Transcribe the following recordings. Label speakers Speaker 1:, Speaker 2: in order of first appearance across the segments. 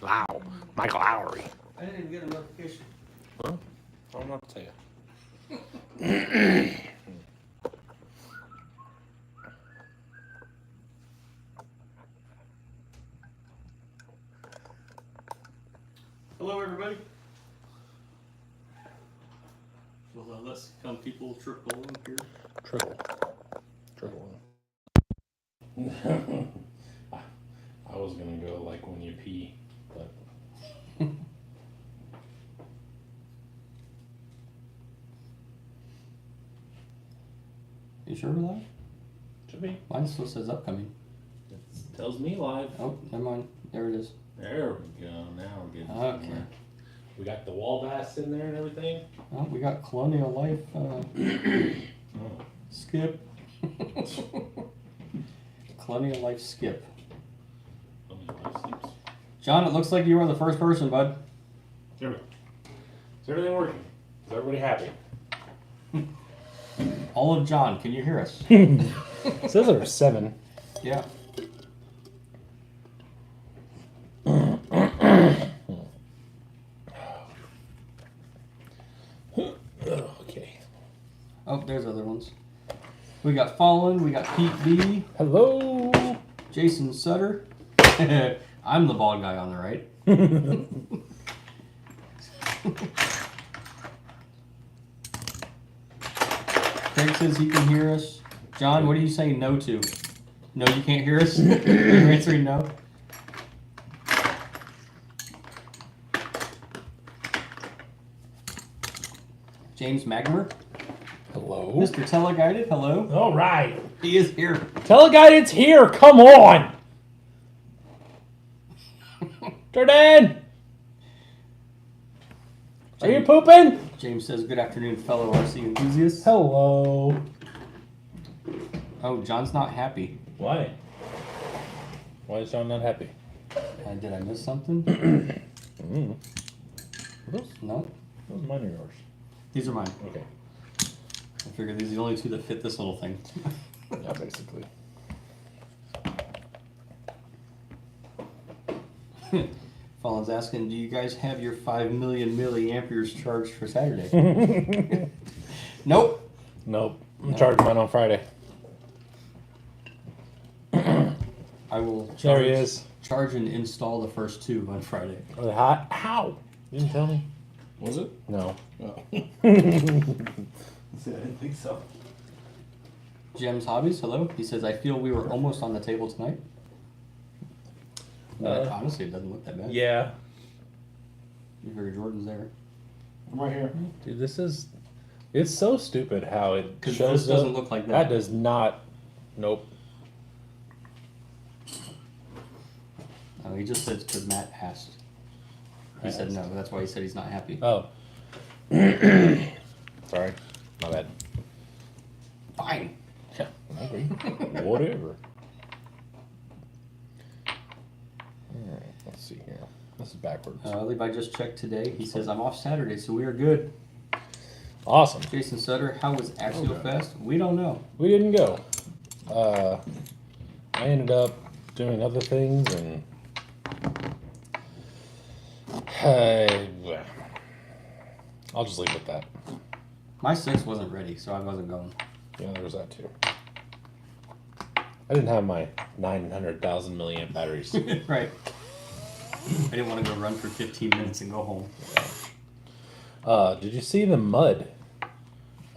Speaker 1: Michael Lowry.
Speaker 2: I didn't even get a notification.
Speaker 1: Well, I don't know what to tell you.
Speaker 2: Hello, everybody. Well, let's come people trickle in here.
Speaker 1: Trickle. I was gonna go like when you pee, but.
Speaker 3: You sure with that?
Speaker 1: Should be.
Speaker 3: Mine still says upcoming.
Speaker 1: It tells me live.
Speaker 3: Oh, never mind. There it is.
Speaker 1: There we go. Now we're getting
Speaker 3: Okay.
Speaker 1: somewhere. We got the wall bass in there and everything.
Speaker 3: Oh, we got Colonial Life skip. Colonial Life skip. John, it looks like you are the first person, bud.
Speaker 1: There we go. Is everything working? Is everybody happy?
Speaker 3: All of John, can you hear us?
Speaker 1: It says there were 7.
Speaker 3: Yeah.
Speaker 1: Okay.
Speaker 3: Oh, there's other ones. We got Fallen, we got Pete B,
Speaker 1: Hello.
Speaker 3: Jason Sutter. I'm the bald guy on the right. Craig says he can hear us. John, what are you saying no to? No, you can't hear us? You're answering no? James Magmer.
Speaker 1: Hello.
Speaker 3: Mr. Teleguided, hello.
Speaker 1: All right.
Speaker 3: He is here.
Speaker 1: Teleguided's here. Come on. Jordan. Are you pooping?
Speaker 3: James says, good afternoon, fellow RC enthusiasts.
Speaker 1: Hello.
Speaker 3: Oh, John's not happy.
Speaker 1: Why? Why is John not happy?
Speaker 3: Did I miss something?
Speaker 1: Those,
Speaker 3: No?
Speaker 1: those mine or yours?
Speaker 3: These are mine.
Speaker 1: Okay.
Speaker 3: I figured these are the only two that fit this little thing.
Speaker 1: Yeah, basically.
Speaker 3: Fallen's asking, do you guys have your 5 million milliamperes charged for Saturday? Nope.
Speaker 1: Nope. I'm charging mine on Friday.
Speaker 3: I will
Speaker 1: There he is.
Speaker 3: charge and install the first 2 on Friday.
Speaker 1: Are they hot? Ow! You didn't tell me?
Speaker 2: Was it?
Speaker 1: No.
Speaker 2: Oh. I didn't think so.
Speaker 3: Jem's Hobbies, hello. He says, I feel we were almost on the table tonight. Honestly, it doesn't look that bad.
Speaker 1: Yeah.
Speaker 3: You figure Jordan's there.
Speaker 2: I'm right here.
Speaker 1: Dude, this is... It's so stupid how it
Speaker 3: Because
Speaker 1: shows
Speaker 3: this doesn't
Speaker 1: up.
Speaker 3: look like
Speaker 1: That
Speaker 3: that.
Speaker 1: does not... Nope.
Speaker 3: No, he just said because Matt asked. He said no. That's why he said he's not happy.
Speaker 1: Oh. Sorry. My bad.
Speaker 3: Fine.
Speaker 1: Yeah. Okay. Whatever. Alright, let's see here. This is backwards.
Speaker 3: Levi just checked today. He says, I'm off Saturday, so we are good.
Speaker 1: Awesome.
Speaker 3: Jason Sutter, how was Axial Fest? We don't know.
Speaker 1: We didn't go. I ended up doing other things and I'll just leave it at that.
Speaker 3: My 6 wasn't ready, so I wasn't going.
Speaker 1: Yeah, there was that too. I didn't have my 900,000 milliamp batteries.
Speaker 3: Right. I didn't want to go run for 15 minutes and go home.
Speaker 1: Did you see the mud?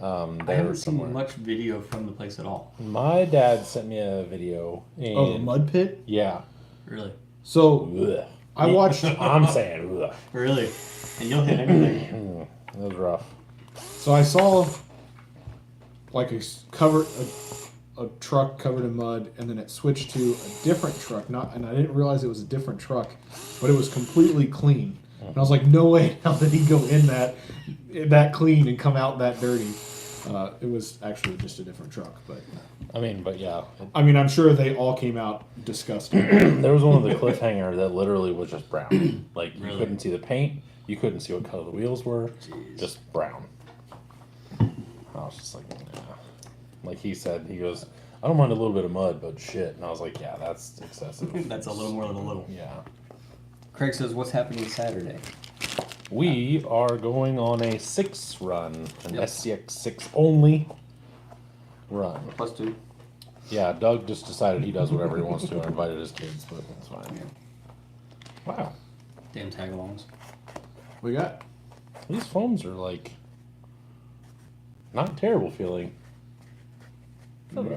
Speaker 3: I
Speaker 1: There
Speaker 3: haven't
Speaker 1: somewhere.
Speaker 3: seen much video from the place at all.
Speaker 1: My dad sent me a video. And
Speaker 2: Oh, the mud pit?
Speaker 1: Yeah.
Speaker 3: Really?
Speaker 2: So,
Speaker 1: Ugh.
Speaker 2: I watched...
Speaker 1: I'm saying, ugh.
Speaker 3: Really? And you'll hit anything.
Speaker 1: That was rough.
Speaker 2: So I saw like a truck covered in mud, and then it switched to a different truck. And I didn't realize it was a different truck, but it was completely clean. And I was like, no way, how did he go in that clean and come out that dirty? It was actually just a different truck, but
Speaker 1: I mean, but yeah.
Speaker 2: I mean, I'm sure they all came out disgusting.
Speaker 1: There was one with the cliffhanger that literally was just brown. Like, you
Speaker 3: Really?
Speaker 1: couldn't see the paint. You couldn't see what color the wheels were.
Speaker 3: Jeez.
Speaker 1: Just brown. I was just like, nah. Like he said, he goes, I don't mind a little bit of mud, but shit. And I was like, yeah, that's excessive.
Speaker 3: That's a little more than a little.
Speaker 1: Yeah.
Speaker 3: Craig says, what's happening Saturday?
Speaker 1: We are going on a 6 run, an
Speaker 3: Yep.
Speaker 1: SCX 6 only run.
Speaker 3: +2.
Speaker 1: Yeah, Doug just decided he does whatever he wants to and invited his kids, but it's fine. Wow.
Speaker 3: Damn tagalongs.
Speaker 2: We got.
Speaker 1: These foams are like not terrible feeling.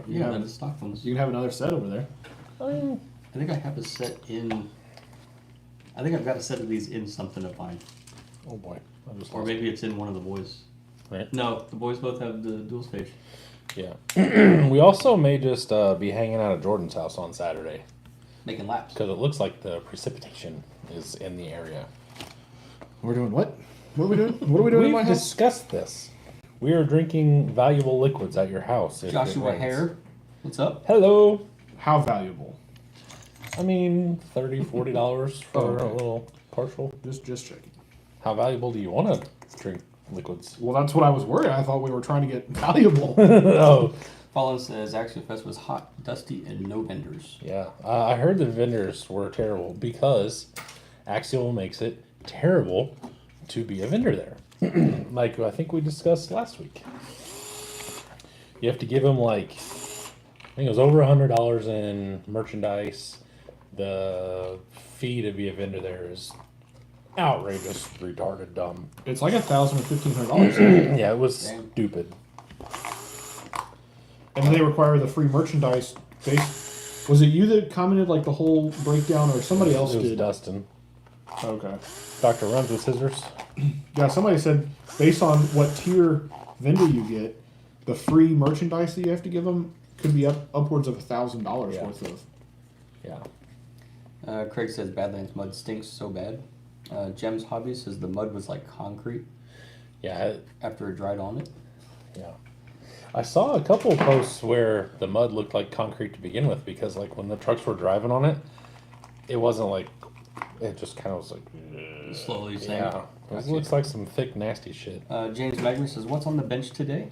Speaker 3: Yeah, that is stock ones.
Speaker 2: You can have another set over there.
Speaker 3: I think I have a set in. I think I've got a set of these in something of mine.
Speaker 1: Oh boy. I just
Speaker 3: Or
Speaker 1: lost
Speaker 3: maybe it's in one of the boys.
Speaker 1: Right?
Speaker 3: No, the boys both have the dual stage.
Speaker 1: Yeah. We also may just be hanging out at Jordan's house on Saturday
Speaker 3: Making laps.
Speaker 1: because it looks like the precipitation is in the area.
Speaker 2: We're doing what? What are we doing? What are we doing in my
Speaker 1: We've
Speaker 2: house?
Speaker 1: discussed this. We are drinking valuable liquids at your house. if it
Speaker 3: Joshua
Speaker 1: rains.
Speaker 3: Hare, what's up?
Speaker 1: Hello.
Speaker 2: How valuable?
Speaker 1: I mean, $30-$40 for
Speaker 2: Oh, okay.
Speaker 1: a little partial.
Speaker 2: Just checking.
Speaker 1: How valuable do you want to drink liquids?
Speaker 2: Well, that's what I was worried. I thought we were trying to get valuable.
Speaker 1: Oh,
Speaker 3: Fallen says Action Fest was hot, dusty, and no vendors.
Speaker 1: yeah. I heard the vendors were terrible because Axial makes it terrible to be a vendor there. Like I think we discussed last week. You have to give them like, I think it was over $100 in merchandise. The fee to be a vendor there is outrageous, retarded, dumb.
Speaker 2: It's like $1,000 or $1,500,
Speaker 1: Yeah, it was
Speaker 3: Damn.
Speaker 1: stupid.
Speaker 2: and they require the free merchandise. Was it you that commented like the whole breakdown, or somebody else
Speaker 1: It was
Speaker 2: did?
Speaker 1: Dustin.
Speaker 2: Okay.
Speaker 1: Dr. Runs with scissors.
Speaker 2: Yeah, somebody said based on what tier vendor you get, the free merchandise that you have to give them could be upwards of $1,000
Speaker 1: Yeah.
Speaker 2: worth of.
Speaker 1: Yeah.
Speaker 3: Craig says Badlands mud stinks so bad. Jem's Hobby says the mud was like concrete
Speaker 1: Yeah.
Speaker 3: after it dried on it.
Speaker 1: Yeah. I saw a couple posts where the mud looked like concrete to begin with because, like, when the trucks were driving on it, it wasn't like, it just kind of was like,
Speaker 3: Slowly saying.
Speaker 1: yeah. It looks like some thick, nasty shit.
Speaker 3: James Magnus says, what's on the bench today?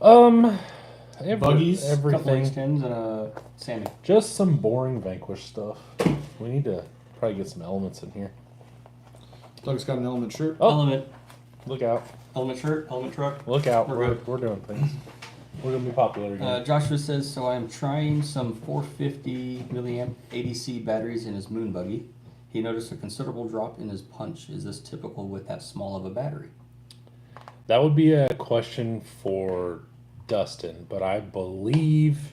Speaker 2: Buggies,
Speaker 3: Couple
Speaker 1: everything.
Speaker 3: extends and a Sammy.
Speaker 1: Just some boring Vanquish stuff. We need to probably get some elements in here.
Speaker 2: Doug's got an element shirt.
Speaker 1: Oh.
Speaker 3: Element.
Speaker 1: Look out.
Speaker 3: Element shirt, element truck.
Speaker 1: Look out.
Speaker 3: We're
Speaker 1: We're,
Speaker 3: good.
Speaker 1: we're doing things. We're going to be popular again.
Speaker 3: Joshua says, so I'm trying some 450 milliamp ADC batteries in his moon buggy. He noticed a considerable drop in his punch. Is this typical with that small of a battery?
Speaker 1: That would be a question for Dustin, but I believe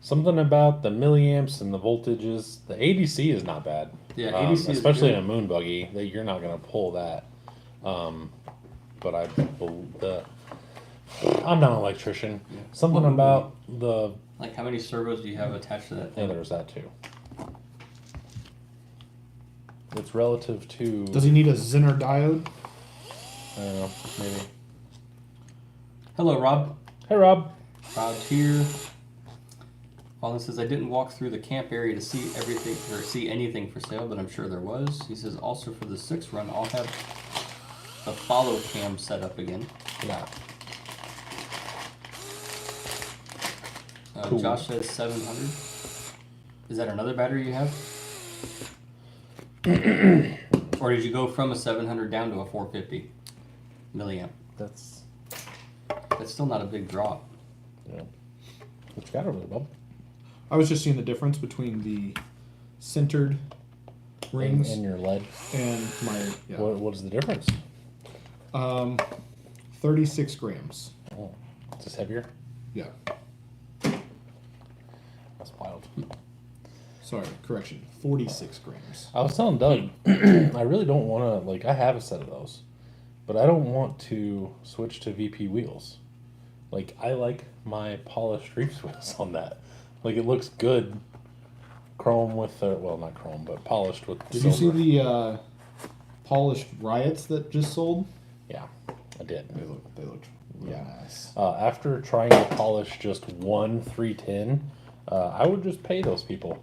Speaker 1: something about the milliamps and the voltages. The ADC is not bad.
Speaker 3: Yeah, ADC is
Speaker 1: especially
Speaker 3: good.
Speaker 1: in a moon buggy, that you're not going to pull that. But I'm not an electrician.
Speaker 3: Yeah.
Speaker 1: Something
Speaker 3: What would
Speaker 1: about the
Speaker 3: Like, how many servos do you have attached to that
Speaker 1: yeah,
Speaker 3: thing?
Speaker 1: there's that too. It's relative to
Speaker 2: Does he need a Zinner diode?
Speaker 1: I don't know, maybe.
Speaker 3: Hello, Rob.
Speaker 1: Hey Rob.
Speaker 3: Rob's here. Fallen says, I didn't walk through the camp area to see everything or see anything for sale, but I'm sure there was. He says, also for the 6 run, I'll have the follow cam set up again.
Speaker 1: Yeah.
Speaker 3: Uh,
Speaker 1: Cool.
Speaker 3: Josh says 700. Is that another battery you have? Or did you go from a 700 down to a 450 milliamp?
Speaker 1: That's
Speaker 3: That's still not a big drop.
Speaker 1: yeah. What you got over there, Bob?
Speaker 2: I was just seeing the difference between the centered rings
Speaker 1: And your lead.
Speaker 2: and my yeah.
Speaker 1: What is the difference?
Speaker 2: 36 grams.
Speaker 1: Oh, is this heavier?
Speaker 2: Yeah.
Speaker 1: That's wild.
Speaker 2: Sorry, correction. 46 grams.
Speaker 1: I was telling Doug, I really don't want to, like, I have a set of those, but I don't want to switch to VP wheels. Like, I like my polished Reefs wheels on that. Like, it looks good. Chrome with, well, not chrome, but polished with
Speaker 2: Did
Speaker 1: silver.
Speaker 2: you see the polished Riots that just sold?
Speaker 1: Yeah, I did.
Speaker 2: They looked really nice.
Speaker 1: After trying to polish just one 310, I would just pay those people.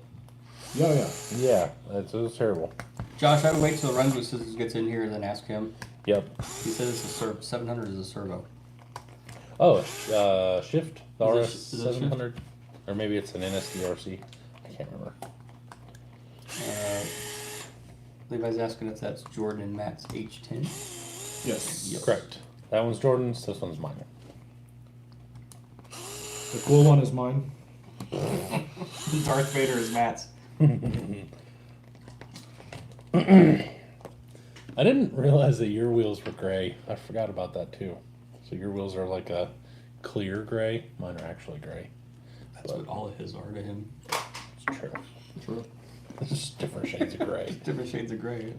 Speaker 2: Yeah.
Speaker 1: Yeah, it was terrible.
Speaker 3: Josh, I would wait till the Runs with Scissors gets in here and then ask him.
Speaker 1: Yep.
Speaker 3: He says it's a servo. 700 is a servo.
Speaker 1: Oh, Shift, the
Speaker 3: Is it
Speaker 1: RS
Speaker 3: Shift? Is it
Speaker 1: 700, or maybe it's an NSD RC. I can't remember.
Speaker 3: Levi's asking if that's Jordan and Matt's H10.
Speaker 2: Yes.
Speaker 3: Yep.
Speaker 1: Correct. That one's Jordan's. This one's mine.
Speaker 2: The cool one is mine.
Speaker 3: Darth Vader is Matt's.
Speaker 1: I didn't realize that your wheels were gray. I forgot about that too. So your wheels are like a clear gray. Mine are actually gray.
Speaker 3: That's what all of his are to him.
Speaker 1: It's true.
Speaker 2: True.
Speaker 1: It's just different shades of gray.
Speaker 3: Different shades of gray.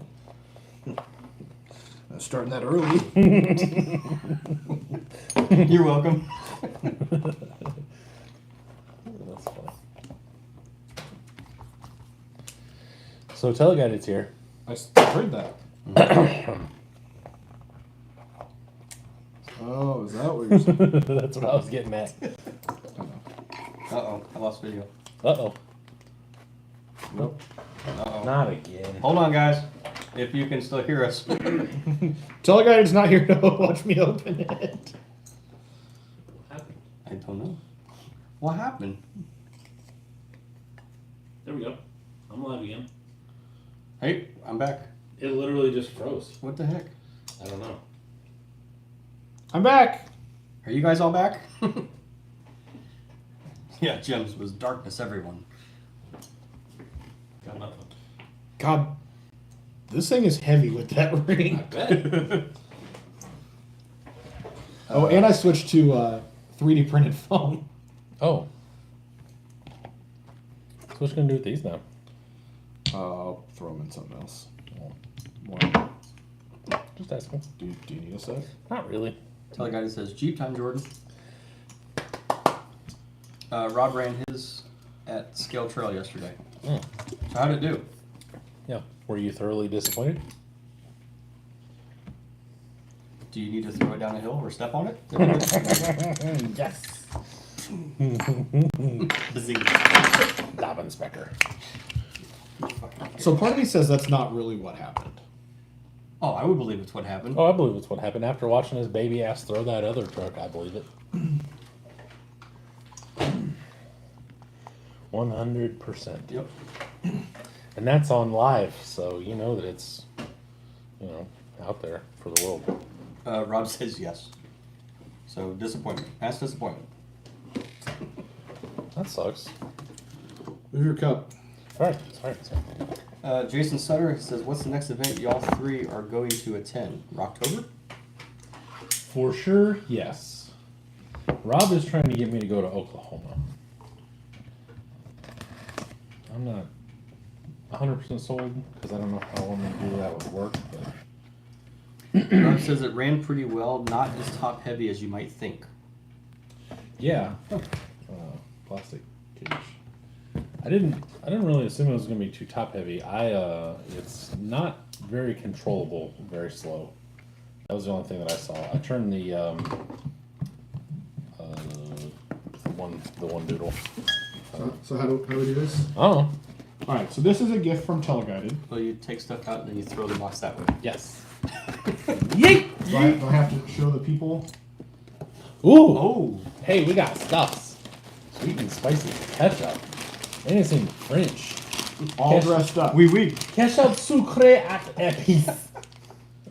Speaker 2: Starting that early.
Speaker 3: You're welcome.
Speaker 1: That's funny. So Teleguided's here.
Speaker 2: I heard that. Oh, is that what you're saying?
Speaker 1: That's what I was getting at.
Speaker 3: Uh-oh, I lost video.
Speaker 1: Uh-oh.
Speaker 2: Nope.
Speaker 3: Uh-oh.
Speaker 1: Not again.
Speaker 3: Hold on, guys. If you can still hear us.
Speaker 2: Teleguided's not here to watch me open it.
Speaker 3: I don't know. What happened?
Speaker 1: There we go. I'm live again.
Speaker 3: Hey, I'm back.
Speaker 1: It literally just froze.
Speaker 3: What the heck?
Speaker 1: I don't know.
Speaker 2: I'm back.
Speaker 3: Are you guys all back? Yeah, Gems was darkness, everyone.
Speaker 1: Got nothing.
Speaker 2: God, this thing is heavy with that ring.
Speaker 1: I bet.
Speaker 2: Oh, and I switched to 3D printed foam.
Speaker 1: Oh. So what you gonna do with these now?
Speaker 2: I'll throw them in something else. What?
Speaker 1: Just asking.
Speaker 2: Do you need a set?
Speaker 1: Not really.
Speaker 3: Teleguided says, Jeep time, Jordan. Rob ran his at Scale Trail yesterday.
Speaker 1: Mm.
Speaker 3: So how'd it do?
Speaker 1: Yeah. Were you thoroughly disappointed?
Speaker 3: Do you need to throw it down a hill or step on it?
Speaker 1: Yes.
Speaker 3: Bazing.
Speaker 1: Dobbins-Becker.
Speaker 2: So part of me says that's not really what happened.
Speaker 3: Oh, I would believe it's what happened.
Speaker 1: Oh, I believe it's what happened. After watching his baby ass throw that other truck, I believe it. 100%.
Speaker 3: Yep.
Speaker 1: And that's on live, so you know that it's, out there for the world.
Speaker 3: Rob says yes. So disappointment. That's disappointment.
Speaker 1: That sucks.
Speaker 2: Move your cup.
Speaker 1: Sorry.
Speaker 3: Jason Sutter says, what's the next event y'all three are going to attend? Rocktober?
Speaker 1: For sure, yes. Rob is trying to get me to go to Oklahoma. I'm not 100% sold because I don't know how I'm going to do that with work. But
Speaker 3: Rob says it ran pretty well, not as top heavy as you might think.
Speaker 1: yeah, plastic cage. I didn't really assume it was going to be too top heavy. It's not very controllable, very slow. That was the only thing that I saw. I turned the one doodle.
Speaker 2: So how do we do this?
Speaker 1: Oh,
Speaker 2: All right, so this is a gift from Teleguided.
Speaker 3: Well, you take stuff out and then you throw the box that way.
Speaker 1: yes.
Speaker 2: Yeet! Do I have to show the people?
Speaker 1: Ooh.
Speaker 3: Oh!
Speaker 1: Hey, we got stuffs. Sweet and spicy ketchup. And it's in French.
Speaker 2: All
Speaker 1: Yes.
Speaker 2: dressed up.
Speaker 3: Oui.
Speaker 1: Ketchup sucré à épices.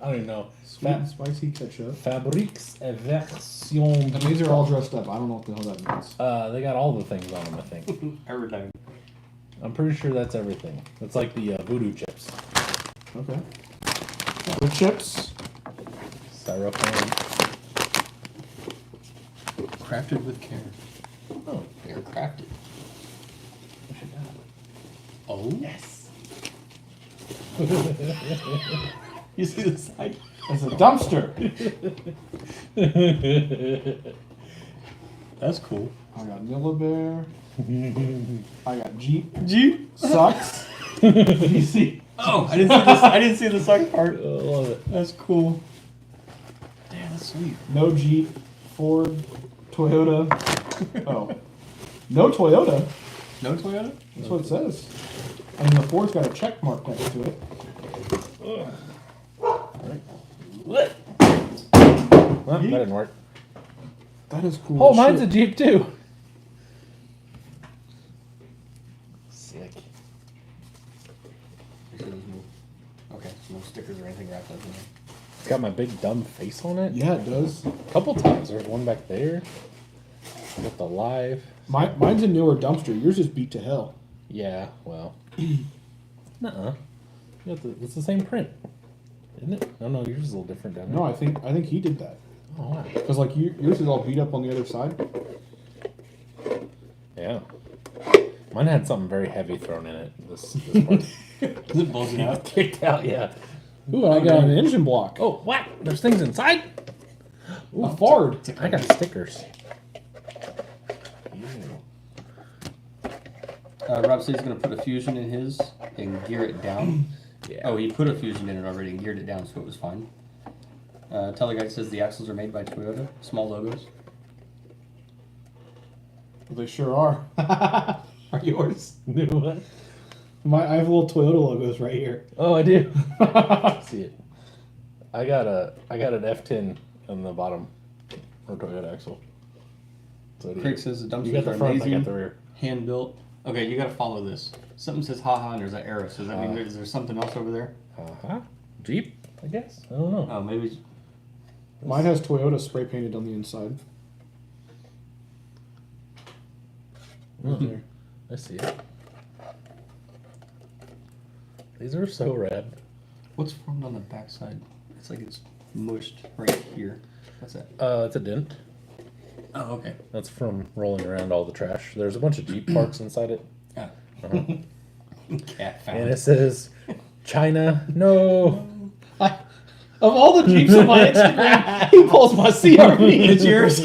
Speaker 1: I don't even know.
Speaker 2: Sweet and spicy ketchup.
Speaker 1: Fabriques et version.
Speaker 2: And these are all dressed up. I don't know what the hell that means.
Speaker 1: They got all the things on them, I think.
Speaker 3: Every time.
Speaker 1: I'm pretty sure that's everything. It's like the voodoo chips.
Speaker 2: Okay. The chips.
Speaker 1: Styrofoam.
Speaker 3: Crafted with care.
Speaker 1: Oh,
Speaker 3: They're crafted. Oh?
Speaker 1: yes.
Speaker 3: You see the side?
Speaker 2: It's a dumpster.
Speaker 3: That's cool.
Speaker 2: I got Nilla Bear. I got Jeep.
Speaker 3: Jeep?
Speaker 2: Sucks. DC.
Speaker 3: Oh, I didn't see this. I didn't see the suck part.
Speaker 1: I love it.
Speaker 3: That's cool. Damn, that's sweet.
Speaker 2: No Jeep. Ford. Toyota. Oh. No Toyota.
Speaker 3: No Toyota?
Speaker 2: That's what it says. And the Ford's got a check mark next to it.
Speaker 1: Well, that didn't work.
Speaker 2: That is cool.
Speaker 1: Oh,
Speaker 2: as
Speaker 1: mine's a
Speaker 2: shit.
Speaker 1: Jeep too. Sick.
Speaker 3: Okay, so no stickers or anything wrapped up in there.
Speaker 1: It's got my big dumb face on it.
Speaker 2: Yeah, it does.
Speaker 1: A couple times. There's one back there. With the live.
Speaker 2: Mine's a newer dumpster. Yours is beat to hell.
Speaker 1: Yeah, well. Nuh-uh. It's the same print. Isn't it? Oh no, yours is a little different down there.
Speaker 2: No, I think he did that.
Speaker 1: Oh wow.
Speaker 2: Because like yours is all beat up on the other side.
Speaker 1: Yeah. Mine had something very heavy thrown in it. This part.
Speaker 3: Is it bulging out?
Speaker 1: Kicked out, yeah.
Speaker 2: Ooh, I got an engine block.
Speaker 1: Oh, what? There's things inside?
Speaker 2: Ooh, a Ford.
Speaker 1: I got stickers.
Speaker 3: Rob says he's going to put a fusion in his and gear it down.
Speaker 1: Yeah.
Speaker 3: Oh, he put a fusion in it already and geared it down, so it was fine. Teleguide says the axles are made by Toyota. Small logos.
Speaker 2: Well, they sure are. Are yours?
Speaker 1: What?
Speaker 2: I have little Toyota logos right here.
Speaker 1: Oh, I do. See it. I got an F10 on the bottom or Toyota axle. So
Speaker 3: Craig says the
Speaker 1: you got
Speaker 3: dumpsters
Speaker 1: the
Speaker 3: are
Speaker 1: front, I
Speaker 3: amazing.
Speaker 1: got the rear.
Speaker 3: Hand built. Okay, you got to follow this. Something says haha and there's that arrow. So does that mean is there something else over there?
Speaker 1: Uh-huh. Jeep, I guess. I don't know.
Speaker 3: Oh, maybe.
Speaker 2: Mine has Toyota spray painted on the inside. Right there.
Speaker 1: I see it. These are so rad.
Speaker 3: What's formed on the backside? It's like it's mushed right here. What's that?
Speaker 1: It's a dent.
Speaker 3: Oh, okay.
Speaker 1: That's from rolling around all the trash. There's a bunch of Jeep parks inside it.
Speaker 3: Ah.
Speaker 1: Uh-huh.
Speaker 3: Cat found.
Speaker 1: And it says, China, no.
Speaker 2: Of all the Jeeps on my Instagram, he pulls my CRV.
Speaker 3: It's yours.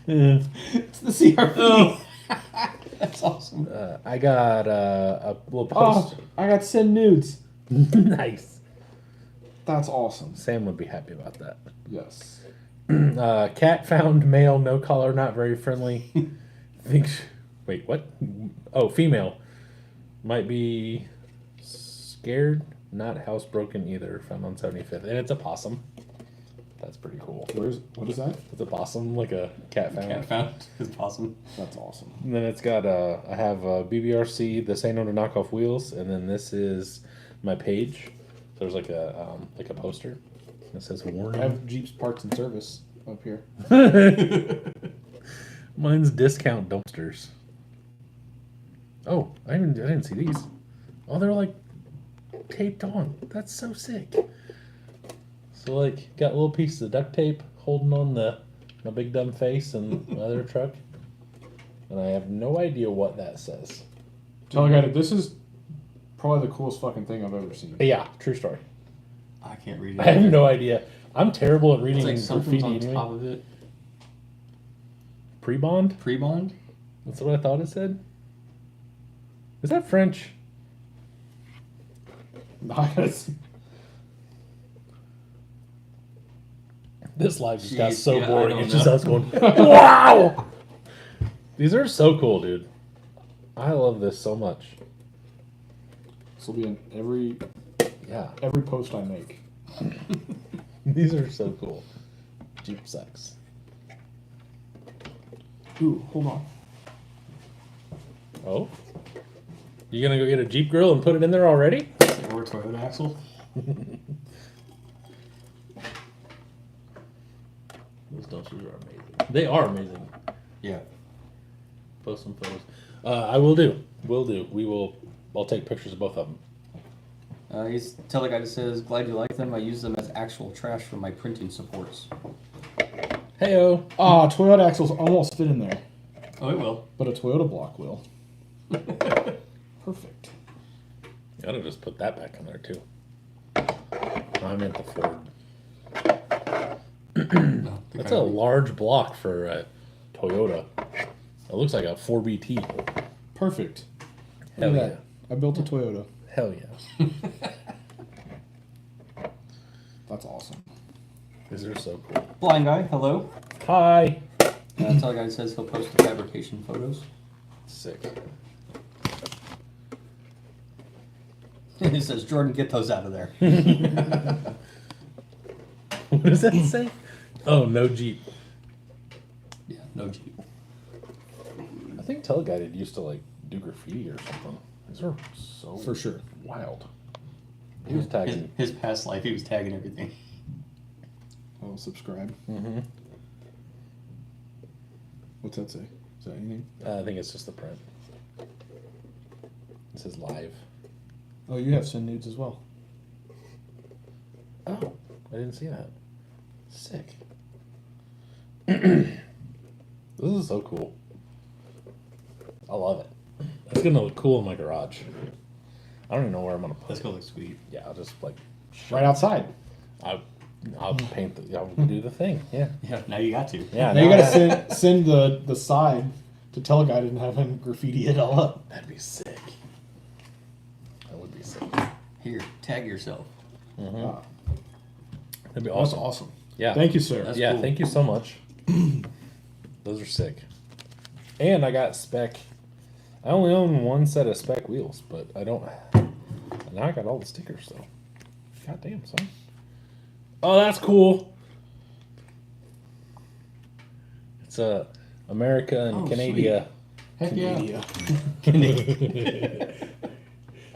Speaker 2: It's the CRV.
Speaker 3: That's awesome.
Speaker 1: I got a little post.
Speaker 2: Oh, I got send nudes.
Speaker 1: Nice.
Speaker 2: That's awesome.
Speaker 1: Sam would be happy about that.
Speaker 2: Yes.
Speaker 1: Cat found male, no collar, not very friendly. Thinks. Wait, what? Oh, female. Might be scared, not housebroken either. Found on 75th. And it's a possum. That's pretty cool.
Speaker 2: What is that?
Speaker 1: It's a possum, like a cat found.
Speaker 3: Cat found. It's awesome.
Speaker 2: That's awesome.
Speaker 1: And then it's got I have BBRC, the Say No to Knockoff Wheels, and then this is my page. There's like a poster. It says
Speaker 2: I
Speaker 1: warning.
Speaker 2: have Jeep's parts and service up here.
Speaker 1: Mine's discount dumpsters. Oh, I didn't see these. Oh, they're like taped on. That's so sick. So like, got little pieces of duct tape holding on my big dumb face and my other truck, and I have no idea what that says.
Speaker 2: Teleguided, this is probably the coolest fucking thing I've ever seen.
Speaker 1: Yeah, true story.
Speaker 3: I can't read it.
Speaker 1: I have no idea. I'm terrible at reading
Speaker 3: It's like something's
Speaker 1: graffiti.
Speaker 3: on
Speaker 1: Anyway.
Speaker 3: top of it.
Speaker 1: Pre-bond?
Speaker 3: Pre-bond?
Speaker 1: That's what I thought it said. Is that French?
Speaker 2: Nice.
Speaker 1: This live just got
Speaker 3: Jeez,
Speaker 1: so
Speaker 3: yeah, I
Speaker 1: boring.
Speaker 3: don't
Speaker 1: It's just
Speaker 3: know.
Speaker 1: us going, wow! These are so cool, dude. I love this so much.
Speaker 2: This will be in
Speaker 1: Yeah.
Speaker 2: every post I make.
Speaker 1: These are so cool. Jeep sucks.
Speaker 2: Ooh, hold on.
Speaker 1: Oh? You gonna go get a Jeep grill and put it in there already?
Speaker 3: Or Toyota axle?
Speaker 1: Those dumpsters are amazing. They are amazing.
Speaker 3: Yeah.
Speaker 1: Post some photos. I will do. Will do. I'll take pictures of both of them.
Speaker 3: He's Teleguide says, glad you like them. I use them as actual trash for my printing supports.
Speaker 1: Heyo.
Speaker 2: Ah, Toyota axles almost fit in there,
Speaker 3: Oh, it will.
Speaker 2: but a Toyota block will. Perfect.
Speaker 1: I will just put that back in there too. I meant the Ford.
Speaker 3: No,
Speaker 1: That's a large block for a Toyota. It looks like a 4BT.
Speaker 2: Perfect.
Speaker 1: Hell
Speaker 2: Look
Speaker 1: yeah.
Speaker 2: at that. I built a Toyota.
Speaker 1: Hell yeah.
Speaker 2: That's awesome.
Speaker 1: These are so cool.
Speaker 3: Blind guy, hello.
Speaker 1: Hi.
Speaker 3: Teleguide says he'll post the fabrication photos.
Speaker 1: Sick.
Speaker 3: He says, Jordan, get those out of there.
Speaker 1: What does that say? Oh, no Jeep.
Speaker 3: Yeah, no Jeep.
Speaker 1: I think Teleguided used to like do graffiti or something. These are so
Speaker 2: For sure.
Speaker 1: wild. He was tagging.
Speaker 3: His past life, he was tagging everything.
Speaker 2: Oh, subscribe.
Speaker 1: Mm-hmm.
Speaker 2: What's that say? Is that anything?
Speaker 1: I think it's just the print. It says live.
Speaker 2: Oh, you have send nudes as well.
Speaker 1: Oh, I didn't see that. Sick. This is so cool. I love it. It's gonna look cool in my garage. I don't even know where I'm gonna put
Speaker 3: That's
Speaker 1: it.
Speaker 3: gonna look sweet.
Speaker 1: Yeah, I'll just like
Speaker 2: Right outside.
Speaker 1: I'll paint the. I'll do the thing. Yeah.
Speaker 3: Yeah, now you got to.
Speaker 1: Yeah.
Speaker 2: Now you
Speaker 1: no,
Speaker 2: gotta send the side to Teleguide and have him graffiti it all up.
Speaker 1: That'd be sick. That would be sick.
Speaker 3: Here, tag yourself.
Speaker 2: Ah,
Speaker 1: That'd be
Speaker 2: that's
Speaker 1: awesome.
Speaker 2: awesome.
Speaker 1: Yeah.
Speaker 2: Thank you, sir.
Speaker 3: That's
Speaker 1: yeah.
Speaker 3: cool.
Speaker 1: Thank you so much. Those are sick. And I got spec. I only own one set of spec wheels, but I don't. Now I got all the stickers though. God damn, son. Oh, that's cool. It's America and
Speaker 3: Oh,
Speaker 1: Canada.
Speaker 2: Heck yeah.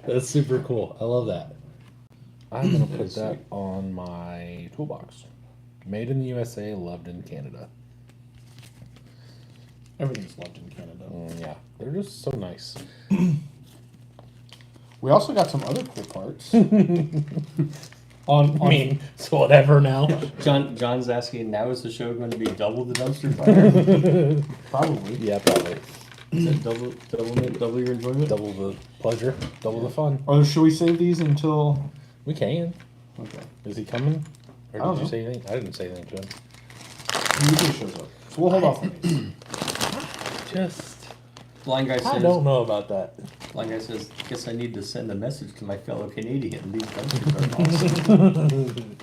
Speaker 1: That's super cool. I love that. I'm gonna put
Speaker 2: That's
Speaker 1: that
Speaker 2: sweet.
Speaker 1: on my toolbox. Made in the USA, loved in Canada.
Speaker 2: Everything's loved in Canada.
Speaker 1: Yeah, they're just so nice.
Speaker 2: We also got some other cool parts.
Speaker 1: I mean, it's whatever now.
Speaker 3: John's asking, now is the show going to be double the dumpster fire?
Speaker 2: Probably.
Speaker 1: Yeah, probably.
Speaker 3: Is that double your enjoyment?
Speaker 1: Double the pleasure, double the fun.
Speaker 2: Or should we save these until?
Speaker 1: We can.
Speaker 2: Okay.
Speaker 1: Is he coming? Or
Speaker 2: I don't
Speaker 1: did you
Speaker 2: know.
Speaker 1: say anything? I didn't say anything to him.
Speaker 2: He usually shows up. So we'll hold off on these.
Speaker 1: Just,
Speaker 3: Blind guy
Speaker 1: I
Speaker 3: says,
Speaker 1: don't know about that.
Speaker 3: guess I need to send a message to my fellow Canadian. These dumpsters are awesome.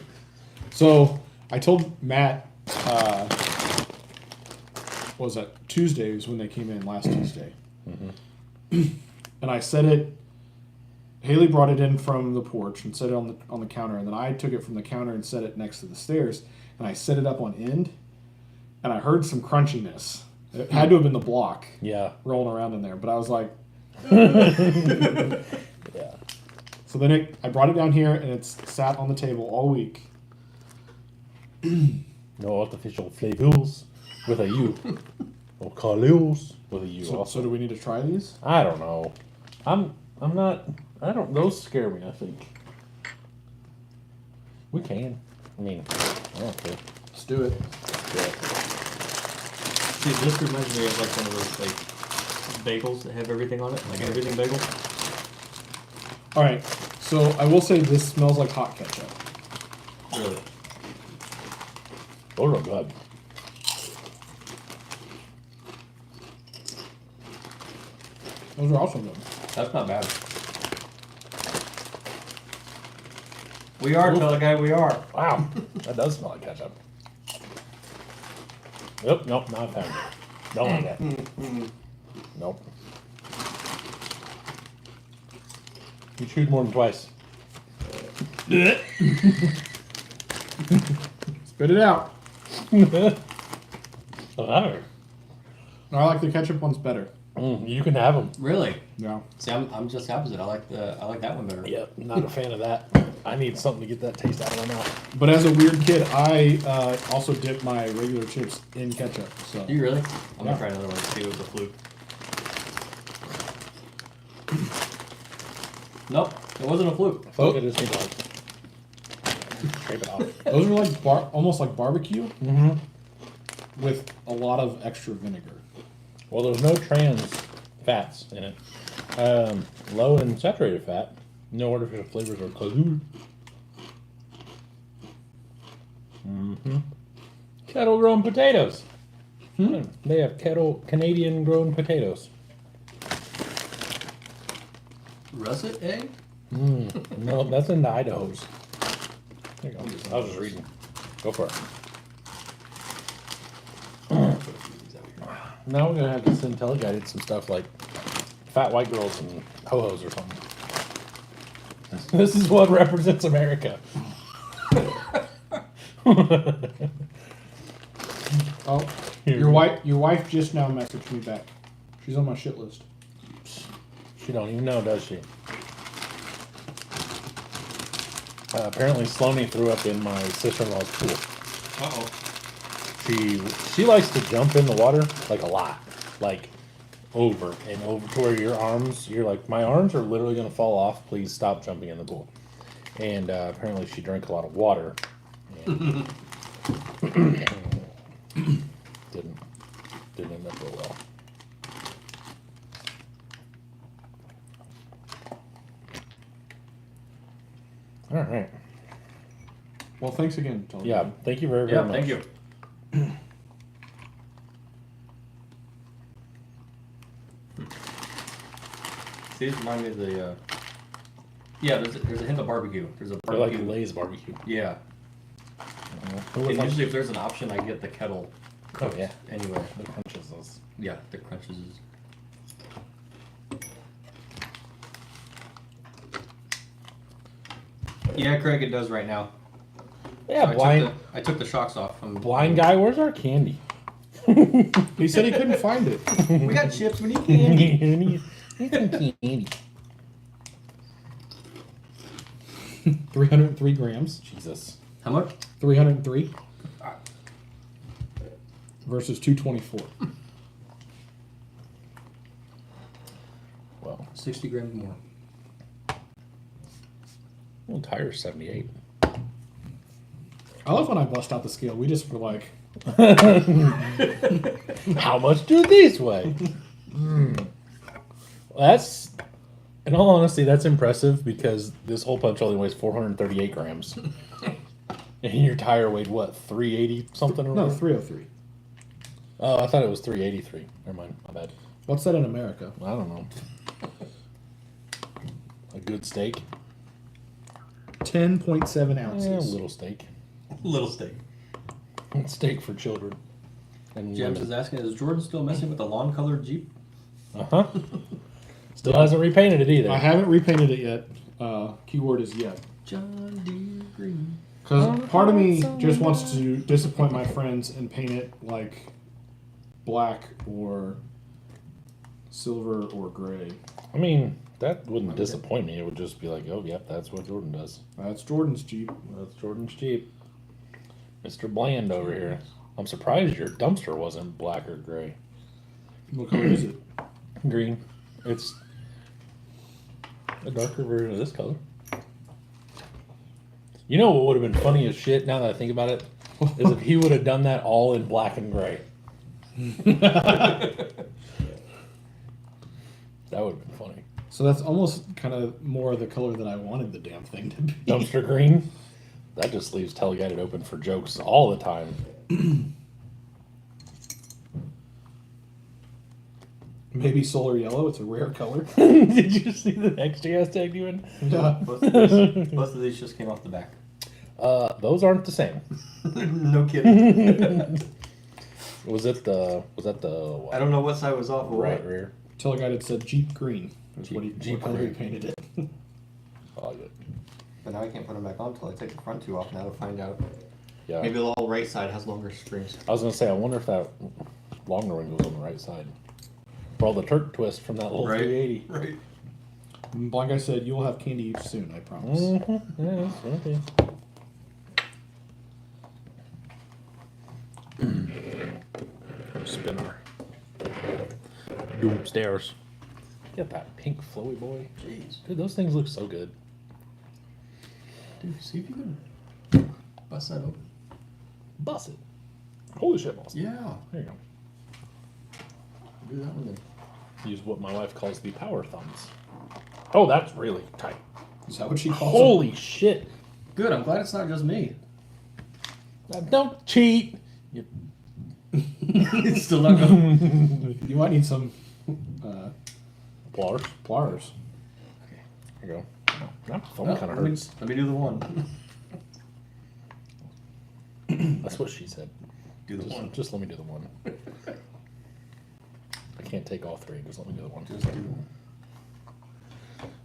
Speaker 2: So I told Matt, what was that, Tuesday was when they came in last Tuesday. And I set it, Haley brought it in from the porch and set it on the counter, and then I took it from the counter and set it next to the stairs, and I set it up on end, and I heard some crunchiness. It had to have been the block
Speaker 1: Yeah.
Speaker 2: rolling around in there, but I was like,
Speaker 1: Yeah.
Speaker 2: so then I brought it down here, and it's sat on the table all week.
Speaker 1: No artificial flavors with a U. Or colors with a U.
Speaker 2: So
Speaker 1: also.
Speaker 2: do we need to try these?
Speaker 1: I don't know. I'm not. I don't. Those scare me. I think we can. I mean, I don't care.
Speaker 2: Let's do it.
Speaker 1: Yeah.
Speaker 3: See, this reminds me of like one of those like bagels that have everything on it, like everything bagel.
Speaker 2: All right. So I will say this smells like hot ketchup.
Speaker 3: Really?
Speaker 1: Those are good.
Speaker 2: Those are also good.
Speaker 3: That's not bad. We are, Teleguy, we are.
Speaker 1: Wow, that does smell like ketchup. Nope, not a fan. Don't like that. Nope. You chewed more than twice.
Speaker 2: Spit it out.
Speaker 1: Oh,
Speaker 2: No, I like the ketchup ones better.
Speaker 1: you can have them.
Speaker 3: Really?
Speaker 2: Yeah.
Speaker 3: See, I'm just opposite. I like that one better.
Speaker 1: Yeah, not a fan of that. I need something to get that taste out of my mouth.
Speaker 2: But as a weird kid, I also dip my regular chips in ketchup. So
Speaker 3: Do you really? I'm
Speaker 2: Yeah.
Speaker 3: gonna try another one to see if it was a fluke. Nope, it wasn't a fluke.
Speaker 1: I feel like I just need to like scrape it off.
Speaker 2: those are like almost like barbecue with a lot of extra vinegar.
Speaker 1: Well, there's no trans fats in it. Low in saturated fat. No artificial flavors or color. Kettle grown potatoes. They have Canadian grown potatoes.
Speaker 3: Russet egg?
Speaker 1: No, that's in the Idaho's. There you go. I was just reading. Go for it. Now we're gonna have to send Teleguided some stuff like fat white girls and ho-hos or something. This is what represents America.
Speaker 2: Oh, your wife just now messaged me back. She's on my shit list.
Speaker 1: She don't even know, does she? Apparently, Sloane threw up in my sister-in-law's pool.
Speaker 3: Uh-oh.
Speaker 1: She likes to jump in the water like a lot, like over and over to where you're like, my arms are literally gonna fall off. Please stop jumping in the pool. And apparently, she drank a lot of water. And didn't end up real well. All right.
Speaker 2: Well, thanks again, Tony.
Speaker 1: Yeah. Thank you very
Speaker 3: Yeah,
Speaker 1: much.
Speaker 3: thank you. See, these remind me of the. Yeah, there's a hint of barbecue. There's a
Speaker 1: I like
Speaker 3: barbecue.
Speaker 1: Lay's barbecue.
Speaker 3: Yeah.
Speaker 1: Who would
Speaker 3: And
Speaker 1: like-
Speaker 3: usually, if there's an option, I get the kettle.
Speaker 1: Oh yeah.
Speaker 3: Anyway,
Speaker 1: The crunches those.
Speaker 3: yeah, the crunches is. Yeah, Craig, it does right now.
Speaker 1: Yeah,
Speaker 3: So I took the shocks off.
Speaker 1: blind guy. Where's our candy?
Speaker 2: He said he couldn't find it.
Speaker 3: We got chips. We need candy.
Speaker 1: Need some candy.
Speaker 2: 303 grams.
Speaker 1: Jesus.
Speaker 3: How much?
Speaker 2: 303 versus 224.
Speaker 1: Well,
Speaker 3: 60 grams more.
Speaker 1: well, tire's 78.
Speaker 2: I love when I bust out the scale. We just were like,
Speaker 1: How much do these weigh? That's, in all honesty, that's impressive because this whole punch only weighs 438 grams. And your tire weighed what, 380 something or
Speaker 2: no,
Speaker 1: whatever?
Speaker 2: 303.
Speaker 1: Oh, I thought it was 383. Never mind, my bad.
Speaker 2: What's that in America?
Speaker 1: I don't know. A good steak?
Speaker 2: 10.7 ounces.
Speaker 1: Yeah, a little steak.
Speaker 3: Little steak.
Speaker 1: Steak for children. And
Speaker 3: James is asking, is Jordan still messing with the lawn-colored Jeep?
Speaker 1: Uh-huh. Still hasn't repainted it either.
Speaker 2: I haven't repainted it yet. Keyword is yet.
Speaker 3: John Deere Green.
Speaker 2: Because part of me just wants to disappoint my friends and paint it like black or silver or gray.
Speaker 1: I mean, that wouldn't disappoint me. It would just be like, oh, yep, that's what Jordan does.
Speaker 2: That's Jordan's Jeep.
Speaker 1: That's Jordan's Jeep. Mr. Bland over here. I'm surprised your dumpster wasn't black or gray.
Speaker 2: What color is it?
Speaker 1: Green. It's a darker version of this color. You know what would have been funny as shit, now that I think about it, is if he would have done that all in black and gray. That would have been funny.
Speaker 2: So that's almost kind of more the color that I wanted the damn thing to be.
Speaker 1: Dumpster green? That just leaves Teleguided open for jokes all the time.
Speaker 2: Maybe solar yellow. It's a rare color.
Speaker 1: Did you see the next gas tag doing?
Speaker 2: Yeah.
Speaker 3: Both of these just came off the back.
Speaker 1: Those aren't the same.
Speaker 3: No kidding.
Speaker 1: Was that the what,
Speaker 3: I don't know what side was off. Or
Speaker 1: right
Speaker 3: what.
Speaker 1: rear?
Speaker 2: Teleguided said Jeep green. That's what
Speaker 1: Jeep
Speaker 2: color he
Speaker 1: green.
Speaker 2: painted it.
Speaker 1: I like it.
Speaker 3: But now I can't put them back on until I take the front two off. Now to find out.
Speaker 1: Yeah.
Speaker 3: Maybe the whole right side has longer springs.
Speaker 1: I was gonna say, I wonder if that longer one goes on the right side. For all the Turk twist from that little 380.
Speaker 3: Right.
Speaker 2: And Blind Guy said, "You will have candy soon, I promise."
Speaker 1: Mm-hmm. Yeah, okay. Spin our doom stairs. Get that pink flowy boy.
Speaker 3: Jeez.
Speaker 1: Dude, those things look so good.
Speaker 3: Dude, see if you can bust that open.
Speaker 1: Bust it. Holy shit, boss.
Speaker 3: Yeah.
Speaker 1: There you go.
Speaker 3: Do that one then.
Speaker 1: Use what my wife calls the power thumbs. Oh, that's really tight.
Speaker 2: Is that what she calls
Speaker 1: Holy shit.
Speaker 3: Good. I'm glad it's not just me.
Speaker 1: Now, don't cheat. You
Speaker 3: It's still not going.
Speaker 2: them? You might need some
Speaker 1: Blars.
Speaker 2: pliers.
Speaker 1: There you go. That phone kind of hurts.
Speaker 3: Let me do the one.
Speaker 1: That's what she said.
Speaker 3: Do the one.
Speaker 1: Just let me do the one. I can't take all three. Just let me do the one.
Speaker 3: Just do the one.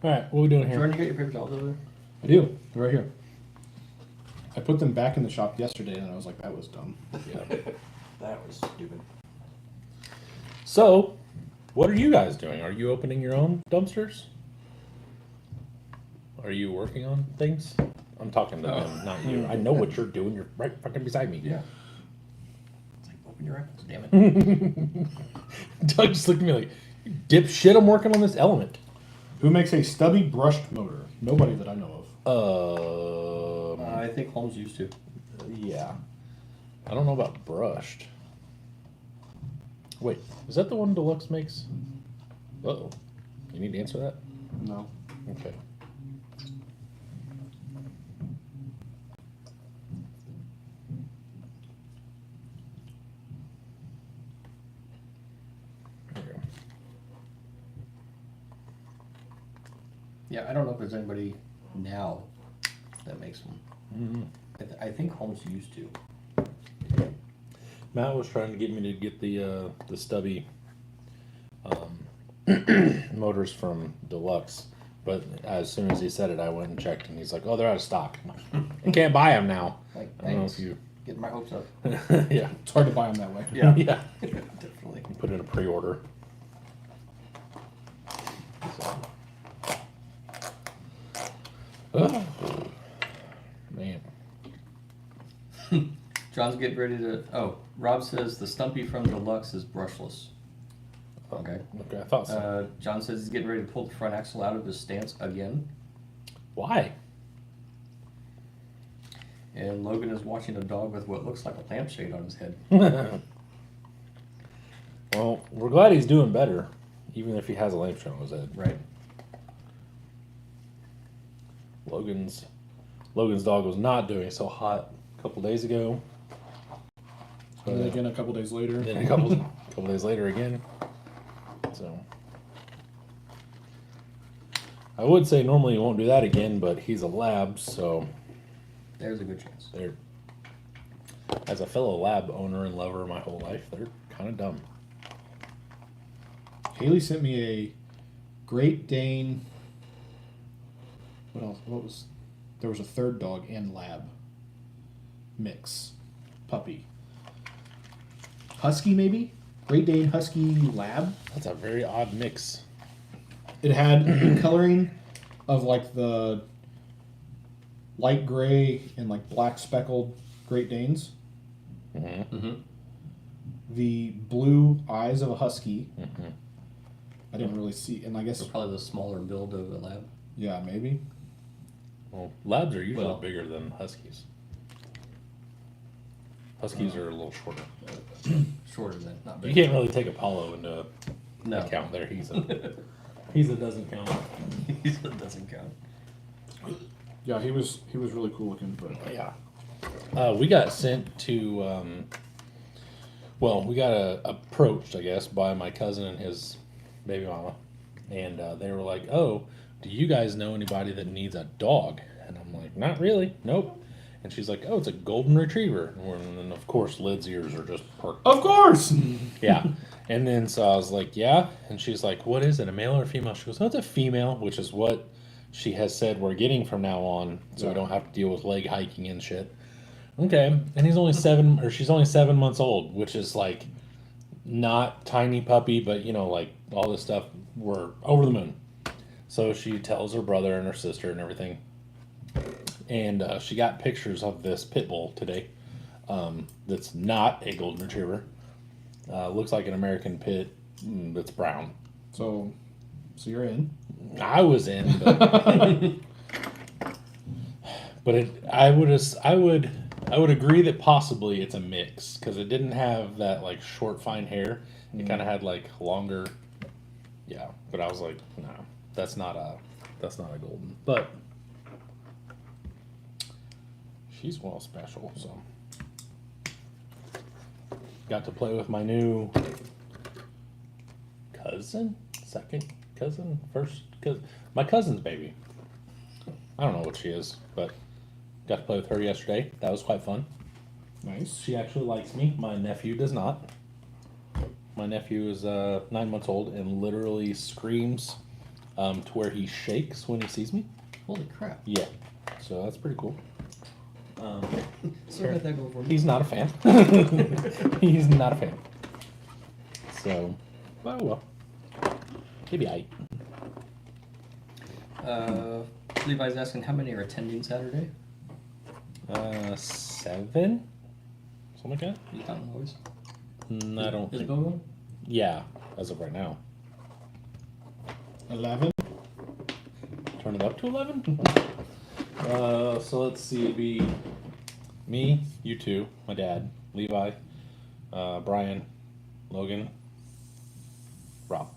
Speaker 1: All right, what are we doing here?
Speaker 3: Jordan, you got your paper towels over there?
Speaker 2: I do. They're right here. I put them back in the shop yesterday, and I was like, "That was dumb."
Speaker 1: Yeah.
Speaker 3: That was stupid.
Speaker 1: So, what are you guys doing? Are you opening your own dumpsters? Are you working on things? I'm talking to them, not you. I know what you're doing. You're right fucking beside me.
Speaker 3: Yeah. It's like, open your apples, damn it.
Speaker 1: Doug just looked at me like, dipshit, I'm working on this element.
Speaker 2: Who makes a stubby brushed motor? Nobody that I know of.
Speaker 3: I think Holmes used to.
Speaker 1: Yeah. I don't know about brushed. Wait, is that the one Deluxe makes? Uh-oh. You need to answer that?
Speaker 2: No.
Speaker 1: Okay. There we go.
Speaker 3: Yeah, I don't know if there's anybody now that makes one.
Speaker 1: Mm-hmm.
Speaker 3: I think Holmes used to.
Speaker 1: Matt was trying to get me to get the stubby motors from Deluxe, but as soon as he said it, I went and checked, and he's like, "Oh, they're out of stock. I can't buy them now."
Speaker 3: Like,
Speaker 1: I don't know
Speaker 3: thanks.
Speaker 1: if you.
Speaker 3: Getting my hopes up.
Speaker 1: Yeah,
Speaker 2: It's hard to buy them that way.
Speaker 3: Yeah.
Speaker 1: yeah.
Speaker 3: Definitely.
Speaker 1: Put in a pre-order. So. Oh, man.
Speaker 3: John's getting ready to. Oh, Rob says the Stumpy from Deluxe is brushless. Okay.
Speaker 1: Okay, I thought so.
Speaker 3: John says he's getting ready to pull the front axle out of his stance again.
Speaker 1: Why?
Speaker 3: And Logan is watching a dog with what looks like a lampshade on his head.
Speaker 1: Well, we're glad he's doing better, even if he has a lampshade on his head.
Speaker 3: Right.
Speaker 1: Logan's dog was not doing so hot a couple days ago.
Speaker 2: And then again, a couple days later.
Speaker 1: Then a couple days later again. So I would say normally he won't do that again, but he's a lab, so
Speaker 3: There's a good chance.
Speaker 1: they're, as a fellow lab owner and lover my whole life, they're kind of dumb.
Speaker 2: Haley sent me a Great Dane. What else? There was a third dog and lab mix puppy. Husky, maybe? Great Dane Husky Lab.
Speaker 1: That's a very odd mix.
Speaker 2: It had coloring of like the light gray and like black speckled Great Danes.
Speaker 1: Mm-hmm.
Speaker 3: Mm-hmm.
Speaker 2: The blue eyes of a husky.
Speaker 1: Mm-hmm.
Speaker 2: I didn't really see, and I guess
Speaker 3: So probably the smaller build of a lab.
Speaker 2: yeah, maybe.
Speaker 1: Well, labs are usually
Speaker 3: Well-
Speaker 1: bigger than huskies. Huskies are a little shorter.
Speaker 3: Shorter than, not
Speaker 1: You
Speaker 3: big.
Speaker 1: can't really take Apollo into
Speaker 3: No.
Speaker 1: account there. He's a doesn't count.
Speaker 3: It doesn't count.
Speaker 2: Yeah, he was really cool looking, but
Speaker 1: Yeah. We got sent to, we got approached, I guess, by my cousin and his baby mama. And they were like, "Oh, do you guys know anybody that needs a dog?" And I'm like, "Not really. Nope." And she's like, "Oh, it's a golden retriever." And then, of course, Lid's ears are just perked.
Speaker 2: of course.
Speaker 1: Yeah. And then so I was like, "Yeah." And she's like, "What is it, a male or a female?" She goes, "Oh, it's a female," which is what she has said we're getting from now on, so we
Speaker 2: Yeah.
Speaker 1: don't have to deal with leg hiking and shit. Okay. And she's only 7 months old, which is like not tiny puppy, but like all this stuff, we're over the moon. So she tells her brother and her sister and everything. And she got pictures of this pit bull today. That's not a golden retriever. Looks like an American pit that's brown.
Speaker 2: So you're in.
Speaker 1: I was in, but, I would agree that possibly it's a mix because it didn't have that like short fine hair. It kind of had like longer. Yeah, but I was like, no, that's not a golden. But she's well special, so got to play with my new cousin, second cousin, first cousin, my cousin's baby. I don't know what she is, but got to play with her yesterday. That was quite fun.
Speaker 2: Nice.
Speaker 1: She actually likes me. My nephew does not. My nephew is 9 months old and literally screams to where he shakes when he sees me.
Speaker 3: Holy crap.
Speaker 1: Yeah, so that's pretty cool.
Speaker 3: So how'd that go for me?
Speaker 1: He's not a fan. He's not a fan. So, well. Maybe
Speaker 3: Levi's asking how many are attending Saturday?
Speaker 1: 7? Something like that?
Speaker 3: You counting the boys?
Speaker 1: I don't
Speaker 3: Is
Speaker 1: think.
Speaker 3: Bill going?
Speaker 1: Yeah, as of right now.
Speaker 2: 11.
Speaker 1: Turn it up to 11? So let's see, it'd be me, you two, my dad, Levi, Brian, Logan, Rob,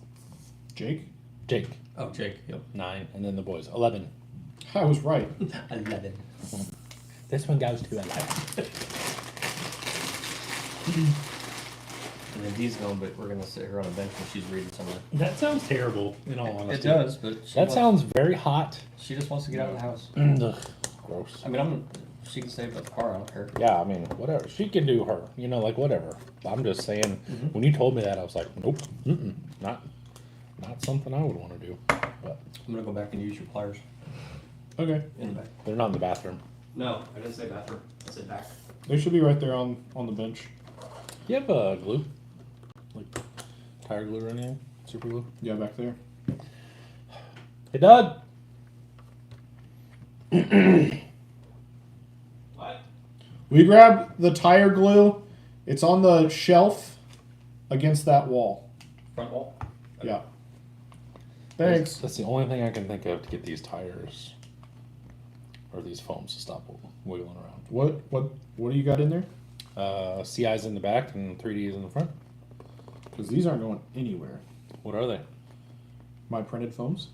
Speaker 2: Jake?
Speaker 1: Jake,
Speaker 3: Oh, Jake. Yep.
Speaker 1: 9, and then the boys, 11.
Speaker 2: I was right.
Speaker 3: 11.
Speaker 1: This one goes to 11.
Speaker 3: And then Dee's going, but we're gonna sit her on a bench when she's reading somewhere.
Speaker 1: That sounds terrible, in all honesty.
Speaker 3: It does, but
Speaker 1: That sounds very hot.
Speaker 3: She just wants to get out of the house.
Speaker 1: Ugh, gross.
Speaker 3: I mean, she can stay at the car. I don't care.
Speaker 1: Yeah, I mean, whatever. She can do her. Like, whatever. I'm just saying, when you told me that, I was like, nope. Not something I would want to do. But
Speaker 3: I'm gonna go back and use your pliers
Speaker 2: Okay.
Speaker 3: in the back.
Speaker 1: they're not in the bathroom.
Speaker 3: No, I didn't say bathroom. I said back.
Speaker 2: They should be right there on the bench.
Speaker 1: You have glue? Like tire glue or anything? Super glue?
Speaker 2: Yeah, back there.
Speaker 1: Hey, Doug!
Speaker 3: What?
Speaker 2: We grab the tire glue. It's on the shelf against that wall.
Speaker 3: Front wall.
Speaker 2: Yeah. Thanks.
Speaker 1: That's the only thing I can think of to get these tires or these foams to stop wiggling around.
Speaker 2: What do you got in there?
Speaker 1: CI's in the back and 3D's in the front.
Speaker 2: Because these aren't going anywhere.
Speaker 1: What are they?
Speaker 2: My printed foams.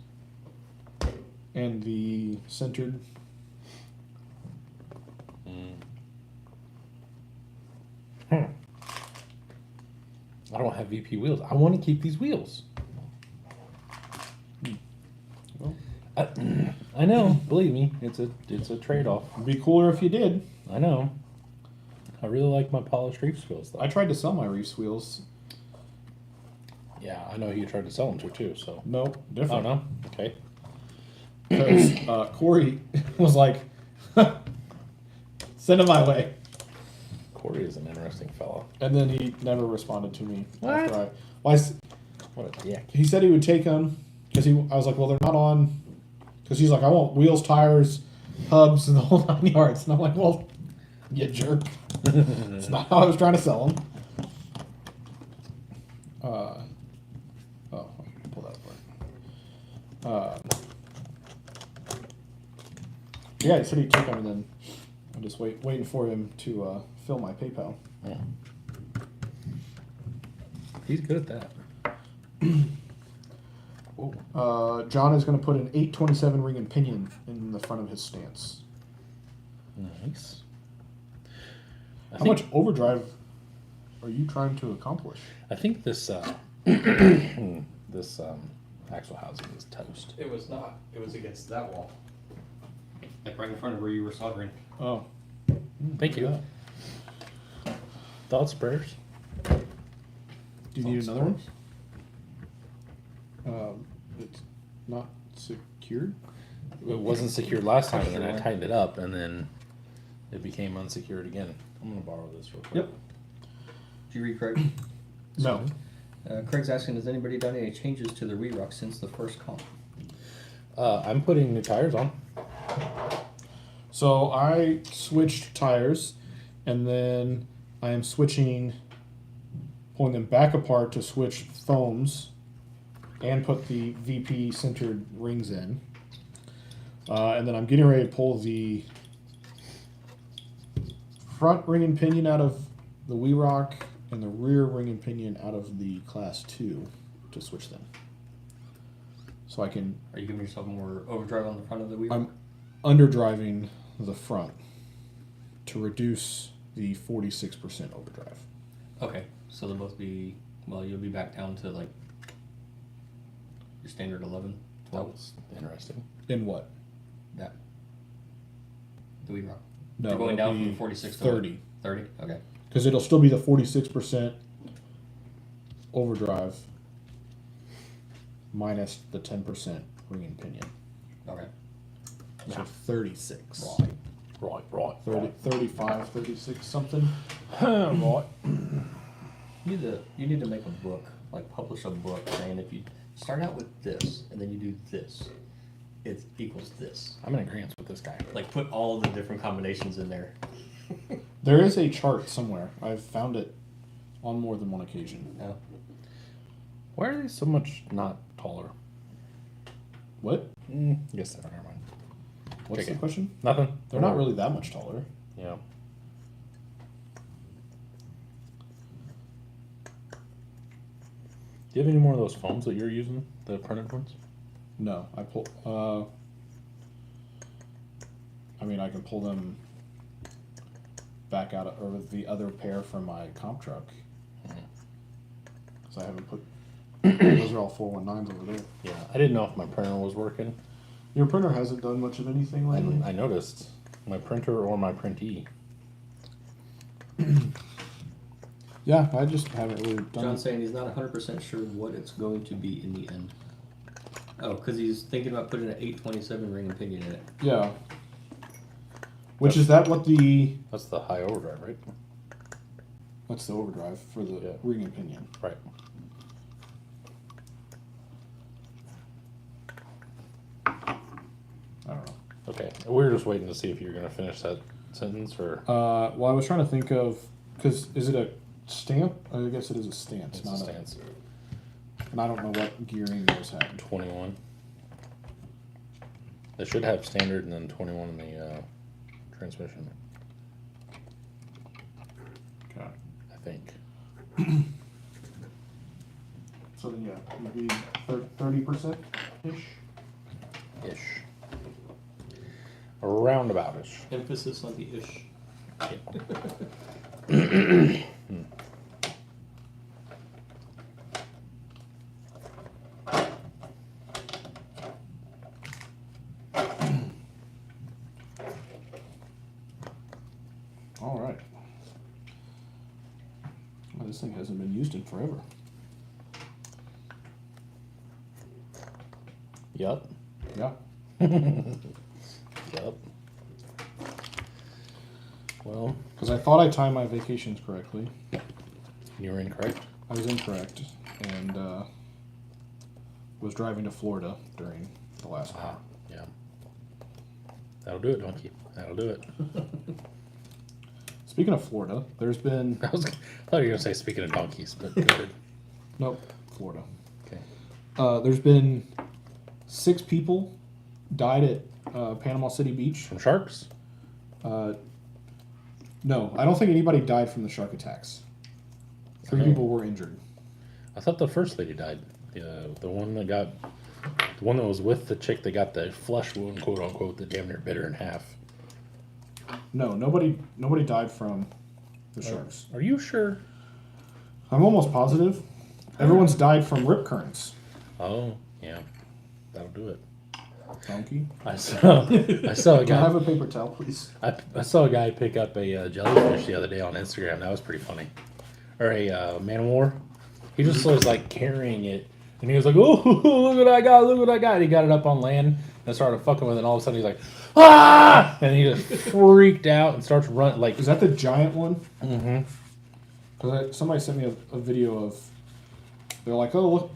Speaker 2: And the centered.
Speaker 1: I don't have VP wheels. I want to keep these wheels.
Speaker 2: Well,
Speaker 1: I know. Believe me, it's a trade-off.
Speaker 2: it'd be cooler if you did.
Speaker 1: I know. I really like my polished Reefs wheels, though.
Speaker 2: I tried to sell my Reefs wheels.
Speaker 1: Yeah, I know you tried to sell them to too. So.
Speaker 2: No,
Speaker 1: Oh
Speaker 2: different.
Speaker 1: no. Okay.
Speaker 2: Because Corey was like, send them my way.
Speaker 1: Corey is an interesting fella.
Speaker 2: And then he never responded to me.
Speaker 1: What?
Speaker 2: After
Speaker 1: What a dick.
Speaker 2: he said he would take them because I was like, well, they're not on. Because he's like, I want wheels, tires, hubs, and the whole 9 yards. And I'm like, well, you jerk. That's not how I was trying to sell them. Pull that apart. Yeah, he said he'd take them, and then I'm just waiting for him to fill my PayPal.
Speaker 1: Yeah. He's good at that. Whoa.
Speaker 2: John is going to put an 827 ring and pinion in the front of his stance.
Speaker 1: Nice.
Speaker 2: How much overdrive are you trying to accomplish?
Speaker 1: I think this this axle housing is toast.
Speaker 3: It was not. It was against that wall. Like right in front of where you were soldering.
Speaker 2: Oh,
Speaker 1: Thank you. Thoughts, prayers?
Speaker 2: do you need another one? It's not secured.
Speaker 1: It wasn't secured last time, and then I tightened it up, and then it became unsecured again. I'm gonna borrow this real quick.
Speaker 3: Yep. Did you read Craig?
Speaker 2: No.
Speaker 3: Craig's asking, has anybody done any changes to the re-rock since the first comp?
Speaker 1: I'm putting new tires on.
Speaker 2: So I switched tires, and then I am pulling them back apart to switch foams, and put the VP centered rings in. And then I'm getting ready to pull the front ring and pinion out of the WeRock and the rear ring and pinion out of the Class 2 to switch them. So I can.
Speaker 3: Are you giving yourself more overdrive on the front of the wheel?
Speaker 2: I'm underdriving the front to reduce the 46% overdrive.
Speaker 3: Okay, so they'll both be, well, you'll be back down to like your standard 11,
Speaker 1: That
Speaker 3: 12.
Speaker 1: was interesting.
Speaker 2: In what?
Speaker 3: That. The WeRock.
Speaker 2: No,
Speaker 3: You're going
Speaker 2: it'll
Speaker 3: down
Speaker 2: be
Speaker 3: from 46 to
Speaker 2: 30.
Speaker 3: 30? Okay.
Speaker 2: Because it'll still be the 46% overdrive minus the 10% ring and pinion.
Speaker 3: Okay.
Speaker 2: So 36.
Speaker 1: Right.
Speaker 2: 30, 35, 36 something.
Speaker 1: Right.
Speaker 3: You need to make a book, like publish a book saying if you start out with this and then you do this, it equals this.
Speaker 1: I'm in agreement with this guy.
Speaker 3: Like, put all the different combinations in there.
Speaker 2: There is a chart somewhere. I've found it on more than one occasion.
Speaker 3: Yeah.
Speaker 1: Why are they so much not taller?
Speaker 2: What?
Speaker 1: Yes, never mind.
Speaker 2: What's
Speaker 1: Okay.
Speaker 2: the question?
Speaker 1: Nothing.
Speaker 2: They're not really that much taller.
Speaker 1: Yeah. Do you have any more of those foams that you're using? The printed ones?
Speaker 2: No, I pull. I mean, I can pull them back out of, or the other pair from my comp truck. Because I haven't put. Those are all 419s over there.
Speaker 1: Yeah. I didn't know if my printer was working.
Speaker 2: Your printer hasn't done much of anything lately.
Speaker 1: I noticed my printer or my printee.
Speaker 2: Yeah, I just haven't really done.
Speaker 3: John's saying he's not 100% sure what it's going to be in the end. Oh, because he's thinking about putting an 827 ring and pinion in it.
Speaker 2: Yeah. Which is that what the?
Speaker 1: That's the high overdrive, right?
Speaker 2: That's the overdrive for the
Speaker 1: Yeah.
Speaker 2: ring and pinion.
Speaker 1: Right.
Speaker 2: I don't know.
Speaker 1: Okay. We were just waiting to see if you were going to finish that sentence or.
Speaker 2: Well, I was trying to think of, because is it a stamp? I guess it is a stance,
Speaker 1: It's
Speaker 2: not
Speaker 1: a stance.
Speaker 2: And I don't know what gearing those have.
Speaker 1: 21. They should have standard and then 21 in the transmission,
Speaker 2: Okay.
Speaker 1: I think.
Speaker 2: So then, yeah, it'd be 30% ish.
Speaker 1: Ish. Roundabout-ish.
Speaker 3: Emphasis on the ish.
Speaker 2: All right. Well, this thing hasn't been used in forever.
Speaker 1: Yup.
Speaker 2: Yeah.
Speaker 1: Yup. Well,
Speaker 2: Because I thought I timed my vacations correctly.
Speaker 1: you were incorrect.
Speaker 2: I was incorrect, and was driving to Florida during the last one.
Speaker 1: Ah, yeah. That'll do it, donkey. That'll do it.
Speaker 2: Speaking of Florida, there's been
Speaker 1: I thought you were going to say speaking of donkeys, but good.
Speaker 2: nope, Florida.
Speaker 1: Okay.
Speaker 2: There's been 6 people died at Panama City Beach.
Speaker 1: From sharks?
Speaker 2: No, I don't think anybody died from the shark attacks. 3
Speaker 1: Oh.
Speaker 2: people were injured.
Speaker 1: I thought the first lady died. The one that was with the chick that got the flesh wound, quote unquote, that damn near bit her in half.
Speaker 2: No, nobody died from the sharks.
Speaker 1: Are you sure?
Speaker 2: I'm almost positive. Everyone's died from rip currents.
Speaker 1: Oh, yeah. That'll do it.
Speaker 2: Donkey.
Speaker 1: I saw a
Speaker 2: Can I
Speaker 1: guy.
Speaker 2: have a paper towel, please?
Speaker 1: I saw a guy pick up a jellyfish the other day on Instagram. That was pretty funny. Or a man of war. He just was like carrying it, and he was like, "Oh, look what I got! Look what I got!" And he got it up on land and started fucking with it. And all of a sudden, he's like, "Ah!" And he just freaked out and starts running. Like,
Speaker 2: Is that the giant one?
Speaker 1: mm-hmm.
Speaker 2: Because somebody sent me a video of. They're like, "Oh,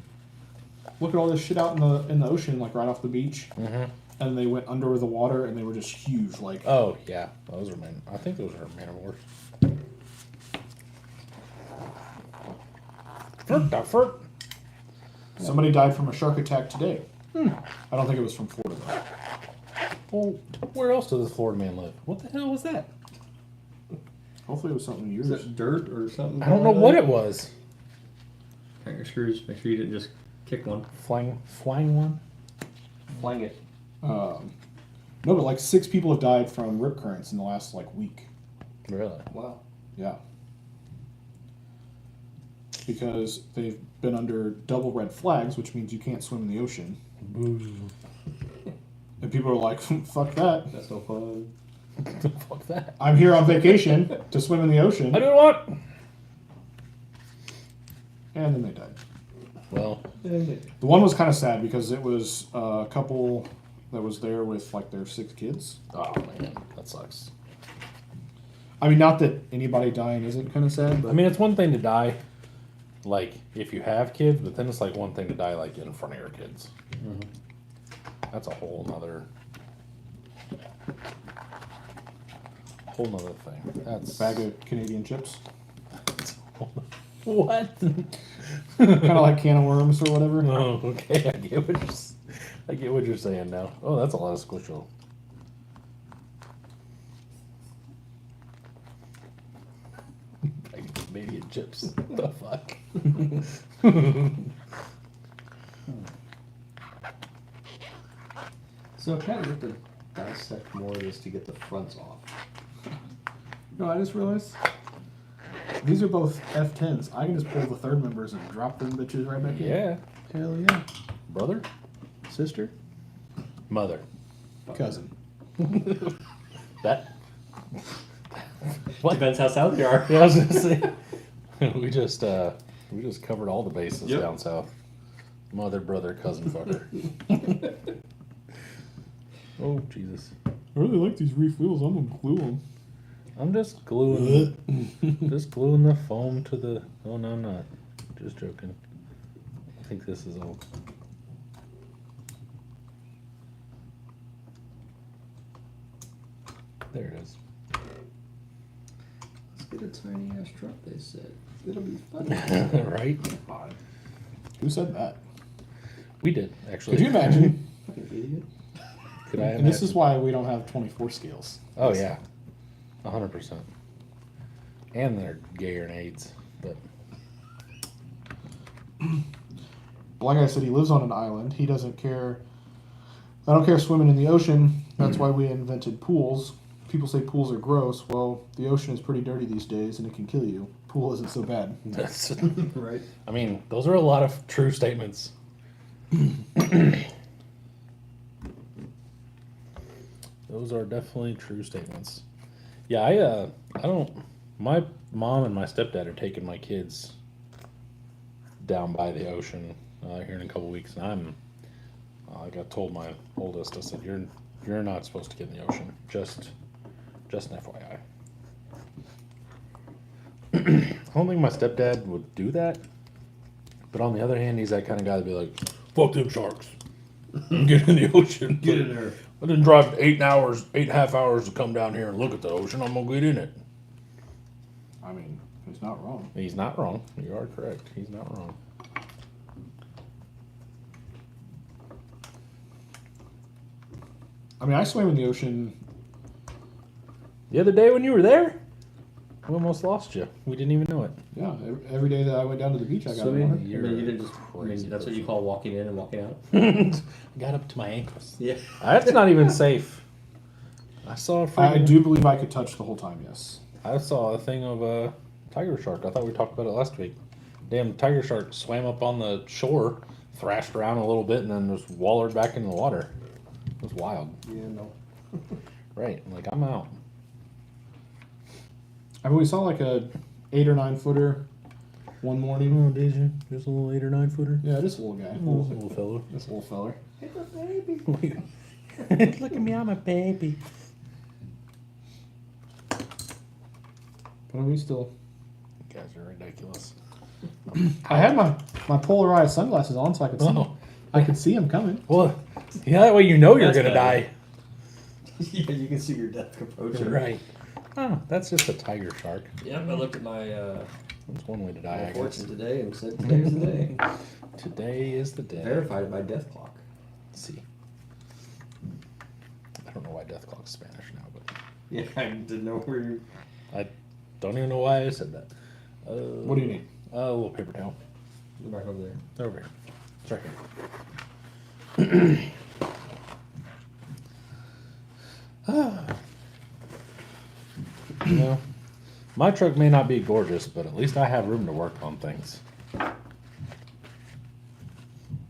Speaker 2: look at all this shit out in the ocean, like right off the beach."
Speaker 1: Mm-hmm.
Speaker 2: And they went under the water, and they were just huge, like.
Speaker 1: Oh yeah, those are man. I think those are man of wars. Furt.
Speaker 2: Somebody died from a shark attack today. I don't think it was from Florida though.
Speaker 1: Well, where else does this Florida man live? What the hell was that?
Speaker 2: Hopefully, it was something
Speaker 3: Is
Speaker 2: yours.
Speaker 3: that dirt or something?
Speaker 1: I don't know what it was.
Speaker 3: Tighten your screws. Make sure you didn't just kick one.
Speaker 1: Flying one.
Speaker 3: Flang it.
Speaker 2: No, but like 6 people have died from rip currents in the last like week.
Speaker 1: Really?
Speaker 3: Wow.
Speaker 2: Yeah. Because they've been under double red flags, which means you can't swim in the ocean. And people are like, fuck that.
Speaker 3: That's no fun.
Speaker 1: Fuck that.
Speaker 2: I'm here on vacation to swim in the ocean.
Speaker 1: I don't want.
Speaker 2: And then they died.
Speaker 1: Well,
Speaker 2: The one was kind of sad because it was a couple that was there with like their 6 kids.
Speaker 1: oh man, that sucks.
Speaker 2: I mean, not that anybody dying isn't kind of sad, but
Speaker 1: I mean, it's one thing to die, like if you have kids, but then it's like one thing to die like in front of your kids. That's a whole nother thing. That's
Speaker 2: Bag of Canadian chips.
Speaker 1: what?
Speaker 2: Kind of like can of worms or whatever.
Speaker 1: Oh, okay. I get what you're saying now. Oh, that's a lot of squishable. Bag of Canadian chips. The fuck?
Speaker 3: So I kind of have to dissect more of this to get the fronts off.
Speaker 2: No, I just realized these are both F10s. I can just pull the third members and drop them bitches right back in.
Speaker 1: Yeah.
Speaker 2: Hell yeah.
Speaker 1: Brother?
Speaker 2: Sister?
Speaker 1: Mother.
Speaker 2: Cousin.
Speaker 1: That. What?
Speaker 3: Depends how south you are.
Speaker 1: Yeah, I was gonna say. we just covered all the bases
Speaker 3: Yep.
Speaker 1: down south. Mother, brother, cousin, fucker. Oh Jesus!
Speaker 2: I really like these reef wheels. I'm gonna glue them.
Speaker 1: I'm just gluing, the foam to the. Oh no, I'm not. Just joking. I think this is all. There it is.
Speaker 3: Let's get a tiny ass truck, they said. It'll be fun.
Speaker 1: Right?
Speaker 2: Who said that?
Speaker 1: We did actually.
Speaker 2: Could you imagine?
Speaker 3: Fucking idiot.
Speaker 1: Could I imagine?
Speaker 2: And this is why we don't have 24 scales.
Speaker 1: Oh yeah, 100%. And they're gayer than AIDS, but
Speaker 2: Like I said, he lives on an island. He doesn't care. I don't care swimming in the ocean. That's why we invented pools. People say pools are gross. Well, the ocean is pretty dirty these days, and it can kill you. Pool isn't so bad.
Speaker 1: that's.
Speaker 3: Right.
Speaker 1: I mean, those are a lot of true statements. Those are definitely true statements. Yeah, I don't. My mom and my stepdad are taking my kids down by the ocean here in a couple weeks, and I'm. Like I told my oldest, I said, "You're not supposed to get in the ocean. Just an FYI." I don't think my stepdad would do that, but on the other hand, he's that kind of guy to be like, "Fuck them sharks, get in the ocean."
Speaker 3: Get in there.
Speaker 1: I didn't drive 8.5 hours to come down here and look at the ocean. I'm gonna get in it.
Speaker 2: I mean, he's not wrong.
Speaker 1: He's not wrong. You are correct. He's not wrong.
Speaker 2: I mean, I swam in the ocean.
Speaker 1: The other day when you were there, we almost lost you. We didn't even know it.
Speaker 2: Yeah, every day that I went down to the beach, I got
Speaker 3: Swimming?
Speaker 2: water.
Speaker 3: I
Speaker 1: You're
Speaker 3: mean, you didn't just.
Speaker 1: crazy
Speaker 3: That's what you
Speaker 1: person.
Speaker 3: call walking in and walking out.
Speaker 1: Got up to my ankles.
Speaker 3: Yeah.
Speaker 1: That's not even safe. I saw a
Speaker 2: I
Speaker 1: freaking,
Speaker 2: do believe I could touch the whole time, yes.
Speaker 1: I saw a thing of a tiger shark. I thought we talked about it last week. Damn tiger shark swam up on the shore, thrashed around a little bit, and then just wallered back in the water. It was wild.
Speaker 3: Yeah, no.
Speaker 1: Right. I'm like, I'm out.
Speaker 2: I mean, we saw like a 8 or 9 footer one morning.
Speaker 1: Oh, did you? Just a little 8 or 9 footer?
Speaker 2: Yeah, just a little guy.
Speaker 1: Little fellow.
Speaker 2: This little feller.
Speaker 1: Look at me, I'm a baby.
Speaker 2: But I mean, still.
Speaker 1: You guys are ridiculous.
Speaker 2: I had my polarized sunglasses on so I could see.
Speaker 1: Oh.
Speaker 2: I could see him coming.
Speaker 1: Well, yeah, that way you know you're
Speaker 3: That's
Speaker 1: gonna
Speaker 3: better.
Speaker 1: die.
Speaker 3: Yeah, you can see your death approaching.
Speaker 1: Right. Oh, that's just a tiger shark.
Speaker 3: Yep, I looked at my
Speaker 1: That's one way to die, I guess.
Speaker 3: fortune today and said today's the day.
Speaker 1: Today is the day.
Speaker 3: Verified by Death Clock.
Speaker 1: Let's see. I don't know why Death Clock's Spanish now, but
Speaker 3: Yeah, I didn't know where you.
Speaker 1: I don't even know why I said that.
Speaker 2: What do you need?
Speaker 1: A little paper towel.
Speaker 3: Go back over there.
Speaker 1: Over here. It's right here. You know, my truck may not be gorgeous, but at least I have room to work on things.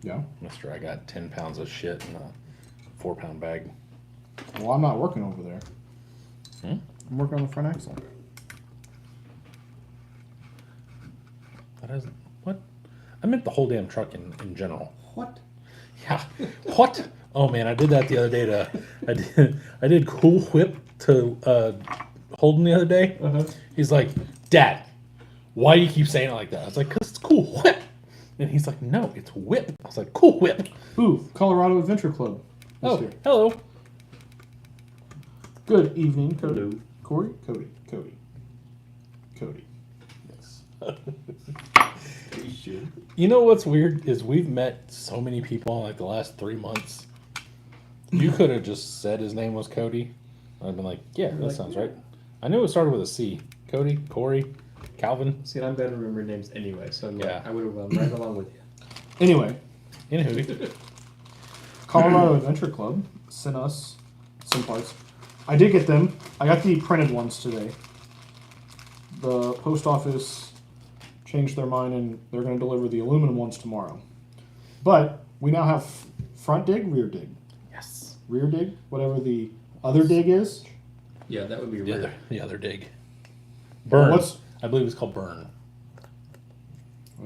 Speaker 2: Yeah.
Speaker 1: Mister, I got 10 pounds of shit in a 4-pound bag.
Speaker 2: Well, I'm not working over there.
Speaker 1: Hmm?
Speaker 2: I'm working on the front axle.
Speaker 1: That hasn't. What? I meant the whole damn truck in general.
Speaker 3: What?
Speaker 1: Yeah. What? Oh man, I did that the other day. I did Cool Whip to Holden the other day.
Speaker 3: Uh-huh.
Speaker 1: He's like, Dad, why do you keep saying it like that? I was like, 'cause it's Cool Whip. And he's like, no, it's Whip. I was like, Cool Whip.
Speaker 2: Ooh, Colorado Adventure Club.
Speaker 1: Oh,
Speaker 2: here.
Speaker 1: hello.
Speaker 2: Good evening, Cody.
Speaker 3: Hello.
Speaker 2: Corey? Cody. Yes.
Speaker 3: You should.
Speaker 1: You know what's weird is we've met so many people in like the last 3 months. You could have just said his name was Cody. I'd been like, yeah, that
Speaker 3: like,
Speaker 1: sounds
Speaker 3: yeah.
Speaker 1: right. I knew it started with a C. Cody, Corey, Calvin.
Speaker 4: See, and I'm bad at remembering names anyway, so I'm like,
Speaker 1: Yeah.
Speaker 4: I would have gone right along with you.
Speaker 2: Anyway,
Speaker 1: Anywho.
Speaker 2: Colorado Adventure Club sent us some parts. I did get them. I got the printed ones today. The post office changed their mind and they're going to deliver the aluminum ones tomorrow. But we now have front dig, rear dig.
Speaker 1: Yes.
Speaker 2: Rear dig, whatever the other dig is.
Speaker 3: Yeah, that would be
Speaker 1: The
Speaker 3: rare.
Speaker 1: other dig. Burn.
Speaker 2: What's
Speaker 1: I believe it's called Burn.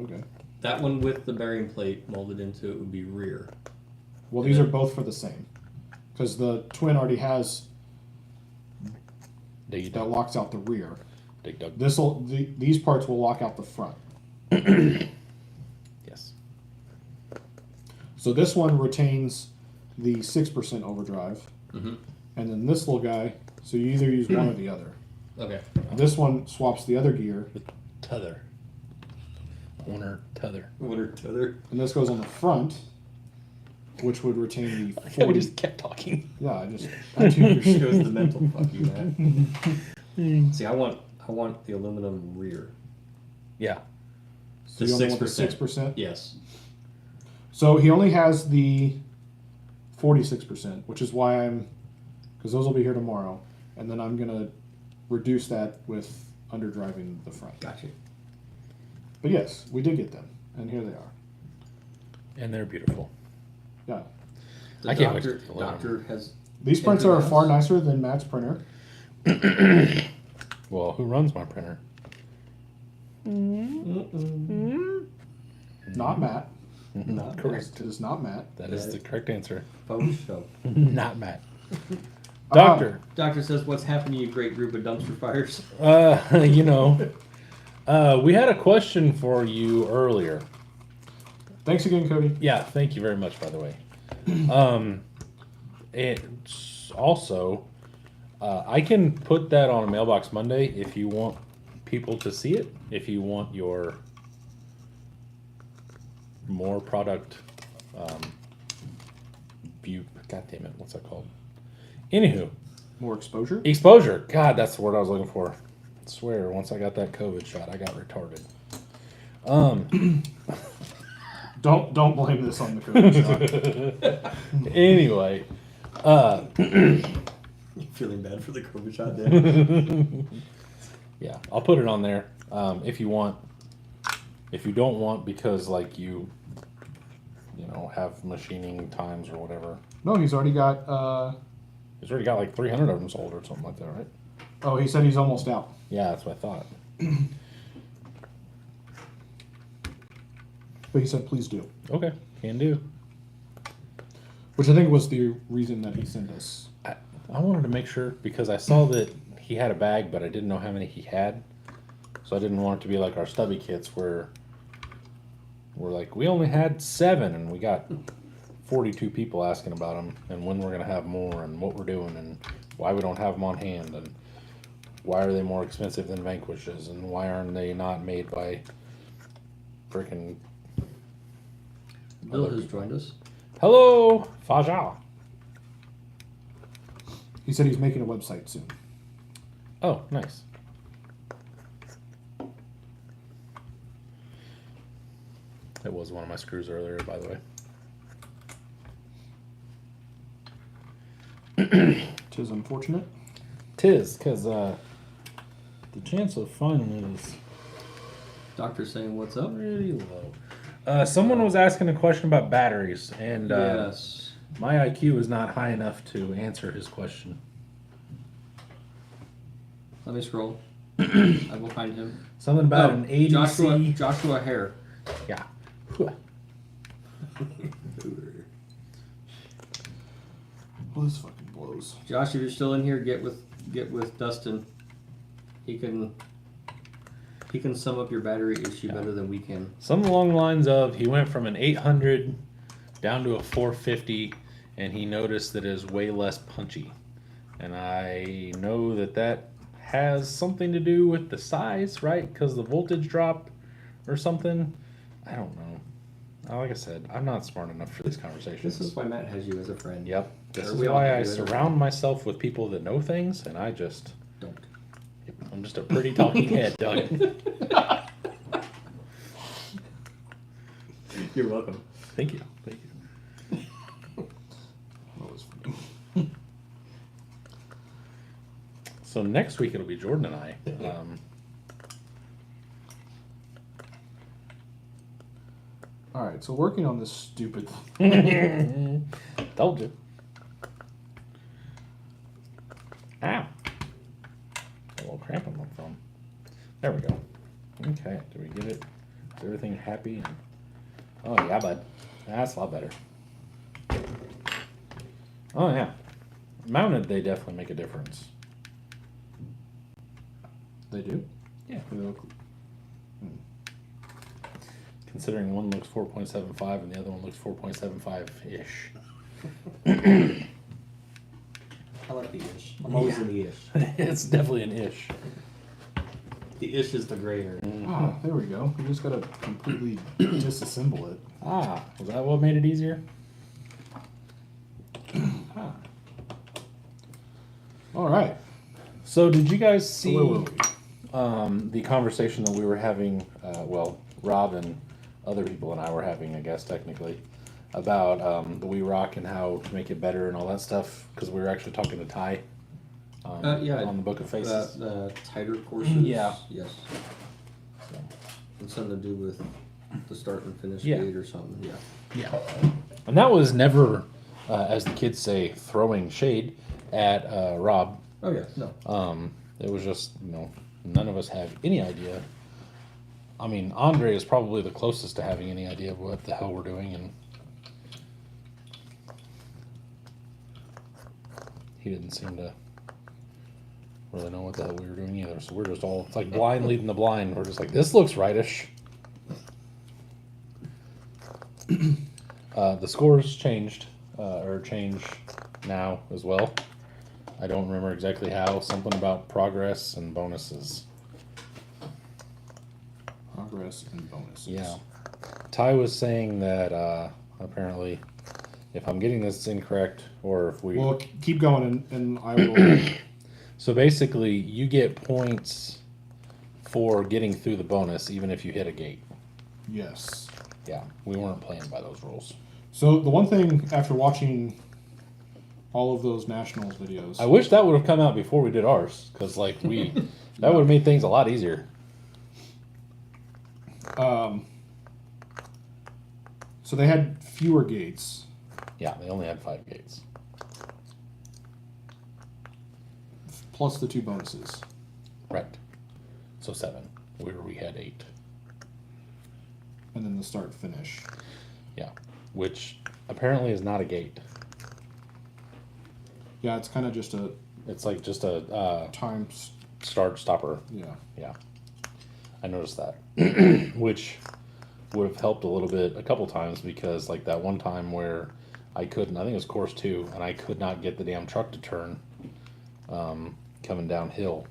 Speaker 2: okay?
Speaker 3: That one with the bearing plate molded into it would be rear.
Speaker 2: Well, these are both for the same, because the twin already has
Speaker 1: Dig
Speaker 2: that
Speaker 1: dug.
Speaker 2: locks out the rear.
Speaker 1: Dig dug.
Speaker 2: These parts will lock out the front.
Speaker 1: Yes.
Speaker 2: So this one retains the 6% overdrive,
Speaker 3: Mm-hmm.
Speaker 2: and then this little guy. So you either use one or the other.
Speaker 3: Okay.
Speaker 2: This one swaps the other gear,
Speaker 1: Tether. Corner tether.
Speaker 3: What are t'other?
Speaker 2: and this goes on the front, which would retain the
Speaker 1: We
Speaker 2: 40.
Speaker 1: just kept talking.
Speaker 2: Yeah, I do your
Speaker 3: Shows the mental fuck you, man. See, I want the aluminum rear.
Speaker 1: Yeah.
Speaker 2: So
Speaker 3: The
Speaker 2: you only want the
Speaker 3: 6%.
Speaker 2: 6%.
Speaker 3: Yes.
Speaker 2: So he only has the 46%, which is why because those will be here tomorrow, and then I'm gonna reduce that with underdriving the front.
Speaker 3: Gotcha.
Speaker 2: But yes, we did get them, and here they are.
Speaker 1: And they're beautiful.
Speaker 2: Yeah,
Speaker 3: The
Speaker 1: I can't wait
Speaker 3: doctor,
Speaker 1: to deliver them.
Speaker 3: doctor has.
Speaker 2: these prints
Speaker 3: Into
Speaker 2: are
Speaker 3: the
Speaker 2: far
Speaker 3: house?
Speaker 2: nicer than Matt's printer.
Speaker 1: Well, who runs my printer?
Speaker 2: Not Matt.
Speaker 3: Not
Speaker 1: Correct.
Speaker 2: It is not Matt.
Speaker 1: That is the correct answer.
Speaker 3: Photoshop.
Speaker 1: Not Matt. Doctor.
Speaker 3: Doctor says, "What's happening, you great group of dumpster fires?"
Speaker 1: You know, we had a question for you earlier.
Speaker 2: Thanks again, Cody.
Speaker 1: Yeah, thank you very much, by the way. It's also, I can put that on a Mailbox Monday if you want people to see it. If you want your more product view. God damn it, what's that called? Anywho,
Speaker 2: More exposure.
Speaker 1: exposure. God, that's the word I was looking for. I swear, once I got that COVID shot, I got retarded.
Speaker 2: Don't blame this on the Cody shot.
Speaker 1: Anyway,
Speaker 3: You feeling bad for the COVID shot, Dan?
Speaker 1: yeah, I'll put it on there if you want. If you don't want, because like you know, have machining times or whatever.
Speaker 2: No, he's already got.
Speaker 1: He's already got like 300 of them sold or something like that, right?
Speaker 2: Oh, he said he's almost out.
Speaker 1: Yeah, that's what I thought.
Speaker 2: But he said, please do.
Speaker 1: Okay, can do.
Speaker 2: Which I think was the reason that he sent us.
Speaker 1: I wanted to make sure because I saw that he had a bag, but I didn't know how many he had. So I didn't want it to be like our stubby kits where we're like, we only had 7 and we got 42 people asking about them and when we're going to have more and what we're doing and why we don't have them on hand and why are they more expensive than Vanquishes and why aren't they not made by freaking...
Speaker 3: Bill has joined us.
Speaker 1: Hello, Faja.
Speaker 2: He said he's making a website soon.
Speaker 1: Oh, nice. That was one of my screws earlier, by the way.
Speaker 2: Tis unfortunate.
Speaker 1: Tis, because the chance of finding it is
Speaker 3: Doctor saying, "What's up?"
Speaker 1: pretty low. Someone was asking a question about batteries, and
Speaker 3: Yes.
Speaker 1: my IQ is not high enough to answer his question.
Speaker 3: Let me scroll. I will find him.
Speaker 1: Something about
Speaker 3: Oh,
Speaker 1: an ADC.
Speaker 3: Joshua Hare.
Speaker 1: Yeah.
Speaker 2: Well, this fucking blows.
Speaker 3: Josh, if you're still in here, get with Dustin. He can sum up your battery issue better than we can.
Speaker 1: Something along the lines of he went from an 800 down to a 450, and he noticed that it is way less punchy. And I know that that has something to do with the size, right? Because the voltage dropped or something. I don't know. Like I said, I'm not smart enough for these conversations.
Speaker 4: This is why Matt has you as a friend.
Speaker 1: Yep. This
Speaker 4: Or
Speaker 1: is
Speaker 4: we all
Speaker 1: why
Speaker 4: have
Speaker 1: I
Speaker 4: you as a
Speaker 1: surround myself with people that know things, and I just
Speaker 3: Don't.
Speaker 1: I'm just a pretty talking head, Doug.
Speaker 4: You're welcome.
Speaker 1: Thank you. Thank you.
Speaker 2: That was funny.
Speaker 1: So next week it'll be Jordan and I.
Speaker 2: All right, so working on this stupid.
Speaker 1: Told you. Ow. A little cramp on my thumb. There we go. Okay, do we get it? Is everything happy? And... Oh yeah, bud. That's a lot better. Oh yeah. Mounted, they definitely make a difference.
Speaker 2: They do.
Speaker 1: Yeah.
Speaker 2: They look-
Speaker 1: Considering one looks 4.75 and the other one looks 4.75-ish.
Speaker 3: I like the ish. I'm always in the ish.
Speaker 1: It's definitely an ish.
Speaker 3: The ish is the gray area.
Speaker 2: Ah, there we go. We just gotta completely disassemble it.
Speaker 1: Ah, was that what made it easier? Ah.
Speaker 2: All right.
Speaker 1: So did you guys
Speaker 2: So
Speaker 1: see
Speaker 2: where were we?
Speaker 1: the conversation that we were having, well, Rob and other people and I were having, I guess, technically, about the Wii Rock and how to make it better and all that stuff, because we were actually talking to Ty
Speaker 3: Yeah.
Speaker 1: on the Book of Faces.
Speaker 3: The tighter courses.
Speaker 1: Yeah.
Speaker 3: Yes.
Speaker 1: So,
Speaker 3: It's something to do with the start and finish
Speaker 1: Yeah.
Speaker 3: gate or something. Yeah.
Speaker 1: yeah. And that was never, as the kids say, throwing shade at Rob.
Speaker 3: Oh yeah. No.
Speaker 1: It was just, none of us have any idea. I mean, Andre is probably the closest to having any idea of what the hell we're doing, and he didn't seem to really know what the hell we were doing either. So we're just all, it's like blind leading the blind. We're just like, this looks rightish. The scores changed, or change now as well. I don't remember exactly how. Something about progress and bonuses.
Speaker 2: Progress and bonuses.
Speaker 1: Yeah. Ty was saying that apparently, if I'm getting this incorrect, or if we...
Speaker 2: Well, keep going, and I will.
Speaker 1: So basically, you get points for getting through the bonus, even if you hit a gate.
Speaker 2: Yes.
Speaker 1: Yeah, we weren't playing by those rules.
Speaker 2: So the one thing after watching all of those Nationals videos,
Speaker 1: I wish that would have come out before we did ours, because like that would have made things a lot easier.
Speaker 2: So they had fewer gates.
Speaker 1: Yeah, they only had 5 gates.
Speaker 2: Plus the 2 bonuses.
Speaker 1: Right. So 7. We had 8.
Speaker 2: And then the start finish.
Speaker 1: Yeah. Which apparently is not a gate.
Speaker 2: Yeah, it's kind of just a
Speaker 1: It's like just a
Speaker 2: time.
Speaker 1: start stopper.
Speaker 2: Yeah.
Speaker 1: Yeah. I noticed that. Which would have helped a little bit a couple times, because like that one time where I couldn't, I think it was course 2, and I could not get the damn truck to turn coming downhill.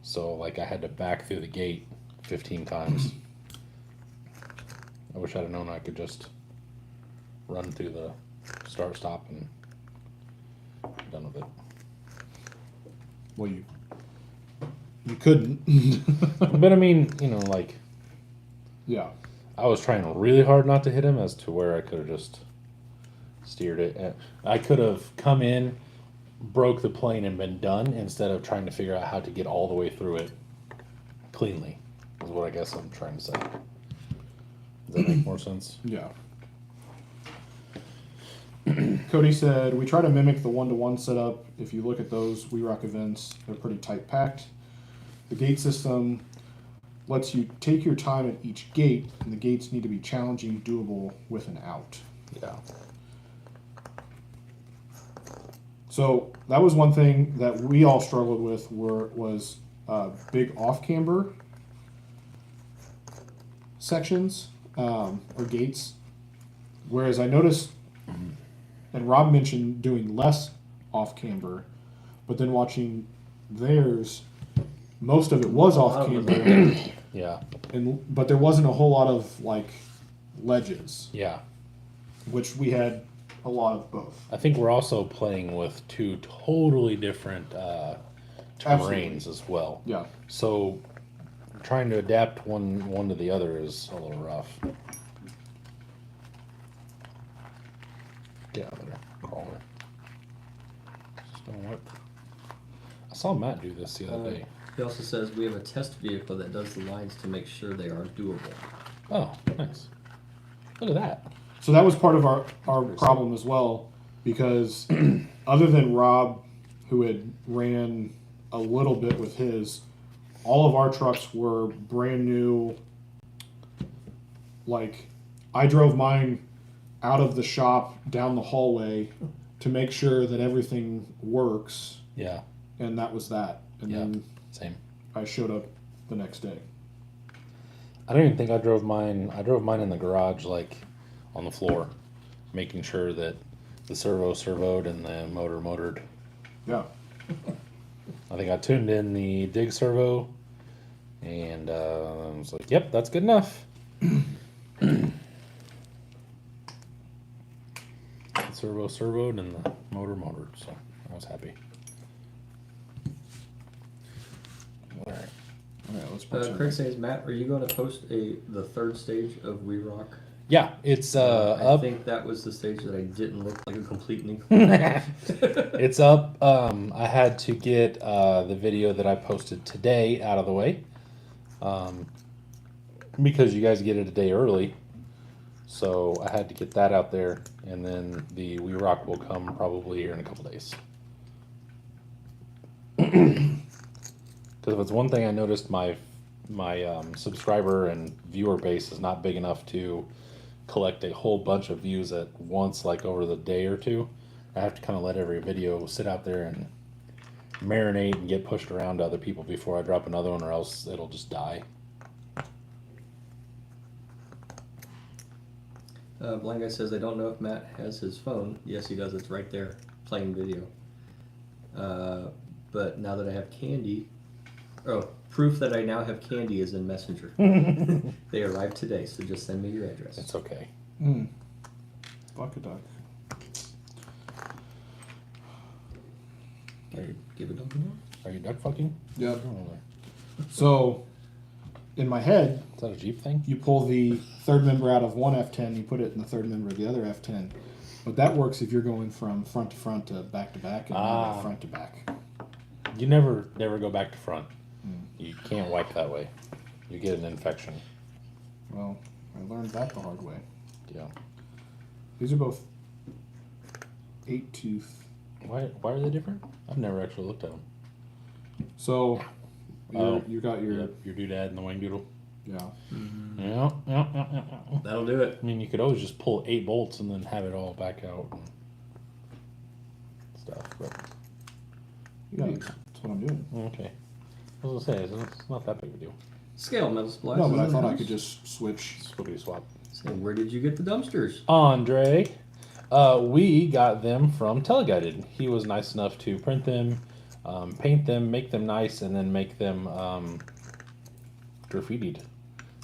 Speaker 1: So like I had to back through the gate 15 times. I wish I'd have known I could just run through the start stop and be done with it.
Speaker 2: Well, you couldn't.
Speaker 1: But I mean, like
Speaker 2: Yeah.
Speaker 1: I was trying really hard not to hit him, as to where I could have just steered it. I could have come in, broke the plane, and been done, instead of trying to figure out how to get all the way through it cleanly, is what I guess I'm trying to say. Does that make more sense?
Speaker 2: Yeah. Cody said, we try to mimic the one-to-one setup. If you look at those We Rock events, they're pretty tight packed. The gate system lets you take your time at each gate, and the gates need to be challenging, doable with an out.
Speaker 1: Yeah.
Speaker 2: So that was one thing that we all struggled with, was big off-camber sections or gates. Whereas I noticed and Rob mentioned doing less off camber, but then watching theirs, most of it was off camber,
Speaker 1: Yeah.
Speaker 2: but there wasn't a whole lot of like ledges,
Speaker 1: Yeah.
Speaker 2: which we had a lot of both.
Speaker 1: I think we're also playing with two totally different terrains as well.
Speaker 2: Yeah.
Speaker 1: So trying to adapt one to the other is a little rough. Get out of there, crawler. Just don't work. I saw Matt do this the other day.
Speaker 3: He also says we have a test vehicle that does the lines to make sure they are doable.
Speaker 1: Oh, nice. Look at that.
Speaker 2: So that was part of our problem as well, because other than Rob, who had ran a little bit with his, all of our trucks were brand new. Like, I drove mine out of the shop down the hallway to make sure that everything works,
Speaker 1: Yeah.
Speaker 2: and that was that. And
Speaker 1: Yeah.
Speaker 2: then
Speaker 1: Same.
Speaker 2: I showed up the next day.
Speaker 1: I don't even think I drove mine. I drove mine in the garage, like on the floor, making sure that the servoed and the motor motored.
Speaker 2: Yeah.
Speaker 1: I think I tuned in the dig servo, and I was like, "Yep, that's good enough." The servoed and the motor motored, so I was happy. All right.
Speaker 2: All right, let's put
Speaker 3: Craig says, Matt, are you going to post the third stage of We Rock?
Speaker 1: Yeah, it's
Speaker 3: I
Speaker 1: up.
Speaker 3: think that was the stage that I didn't look like a complete nuke.
Speaker 1: It's up. I had to get the video that I posted today out of the way, because you guys get it a day early. So I had to get that out there, and then the We Rock will come probably here in a couple days. Because if it's one thing I noticed, my subscriber and viewer base is not big enough to collect a whole bunch of views at once, like over the day or two. I have to kind of let every video sit out there and marinate and get pushed around to other people before I drop another one, or else it'll just die.
Speaker 3: Blind Guy says, I don't know if Matt has his phone. Yes, he does. It's right there, playing video. But now that I have candy... Oh, proof that I now have candy is in Messenger. They arrived today, so just send me your address.
Speaker 1: It's okay.
Speaker 2: Fuck a duck.
Speaker 3: Give it up more.
Speaker 1: Are you duck fucking?
Speaker 2: Yep.
Speaker 1: Oh,
Speaker 2: So, in my head,
Speaker 1: is that a Jeep thing?
Speaker 2: you pull the third member out of one F10, you put it in the third member of the other F10. But that works if you're going from front to front to back, and not front to back.
Speaker 1: You never go back to front. You can't wipe that way. You get an infection.
Speaker 2: Well, I learned that the hard way.
Speaker 1: Yeah.
Speaker 2: These are both 8-tooth.
Speaker 1: Why are they different? I've never actually looked at them.
Speaker 2: So,
Speaker 1: Oh.
Speaker 2: you got your...
Speaker 1: Your doodad and the wing doodle.
Speaker 2: Yeah.
Speaker 1: Yeah.
Speaker 3: That'll do it.
Speaker 1: I mean, you could always just pull 8 bolts and then have it all back out and stuff. But
Speaker 2: That's what I'm doing.
Speaker 1: okay. I was gonna say it's not that big of a deal.
Speaker 3: Scale metal splice.
Speaker 2: No, but I
Speaker 3: is in
Speaker 2: thought
Speaker 3: the
Speaker 2: I
Speaker 3: house.
Speaker 2: could just switch.
Speaker 1: Swippity swap.
Speaker 3: So where did you get the dumpsters?
Speaker 1: Andre, we got them from Teleguided. He was nice enough to print them, paint them, make them nice, and then make them graffitied.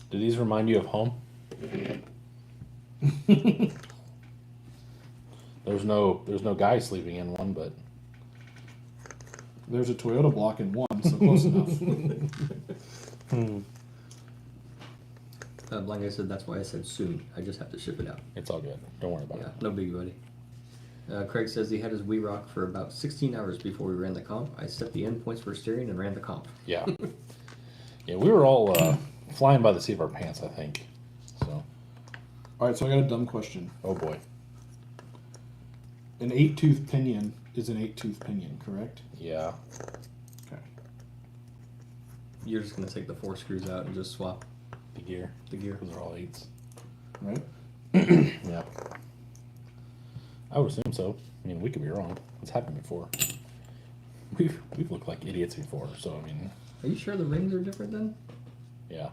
Speaker 1: Do these remind you of home? There's no guy sleeping in one, but
Speaker 2: There's a Toyota block in one, so close enough.
Speaker 3: Blind Guy said that's why I said soon. I just have to ship it out.
Speaker 1: it's all good. Don't worry about
Speaker 3: Yeah,
Speaker 1: it.
Speaker 3: no biggie, buddy. Craig says he had his We Rock for about 16 hours before we ran the comp. I set the endpoints for steering and ran the comp.
Speaker 1: Yeah. Yeah, we were all flying by the seat of our pants, I think. So,
Speaker 2: All right, so I got a dumb question.
Speaker 1: oh boy.
Speaker 2: An 8-tooth pinion is an 8-tooth pinion, correct?
Speaker 1: Yeah.
Speaker 2: Okay.
Speaker 3: You're just going to take the 4 screws out and just swap
Speaker 1: The gear.
Speaker 3: the gear.
Speaker 1: Those are all 8s.
Speaker 2: Right?
Speaker 1: Yeah. I would assume so. I mean, we could be wrong. It's happened before. We've looked like idiots before, so I mean,
Speaker 3: Are you sure the rings are different then?
Speaker 1: yeah.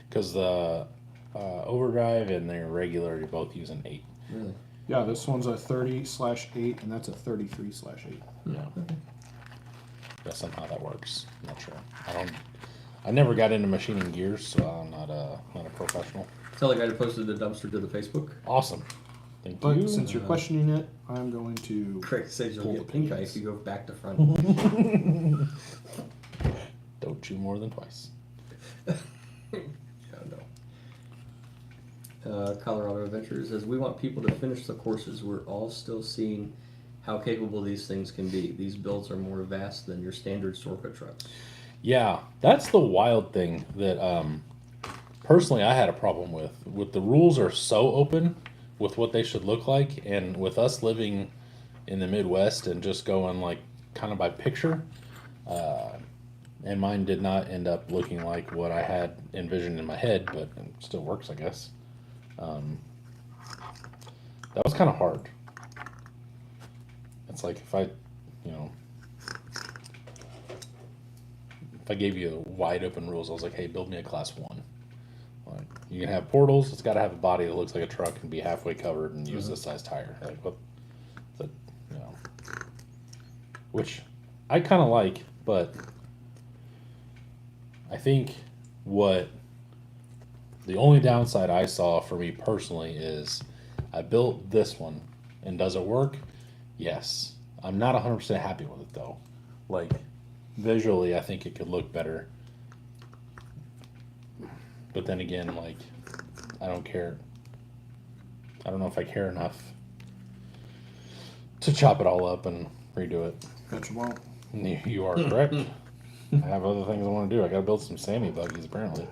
Speaker 1: Because the overdrive and their regular, you're both using 8.
Speaker 3: Really?
Speaker 2: Yeah, this one's a 30/8, and that's a 33/8.
Speaker 1: Yeah. Yeah, somehow that works. I'm not sure. I never got into machining gears, so I'm not a professional.
Speaker 3: Tell the guy to post the dumpster to the Facebook.
Speaker 1: Awesome. Thank
Speaker 2: But
Speaker 1: you.
Speaker 2: since you're questioning it, I'm going to.
Speaker 3: Craig says you'll
Speaker 2: Pull
Speaker 3: get
Speaker 2: the
Speaker 3: pink eye
Speaker 2: pins.
Speaker 3: if you go back to front.
Speaker 1: Don't chew more than twice.
Speaker 3: No. Colorado Adventure says, we want people to finish the courses. We're all still seeing how capable these things can be. These builds are more vast than your standard Sorka trucks.
Speaker 1: Yeah, that's the wild thing that personally I had a problem with. The rules are so open with what they should look like, and with us living in the Midwest and just going like kind of by picture, and mine did not end up looking like what I had envisioned in my head, but it still works, I guess. That was kind of hard. It's like if I gave you wide open rules, I was like, hey, build me a class 1. Like, you can have portals, it's got to have a body that looks like a truck and be halfway covered and use this size tire. Like, what? That, which I kind of like, but I think what the only downside I saw for me personally is I built this one, and does it work? Yes. I'm not 100% happy with it though. Like, visually, I think it could look better. But then again, like, I don't care. I don't know if I care enough to chop it all up and redo it.
Speaker 2: Bet you won't.
Speaker 1: You are correct. I have other things I want to do. I gotta build some Sammy buggies, apparently.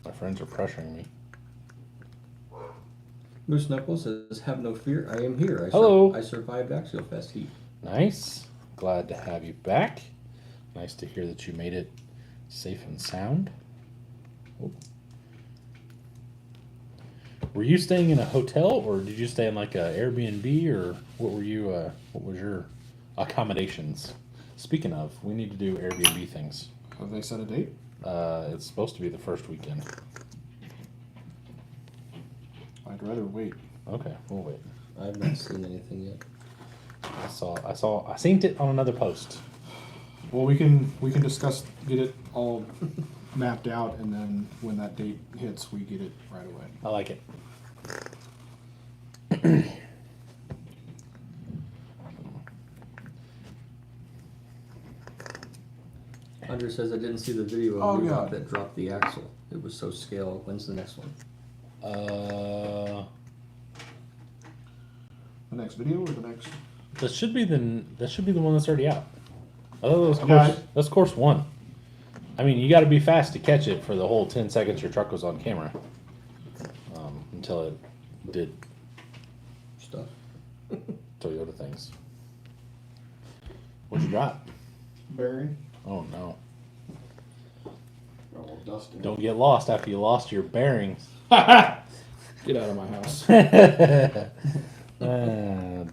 Speaker 1: My friends are pressuring me.
Speaker 3: Moose Knuckles says, have no fear, I am here.
Speaker 1: Hello.
Speaker 3: I survived Axial Fest heat.
Speaker 1: Nice. Glad to have you back. Nice to hear that you made it safe and sound. Oh. Were you staying in a hotel, or did you stay in like a Airbnb, or what were you? What was your accommodations? Speaking of, we need to do Airbnb things.
Speaker 2: Have they set a date?
Speaker 1: It's supposed to be the first weekend.
Speaker 2: I'd rather wait.
Speaker 1: Okay, we'll wait.
Speaker 3: I've not seen anything yet.
Speaker 1: I seen it on another post.
Speaker 2: Well, we can discuss, get it all mapped out, and then when that date hits, we get it right away.
Speaker 1: I like it.
Speaker 3: Andre says, I didn't see the video
Speaker 2: Oh,
Speaker 3: of the
Speaker 2: yeah.
Speaker 3: rock that dropped the axle. It was so scale. When's the next one?
Speaker 2: The next video or the next?
Speaker 1: That should be the one that's already out. I thought that was
Speaker 2: Yeah,
Speaker 1: that's course 1. I mean, you got to be fast to catch it for the whole 10 seconds your truck was on camera. Until it did
Speaker 3: Stuff.
Speaker 1: Toyota things. What'd you drop?
Speaker 2: Barry.
Speaker 1: Oh no!
Speaker 2: Oh, Dustin.
Speaker 1: Don't get lost after you lost your bearings.
Speaker 2: Get out of my house.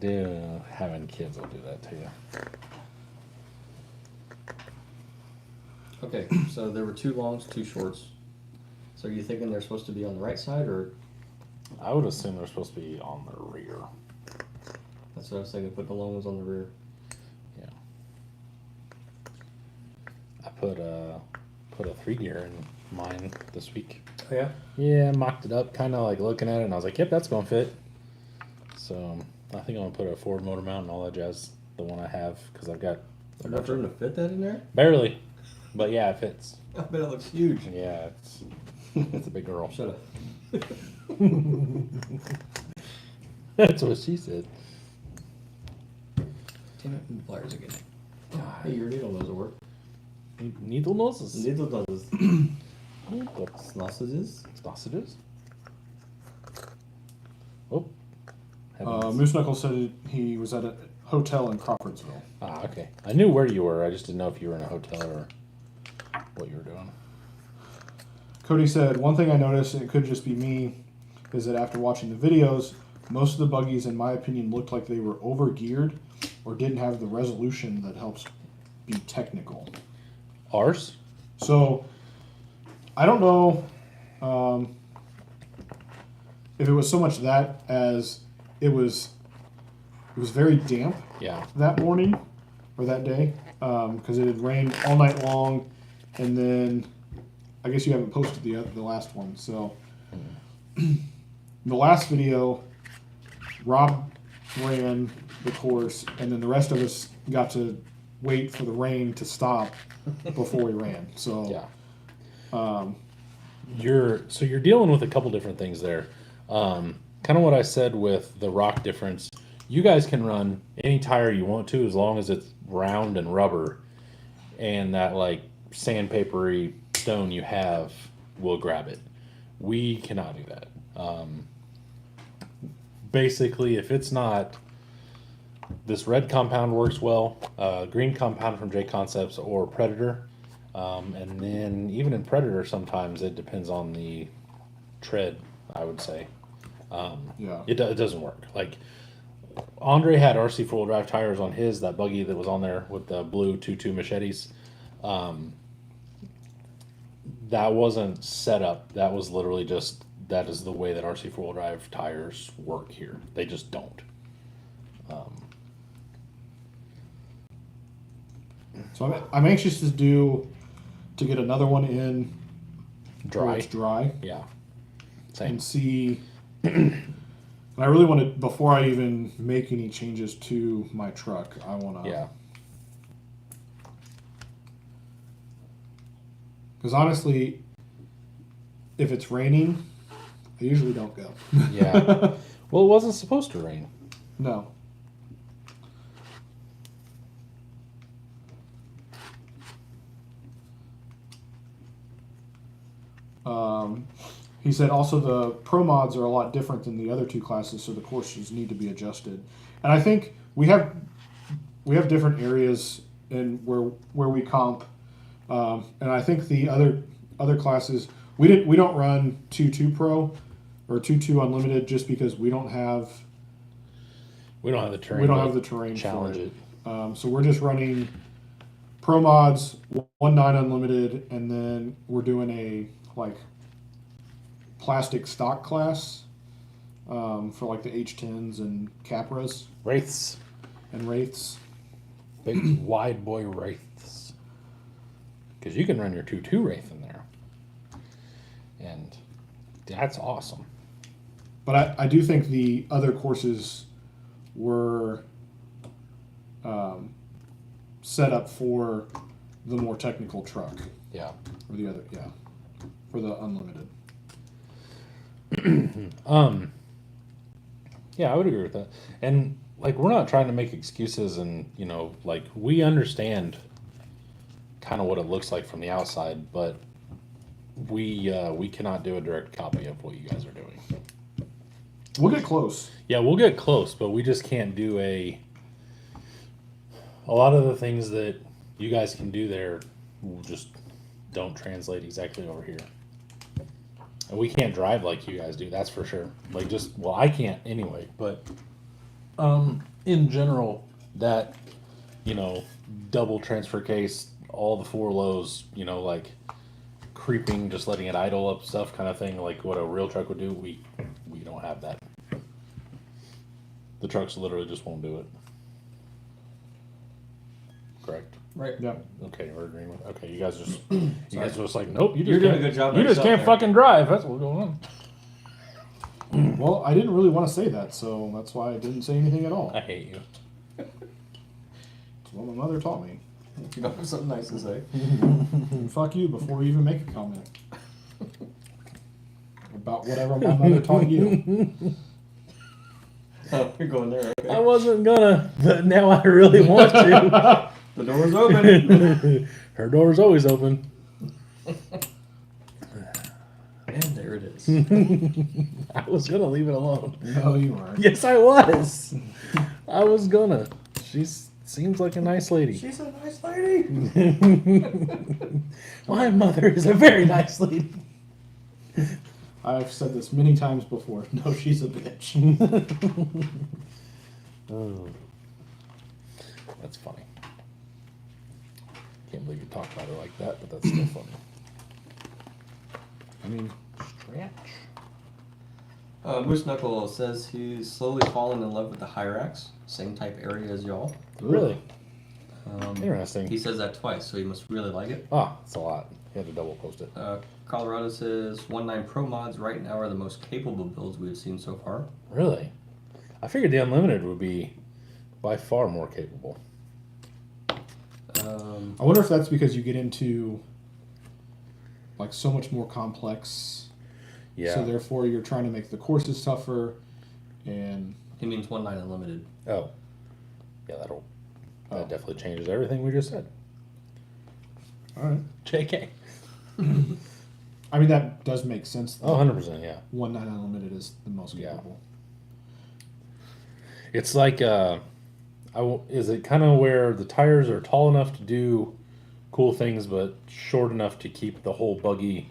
Speaker 1: Dude, having kids will do that to you.
Speaker 3: Okay, so there were 2 longs, 2 shorts. So are you thinking they're supposed to be on the right side, or
Speaker 1: I would assume they're supposed to be on the rear.
Speaker 3: that's what I was thinking? Put the long ones on the rear.
Speaker 1: Yeah. I put a 3 gear in mine this week.
Speaker 3: Oh yeah.
Speaker 1: Yeah, I mocked it up, kind of like looking at it, and I was like, "Yep, that's gonna fit." So I think I'm gonna put a forward motor mount and all that jazz. The one I have, because I've got
Speaker 3: Enough room to fit that in there?
Speaker 1: barely, but yeah, it fits.
Speaker 3: I bet it looks huge.
Speaker 1: Yeah, it's a big girl.
Speaker 3: Shut up.
Speaker 1: That's what she said.
Speaker 3: Damn it, pliers again. Hey, your needle knows will work.
Speaker 1: Needle noses.
Speaker 3: Needle does.
Speaker 1: Needle
Speaker 3: Sausages?
Speaker 1: sausages. Oh. heavens.
Speaker 2: Moose Knuckles said he was at a hotel in Crawfordsville.
Speaker 1: Ah, okay. I knew where you were. I just didn't know if you were in a hotel or what you were doing.
Speaker 2: Cody said, one thing I noticed, and it could just be me, is that after watching the videos, most of the buggies, in my opinion, looked like they were over-geared or didn't have the resolution that helps be technical.
Speaker 1: Ours?
Speaker 2: So, I don't know. if it was so much that as it was very damp
Speaker 1: Yeah.
Speaker 2: that morning or that day because it had rained all night long, and then I guess you haven't posted the last one. So the last video, Rob ran the course, and then the rest of us got to wait for the rain to stop before we ran. So
Speaker 1: Yeah. You're dealing with a couple different things there. Kind of what I said with the rock difference. You guys can run any tire you want to as long as it's round and rubber, and that like sandpapery stone you have will grab it. We cannot do that. Basically, if it's not this red compound works well, green compound from J Concepts or Predator, and then even in Predator sometimes it depends on the tread. I would say it doesn't work. Like Andre had RC 4-wheel drive tires on his, that buggy that was on there with the blue 2.2 machetes. That wasn't set up. That was literally just, that is the way that RC 4-wheel drive tires work here. They just don't.
Speaker 2: So I'm anxious to get another one in where
Speaker 1: Dry.
Speaker 2: it's dry
Speaker 1: Yeah. Same.
Speaker 2: and see. And I really want to, before I even make any changes to my truck, I want to.
Speaker 1: Yeah.
Speaker 2: Because honestly, if it's raining, I usually don't go.
Speaker 1: Yeah. Well, it wasn't supposed to rain.
Speaker 2: No. He said also the pro mods are a lot different than the other two classes, so the courses need to be adjusted. And I think we have different areas in where we comp, and I think the other classes we don't run 2.2 Pro or 2.2 Unlimited just because we don't have
Speaker 1: the terrain.
Speaker 2: we don't have the terrain
Speaker 1: challenge
Speaker 2: for
Speaker 1: it.
Speaker 2: So we're just running pro mods 1.9 Unlimited, and then we're doing a like plastic stock class for like the H10s and Capras
Speaker 1: Wraiths.
Speaker 2: and Wraiths.
Speaker 1: Big wide boy Wraiths. Because you can run your 2.2 Wraith in there. And that's awesome.
Speaker 2: But I do think the other courses were set up for the more technical truck.
Speaker 1: Yeah.
Speaker 2: Or the other, for the Unlimited.
Speaker 1: Yeah, I would agree with that. And like, we're not trying to make excuses, and like, we understand kind of what it looks like from the outside, but we cannot do a direct copy of what you guys are doing.
Speaker 2: We'll get close.
Speaker 1: Yeah, we'll get close, but we just can't do a lot of the things that you guys can do there just don't translate exactly over here. And we can't drive like you guys do, that's for sure. Like, I can't anyway, but in general, that double transfer case, all the 4 lows, like creeping, just letting it idle up stuff kind of thing, like what a real truck would do, we don't have that. The trucks literally just won't do it. Correct.
Speaker 3: Right.
Speaker 2: Yeah.
Speaker 1: Okay, we're agreeing with. Okay, you guys are just like, nope.
Speaker 3: You're doing a good job.
Speaker 1: You just can't
Speaker 3: there.
Speaker 1: fucking drive. That's what's going on.
Speaker 2: Well, I didn't really want to say that, so that's why I didn't say anything at all.
Speaker 1: I hate you.
Speaker 2: It's what my mother taught me.
Speaker 3: You don't have something nice to say.
Speaker 2: And fuck you before you even make a comment about whatever my mother taught you.
Speaker 3: Oh, you're going there. Okay.
Speaker 1: I wasn't gonna, but now I really want to.
Speaker 3: The door's open.
Speaker 1: Her door's always open.
Speaker 3: And there it is.
Speaker 1: I was gonna leave it alone.
Speaker 2: No, you weren't.
Speaker 1: Yes, I was. I was gonna. She seems like a nice lady.
Speaker 3: She's a nice lady.
Speaker 1: My mother is a very nice lady.
Speaker 2: I've said this many times before. No, she's a bitch.
Speaker 1: Oh, that's funny. Can't believe you talk about her like that, but that's still funny.
Speaker 2: I mean,
Speaker 1: Stretch.
Speaker 3: Moose Knuckle says he's slowly fallen in love with the Hyrax, same type area as y'all.
Speaker 1: Really?
Speaker 3: He
Speaker 1: Interesting.
Speaker 3: says that twice, so he must really like it.
Speaker 1: Ah, it's a lot. You had to double post it.
Speaker 3: Colorado says 1.9 Pro mods right now are the most capable builds we've seen so far.
Speaker 1: Really? I figured the Unlimited would be by far more capable.
Speaker 2: I wonder if that's because you get into like so much more complex.
Speaker 1: Yeah.
Speaker 2: So therefore, you're trying to make the courses tougher, and
Speaker 3: He means 1.9 Unlimited.
Speaker 1: Oh. Yeah, that definitely changes everything we just said.
Speaker 2: all right.
Speaker 1: JK.
Speaker 2: I mean that does make sense.
Speaker 1: Oh, 100%, yeah.
Speaker 2: 1.9 Unlimited is the most
Speaker 1: Yeah.
Speaker 2: capable.
Speaker 1: It's like, is it kind of where the tires are tall enough to do cool things, but short enough to keep the whole buggy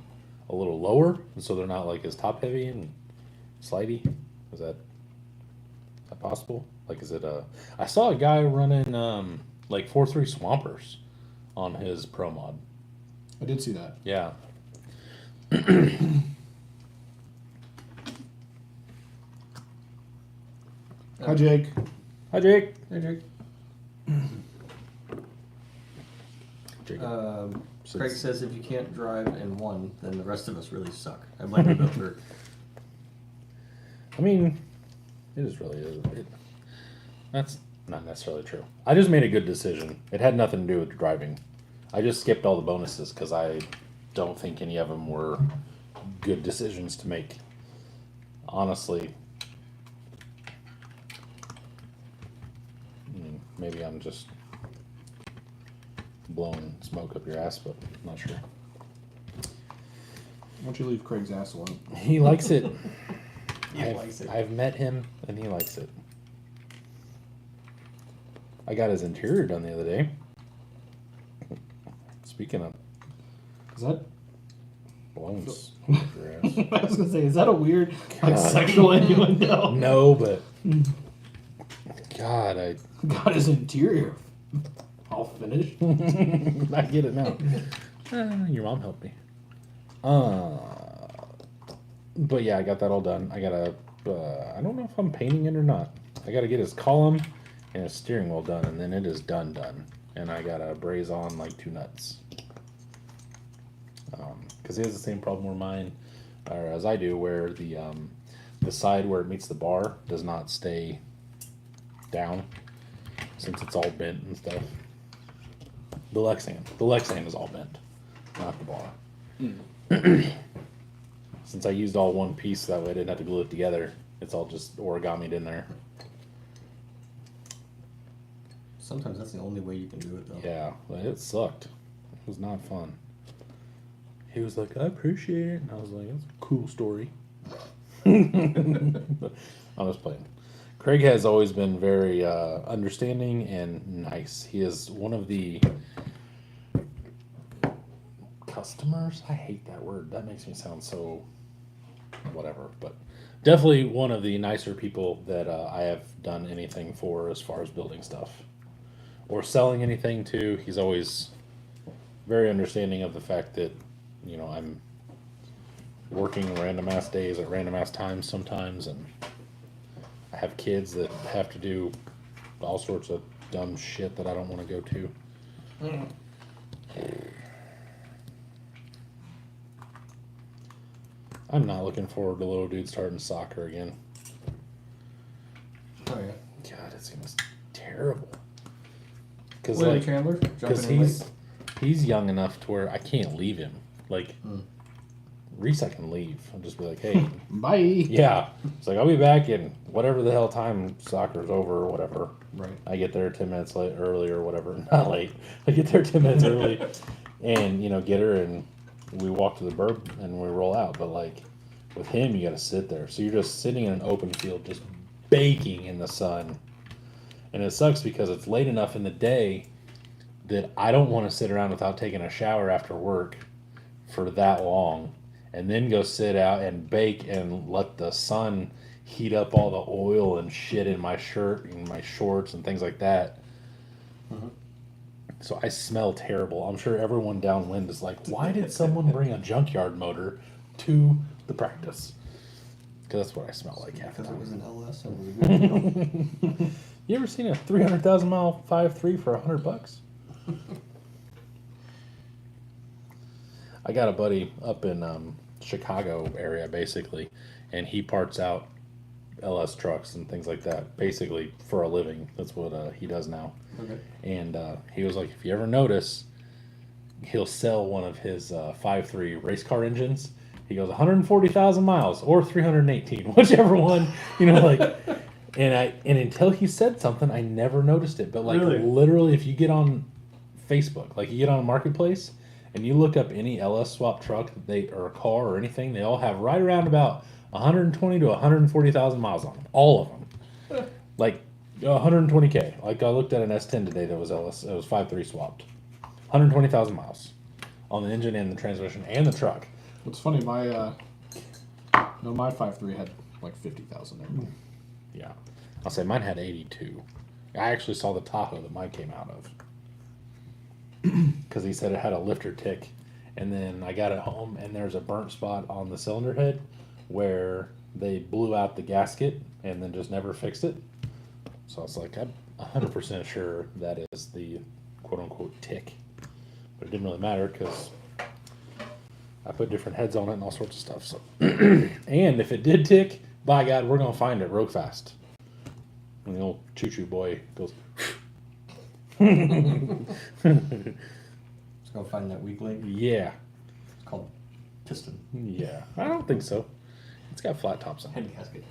Speaker 1: a little lower, and so they're not like as top heavy and slidey? Is that possible? Like, is it I saw a guy running like 4.3 Swampers on his Pro mod.
Speaker 2: I did see that.
Speaker 1: Yeah.
Speaker 2: Hi, Jake.
Speaker 1: Hi, Jake.
Speaker 3: Hey, Jake.
Speaker 1: Jake.
Speaker 3: Craig says if you can't drive in one, then the rest of us really suck. I blame the builder.
Speaker 1: I mean, it is really that's not necessarily true. I just made a good decision. It had nothing to do with driving. I just skipped all the bonuses because I don't think any of them were good decisions to make. Honestly, maybe I'm just blowing smoke up your ass, but I'm not sure.
Speaker 2: Why don't you leave Craig's ass alone?
Speaker 1: He likes it.
Speaker 3: likes it.
Speaker 1: I've met him, and he likes it. I got his interior done the other day. Speaking of
Speaker 2: Is that?
Speaker 1: blowing smoke up your ass.
Speaker 2: I was gonna say, is that a weird like
Speaker 1: God.
Speaker 2: sexual innuendo?
Speaker 1: No, but God, I
Speaker 2: Got his interior all finished.
Speaker 1: I get it now. Your mom helped me. But yeah, I got that all done. I gotta. I don't know if I'm painting it or not. I gotta get his column and his steering wheel done, and then it is done. And I gotta braze on like 2 nuts. Because he has the same problem where mine, or as I do, where the side where it meets the bar does not stay down, since it's all bent and stuff. The Lexan is all bent, not the bar. Since I used all one piece, that way I didn't have to glue it together. It's all just origamied in there.
Speaker 3: Sometimes that's the only way you can do it, though.
Speaker 1: Yeah, but it sucked. It was not fun. He was like, I appreciate it. And I was like, that's a cool story. I'm just playing. Craig has always been very understanding and nice. He is one of the customers. I hate that word. That makes me sound so whatever. But definitely one of the nicer people that I have done anything for as far as building stuff or selling anything to. He's always very understanding of the fact that, you know, I'm working random ass days at random ass times sometimes, and I have kids that have to do all sorts of dumb shit that I don't want to go to. I'm not looking forward to little dude starting soccer again.
Speaker 3: Oh, yeah.
Speaker 1: God, it's gonna be terrible. Because
Speaker 3: Willie
Speaker 1: like,
Speaker 3: Chandler
Speaker 1: because
Speaker 3: jumping in
Speaker 1: he's young enough to where I can't leave him. Like, Reese, I can leave. I'll just be like, hey,
Speaker 2: Bye.
Speaker 1: yeah. It's like, I'll be back in whatever the hell time soccer's over or whatever.
Speaker 2: Right.
Speaker 1: I get there 10 minutes late, early or whatever. Not late. I get there 10 minutes early and, you know, get her, and we walk to the burb and we roll out. But, like, with him, you got to sit there. So you're just sitting in an open field, just baking in the sun. And it sucks because it's late enough in the day that I don't want to sit around without taking a shower after work for that long, and then go sit out and bake and let the sun heat up all the oil and shit in my shirt and my shorts and things like that. So I smell terrible. I'm sure everyone downwind is like, why did someone bring a junkyard motor to the practice? because that's what I smell like half the
Speaker 3: Because it was
Speaker 1: time.
Speaker 3: an LS and it was a good deal.
Speaker 1: You ever seen a 300,000 mile 5.3 for $100? I got a buddy up in Chicago area basically, and he parts out LS trucks and things like that basically for a living. That's what he does now.
Speaker 3: Okay.
Speaker 1: And he was like, if you ever notice, he'll sell one of his 5.3 race car engines. He goes 140,000 miles or 318, whichever one, like. And until he said something, I never noticed it. But like
Speaker 3: Really?
Speaker 1: literally, if you get on Facebook, like you get on a marketplace and you look up any LS swap truck or a car or anything, they all have right around about 120 to 140,000 miles on them. All of them, like 120K. Like I looked at an S10 today that was LS. It was 5.3 swapped, 120,000 miles on the engine and the transmission and the truck.
Speaker 2: What's funny, my 5.3 had like 50,000 there.
Speaker 1: Yeah, I'll say mine had 82. I actually saw the Tahoe that mine came out of because he said it had a lifter tick, and then I got it home and there's a burnt spot on the cylinder head where they blew out the gasket and then just never fixed it. So I was like, I'm 100% sure that is the quote-unquote tick, but it didn't really matter because I put different heads on it and all sorts of stuff. So, and if it did tick, by God, we're gonna find it real fast. And the old choo-choo boy goes.
Speaker 3: Let's go find that weak link.
Speaker 1: Yeah,
Speaker 3: It's called piston.
Speaker 1: yeah. I don't think so. It's got flat tops on it.
Speaker 3: Head gasket.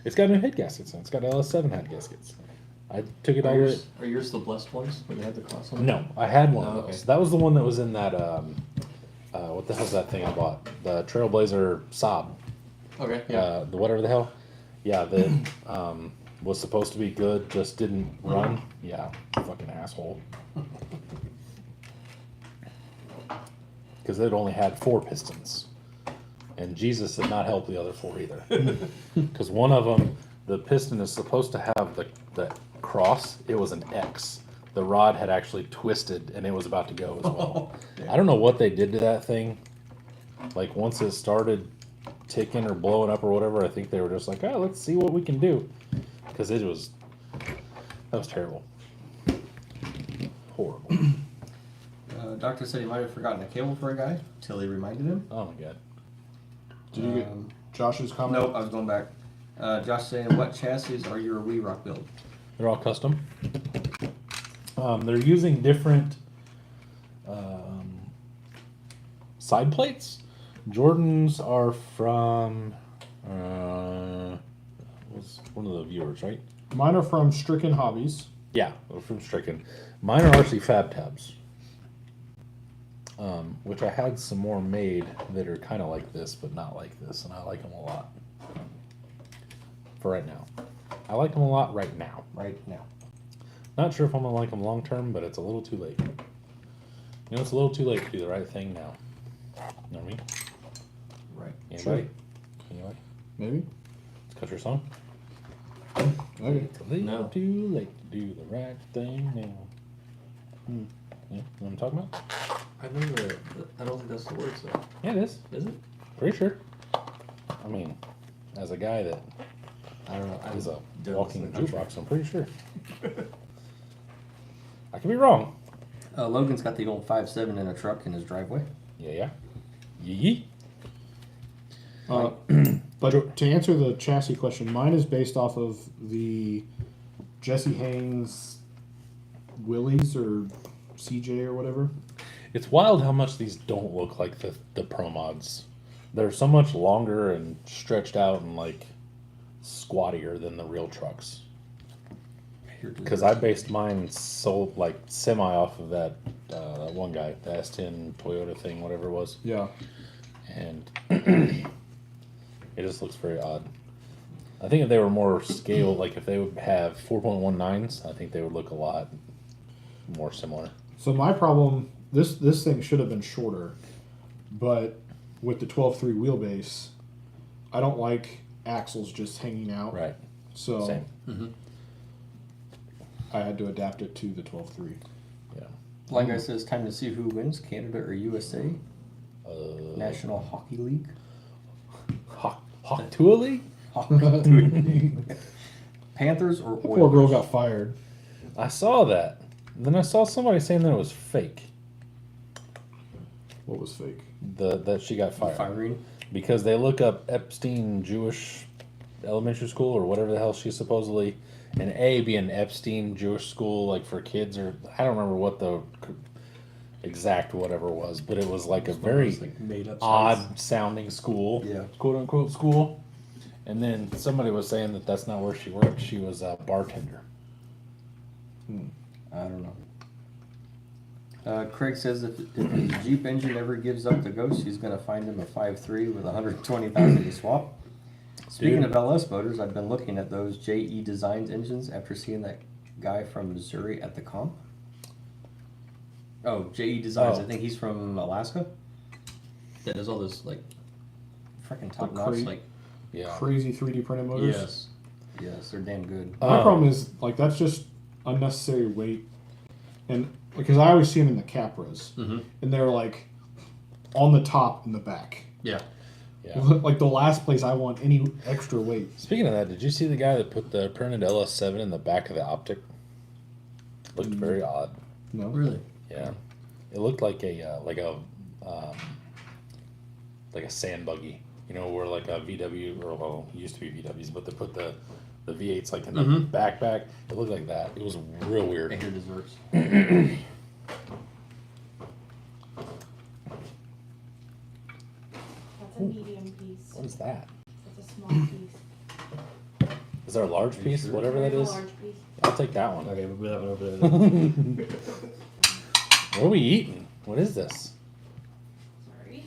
Speaker 1: It's got new head gaskets in it. It's got LS7 head gaskets. I took it all the way.
Speaker 3: Are yours the blessed ones where they have the cross on?
Speaker 1: No, I had one
Speaker 3: Oh,
Speaker 1: of those.
Speaker 3: okay.
Speaker 1: That was the one that was in that. What the hell's that thing I bought? The Trailblazer Saab.
Speaker 3: Okay. Yeah.
Speaker 1: The whatever the hell. Yeah, that was supposed to be good, just didn't run. Yeah, fucking asshole. Because it only had 4 pistons. And Jesus did not help the other 4 either. Because one of them, the piston is supposed to have the cross. It was an X. The rod had actually twisted and it was about to go as well. I don't know what they did to that thing. Like once it started ticking or blowing up or whatever, I think they were just like, oh, let's see what we can do. Because that was terrible. Horrible.
Speaker 3: Doctor said he might have forgotten a cable for a guy till he reminded him.
Speaker 1: Oh my God.
Speaker 2: Did you get Josh's comment?
Speaker 3: Nope, I was going back. Josh saying, what chassis are your Wee Rock build?
Speaker 1: They're all custom. They're using different side plates. Jordan's are from was one of the viewers, right?
Speaker 2: Mine are from Stricken Hobbies.
Speaker 1: Yeah, they're from Stricken. Mine are RC Fab Tabs, which I had some more made that are kind of like this, but not like this, and I like them a lot. For right now, I like them a lot right now.
Speaker 3: Right now.
Speaker 1: Not sure if I'm gonna like them long term, but it's a little too late. It's a little too late to do the right thing now. You know what I mean?
Speaker 3: Right.
Speaker 1: Anybody? Anybody?
Speaker 2: Maybe.
Speaker 1: Let's cut your song.
Speaker 2: Okay.
Speaker 3: No.
Speaker 1: Too late to do the right thing now. Yeah, you know what I'm talking about?
Speaker 3: I never. I don't think that's the words though.
Speaker 1: Yeah, it is.
Speaker 3: Is it?
Speaker 1: Pretty sure. I mean, as a guy that
Speaker 3: I don't know.
Speaker 1: is a
Speaker 3: don't
Speaker 1: walking
Speaker 3: listen to country.
Speaker 1: jukebox, I'm pretty sure. I could be wrong.
Speaker 3: Logan's got the old 5.7 in a truck in his driveway.
Speaker 1: Yeah. Yee.
Speaker 2: But to answer the chassis question, mine is based off of the Jesse Haynes Willys or CJ or whatever.
Speaker 1: It's wild how much these don't look like the Pro Mods. They're so much longer and stretched out and like squattier than the real trucks. Because I based mine so like semi off of that one guy, the S10 Toyota thing, whatever it was,
Speaker 2: Yeah.
Speaker 1: and it just looks very odd. I think if they were more scaled, like if they would have 4.19s, I think they would look a lot more similar.
Speaker 2: So my problem, this thing should have been shorter, but with the 12.3 wheelbase, I don't like axles just hanging out.
Speaker 1: Right.
Speaker 2: So
Speaker 1: Same.
Speaker 2: I had to adapt it to the 12.3.
Speaker 1: Yeah.
Speaker 3: Blind guy says, time to see who wins, Canada or USA? National Hockey League.
Speaker 1: Hawk Tuali?
Speaker 3: Panthers or Oilers?
Speaker 2: Poor girl got fired.
Speaker 1: I saw that. Then I saw somebody saying that it was fake.
Speaker 2: What was fake?
Speaker 1: That she got fired.
Speaker 3: Firing.
Speaker 1: Because they look up Epstein Jewish elementary school or whatever the hell she's supposedly, and A be an Epstein Jewish school like for kids, or I don't remember what the exact whatever was, but it was like a very
Speaker 3: Like made up
Speaker 1: odd sounding school,
Speaker 3: Yeah.
Speaker 1: quote unquote school. And then somebody was saying that that's not where she worked. She was a bartender.
Speaker 3: I don't know. Craig says if his Jeep engine ever gives up the ghost, he's going to find him a 5.3 with 120,000 to swap. Speaking
Speaker 1: Dude.
Speaker 3: of LS motors, I've been looking at those JE Designs engines after seeing that guy from Missouri at the comp. Oh, JE Designs.
Speaker 1: Oh.
Speaker 3: I think he's from Alaska. That does all this like freaking top notch.
Speaker 2: cra-
Speaker 3: Like
Speaker 1: Yeah.
Speaker 2: Crazy 3D printed motors.
Speaker 3: yes, they're damn good.
Speaker 2: My problem is like that's just unnecessary weight, and because I always see them in the Capras, and they're like on the top and the back.
Speaker 3: Yeah.
Speaker 1: Yeah.
Speaker 2: Like the last place I want any extra weight.
Speaker 1: Speaking of that, did you see the guy that put the printed LS7 in the back of the optic? Looked very odd.
Speaker 2: No,
Speaker 3: Really?
Speaker 1: Yeah, it looked like a sand buggy. You know, where like a VW or well, it used to be VWs, but they put the V8s like in the backpack. It looked like that. It was real
Speaker 3: I
Speaker 1: weird.
Speaker 3: hear desserts.
Speaker 5: That's a medium piece.
Speaker 1: What is that?
Speaker 5: That's a small piece.
Speaker 1: Is there a large piece?
Speaker 3: sure?
Speaker 1: Whatever that
Speaker 5: There's
Speaker 1: is.
Speaker 5: a large piece.
Speaker 1: I'll take that one.
Speaker 3: Okay, we'll move that one over there.
Speaker 1: What are we eating? What is this?
Speaker 5: Sorry.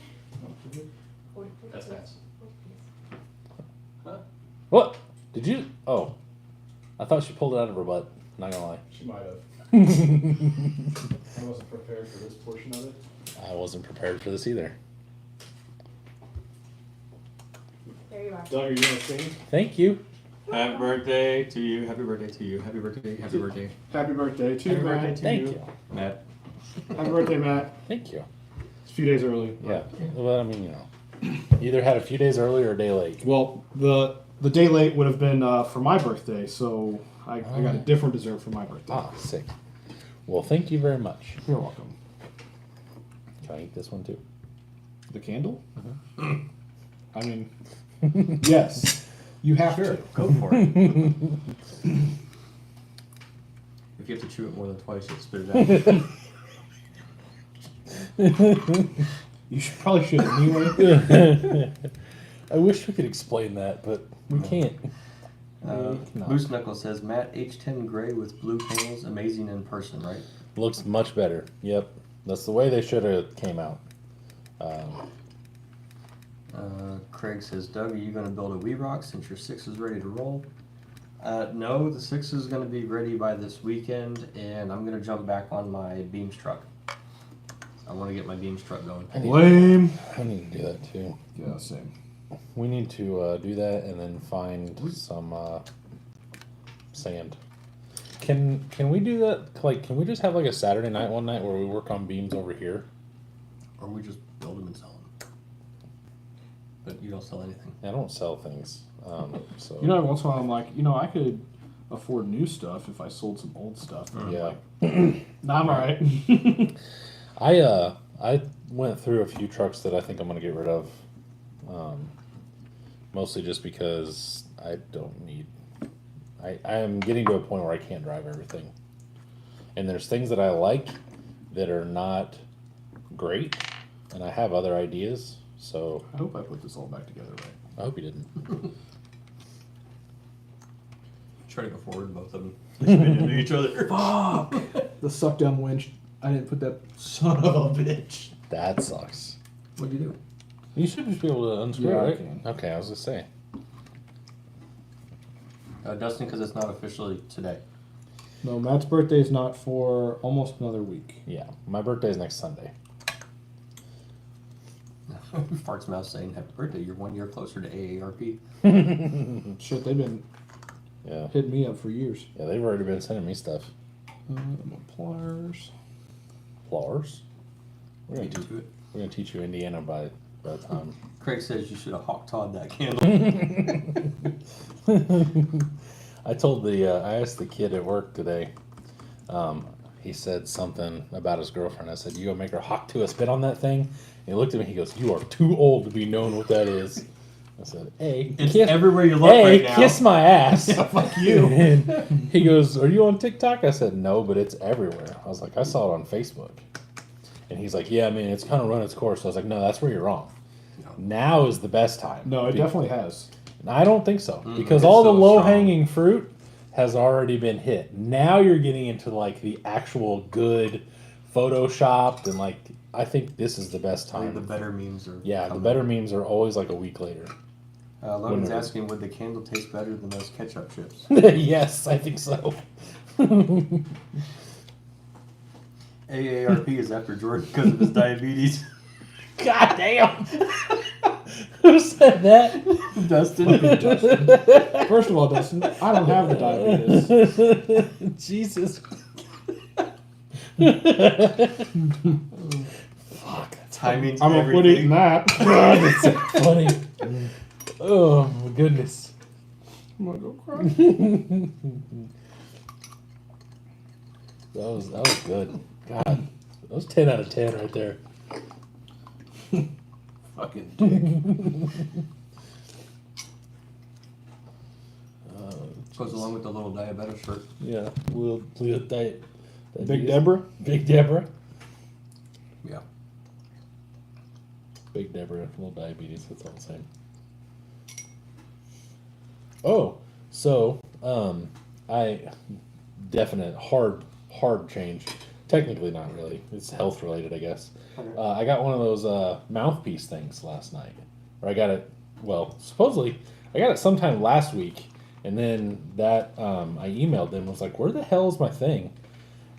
Speaker 3: That's nice.
Speaker 1: What? Did you? Oh, I thought she pulled it out of her butt. Not gonna lie.
Speaker 2: she might have. I wasn't prepared for this portion of it.
Speaker 1: I wasn't prepared for this either.
Speaker 5: There you are.
Speaker 2: Doug, are you gonna sing?
Speaker 1: Thank you.
Speaker 3: Happy birthday to you. Happy birthday to you. Happy birthday. Happy birthday.
Speaker 2: Happy birthday to
Speaker 3: Happy
Speaker 2: Matt.
Speaker 3: birthday to
Speaker 1: Thank
Speaker 3: you.
Speaker 1: you.
Speaker 3: Matt.
Speaker 2: Happy birthday, Matt.
Speaker 1: Thank you.
Speaker 2: It's a few days early.
Speaker 1: Yeah. Well, I mean, you know, either had a few days early or a day late.
Speaker 2: Well, the day late would have been for my birthday, so I got a different dessert for my birthday.
Speaker 1: Ah, sick. Well, thank you very much.
Speaker 2: You're welcome.
Speaker 1: Can I eat this one too?
Speaker 2: The candle? I mean, yes, you have to.
Speaker 3: Go for it. If you have to chew it more than twice, you'll spit it out.
Speaker 2: You probably should anyway.
Speaker 1: I wish we could explain that, but we can't. No.
Speaker 3: Moose Knuckle says Matt H10 gray with blue panels, amazing in person, right?
Speaker 1: Looks much better. Yep. That's the way they should have came out.
Speaker 3: Craig says, Doug, are you going to build a WeRock since your 6 is ready to roll? No, the 6 is going to be ready by this weekend, and I'm going to jump back on my Beams truck. I want to get my Beams truck going.
Speaker 2: Lame.
Speaker 1: I need to do that too.
Speaker 2: Yeah, same.
Speaker 1: We need to do that and then find some sand. Can we do that? Like, can we just have like a Saturday night one night where we work on beams over here?
Speaker 3: Or we just build them and sell them. But you don't sell anything.
Speaker 1: I don't sell things. So
Speaker 2: You know, once in a while I'm like, you know, I could afford new stuff if I sold some old stuff. And I'm
Speaker 1: yeah.
Speaker 2: like, nah, I'm alright.
Speaker 1: I went through a few trucks that I think I'm gonna get rid of. Mostly just because I don't need. I am getting to a point where I can't drive everything, and there's things that I like that are not great, and I have other ideas. So
Speaker 2: I hope I put this all back together right.
Speaker 1: I hope you didn't.
Speaker 3: Try to go forward, both of them. Spin into each other.
Speaker 2: Fuck! The suck down winch. I didn't put that son of a bitch.
Speaker 1: That sucks.
Speaker 3: What'd you do?
Speaker 1: You should just be able to unscrew
Speaker 2: Yeah, I
Speaker 1: it, right?
Speaker 2: can.
Speaker 1: Okay, I was gonna say.
Speaker 3: Dustin, because it's not officially today.
Speaker 2: No, Matt's birthday is not for almost another week.
Speaker 1: Yeah, my birthday's next Sunday.
Speaker 3: Fart's mouth saying, happy birthday, you're 1 year closer to AARP.
Speaker 2: Shit, they've been
Speaker 1: Yeah,
Speaker 2: hitting me up for years.
Speaker 1: yeah, they've already been sending me stuff.
Speaker 2: My pliers.
Speaker 1: Flowers. We're gonna
Speaker 3: Beat you to it.
Speaker 1: We're gonna teach you Indiana by that time.
Speaker 3: Craig says you should have hawk tawed that candle.
Speaker 1: I told I asked the kid at work today. He said something about his girlfriend. I said, "You gonna make her hawk to a spit on that thing?" And he looked at me. He goes, "You are too old to be known what that is." I said, "Hey,
Speaker 3: It's everywhere you look right now.
Speaker 1: kiss my ass."
Speaker 2: Fuck you.
Speaker 1: And he goes, "Are you on TikTok?" I said, "No, but it's everywhere." I was like, "I saw it on Facebook." And he's like, "Yeah, I mean, it's kind of run its course." I was like, "No, that's where you're wrong. Now is the best time."
Speaker 2: No, it definitely has.
Speaker 1: I don't think so, because
Speaker 3: it's
Speaker 1: all the
Speaker 3: still
Speaker 1: low-hanging fruit has already been hit. Now you're getting into like the actual good photoshopped, and like I think this is the best
Speaker 3: I think
Speaker 1: time.
Speaker 3: the better memes are.
Speaker 1: Yeah, the
Speaker 3: coming.
Speaker 1: better memes are always like a week later.
Speaker 3: Logan's
Speaker 1: Winter.
Speaker 3: asking, would the candle taste better than those ketchup chips?
Speaker 1: Yes, I think so.
Speaker 3: AARP is after Jordan because of his diabetes.
Speaker 1: God damn! Who said that?
Speaker 3: Dustin.
Speaker 2: First of all, Dustin, I don't have the diabetes.
Speaker 1: Jesus. Fuck, that's
Speaker 3: Timing's
Speaker 2: I'm gonna quit eating
Speaker 3: everything.
Speaker 2: that.
Speaker 1: God, that's so funny. Oh my goodness.
Speaker 2: I'm gonna go cry.
Speaker 1: That was good. God, that was 10 out of 10 right there.
Speaker 2: Fucking dick.
Speaker 3: Goes along with the little diabetic shirt.
Speaker 1: Yeah, little diet.
Speaker 2: Big Deborah?
Speaker 1: Big Deborah.
Speaker 3: Yeah.
Speaker 1: Big Deborah, little diabetes. That's all the same. Oh, so I definite hard change. Technically, not really. It's health related, I guess.
Speaker 3: Okay.
Speaker 1: I got one of those mouthpiece things last night, or I got it. Well, supposedly I got it sometime last week, and then that I emailed them and was like, "Where the hell is my thing?"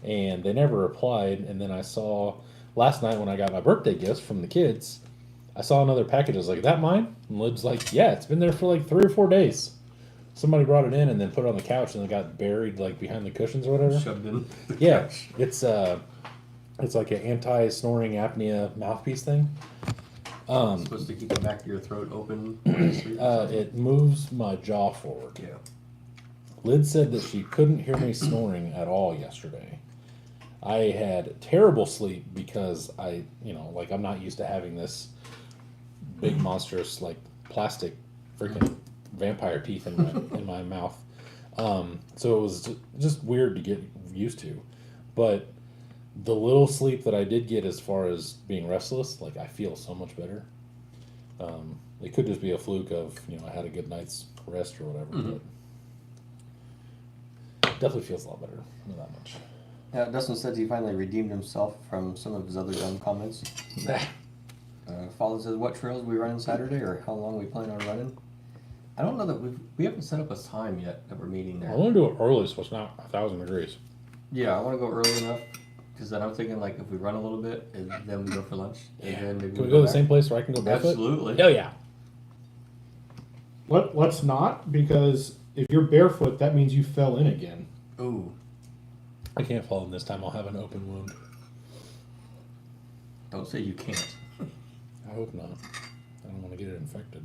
Speaker 1: And they never replied. And then I saw last night when I got my birthday gifts from the kids, I saw another package. I was like, "Is that mine?" And Lid's like, "Yeah, it's been there for like 3 or 4 days." Somebody brought it in and then put it on the couch, and it got buried like behind the cushions or whatever.
Speaker 3: Shoved in. The
Speaker 1: Yeah,
Speaker 3: couch.
Speaker 1: it's like an anti-snoring apnea mouthpiece thing.
Speaker 3: Supposed to keep the back of your throat open when you sleep.
Speaker 1: It moves my jaw forward.
Speaker 3: Yeah.
Speaker 1: Lid said that she couldn't hear me snoring at all yesterday. I had terrible sleep because like I'm not used to having this big monstrous like plastic freaking vampire teeth in my mouth. So it was just weird to get used to. But the little sleep that I did get as far as being restless, like I feel so much better. It could just be a fluke of, I had a good night's rest or whatever, but definitely feels a lot better. Not that much.
Speaker 3: Dustin says he finally redeemed himself from some of his other dumb comments. Follow says, what trails we running Saturday, or how long we plan on running? I don't know that we haven't set up a time yet that we're meeting there.
Speaker 1: I want to do it early so it's not 1,000 degrees.
Speaker 3: Yeah, I want to go early enough, because then I'm thinking like if we run a little bit and then we go for lunch, and then maybe
Speaker 1: Can we go to the same place where I can go barefoot?
Speaker 3: Absolutely.
Speaker 1: Hell yeah.
Speaker 2: Let's not, because if you're barefoot, that means you fell in again.
Speaker 3: Ooh,
Speaker 1: I can't fall in this time. I'll have an open wound.
Speaker 3: don't say you can't.
Speaker 1: I hope not. I don't want to get it infected.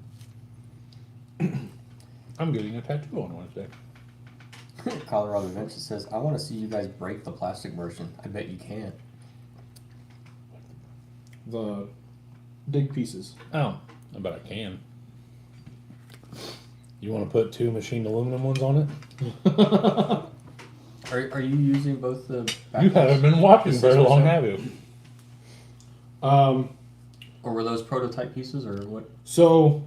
Speaker 1: I'm getting a tattoo on Wednesday.
Speaker 3: Colorado Adventure says, I want to see you guys break the plastic version. I bet you can.
Speaker 2: The big pieces.
Speaker 1: Oh, I bet I can. You want to put 2 machined aluminum ones on it?
Speaker 3: Are you using both the
Speaker 1: You haven't been watching very long, have you?
Speaker 3: Or were those prototype pieces, or what?
Speaker 2: So,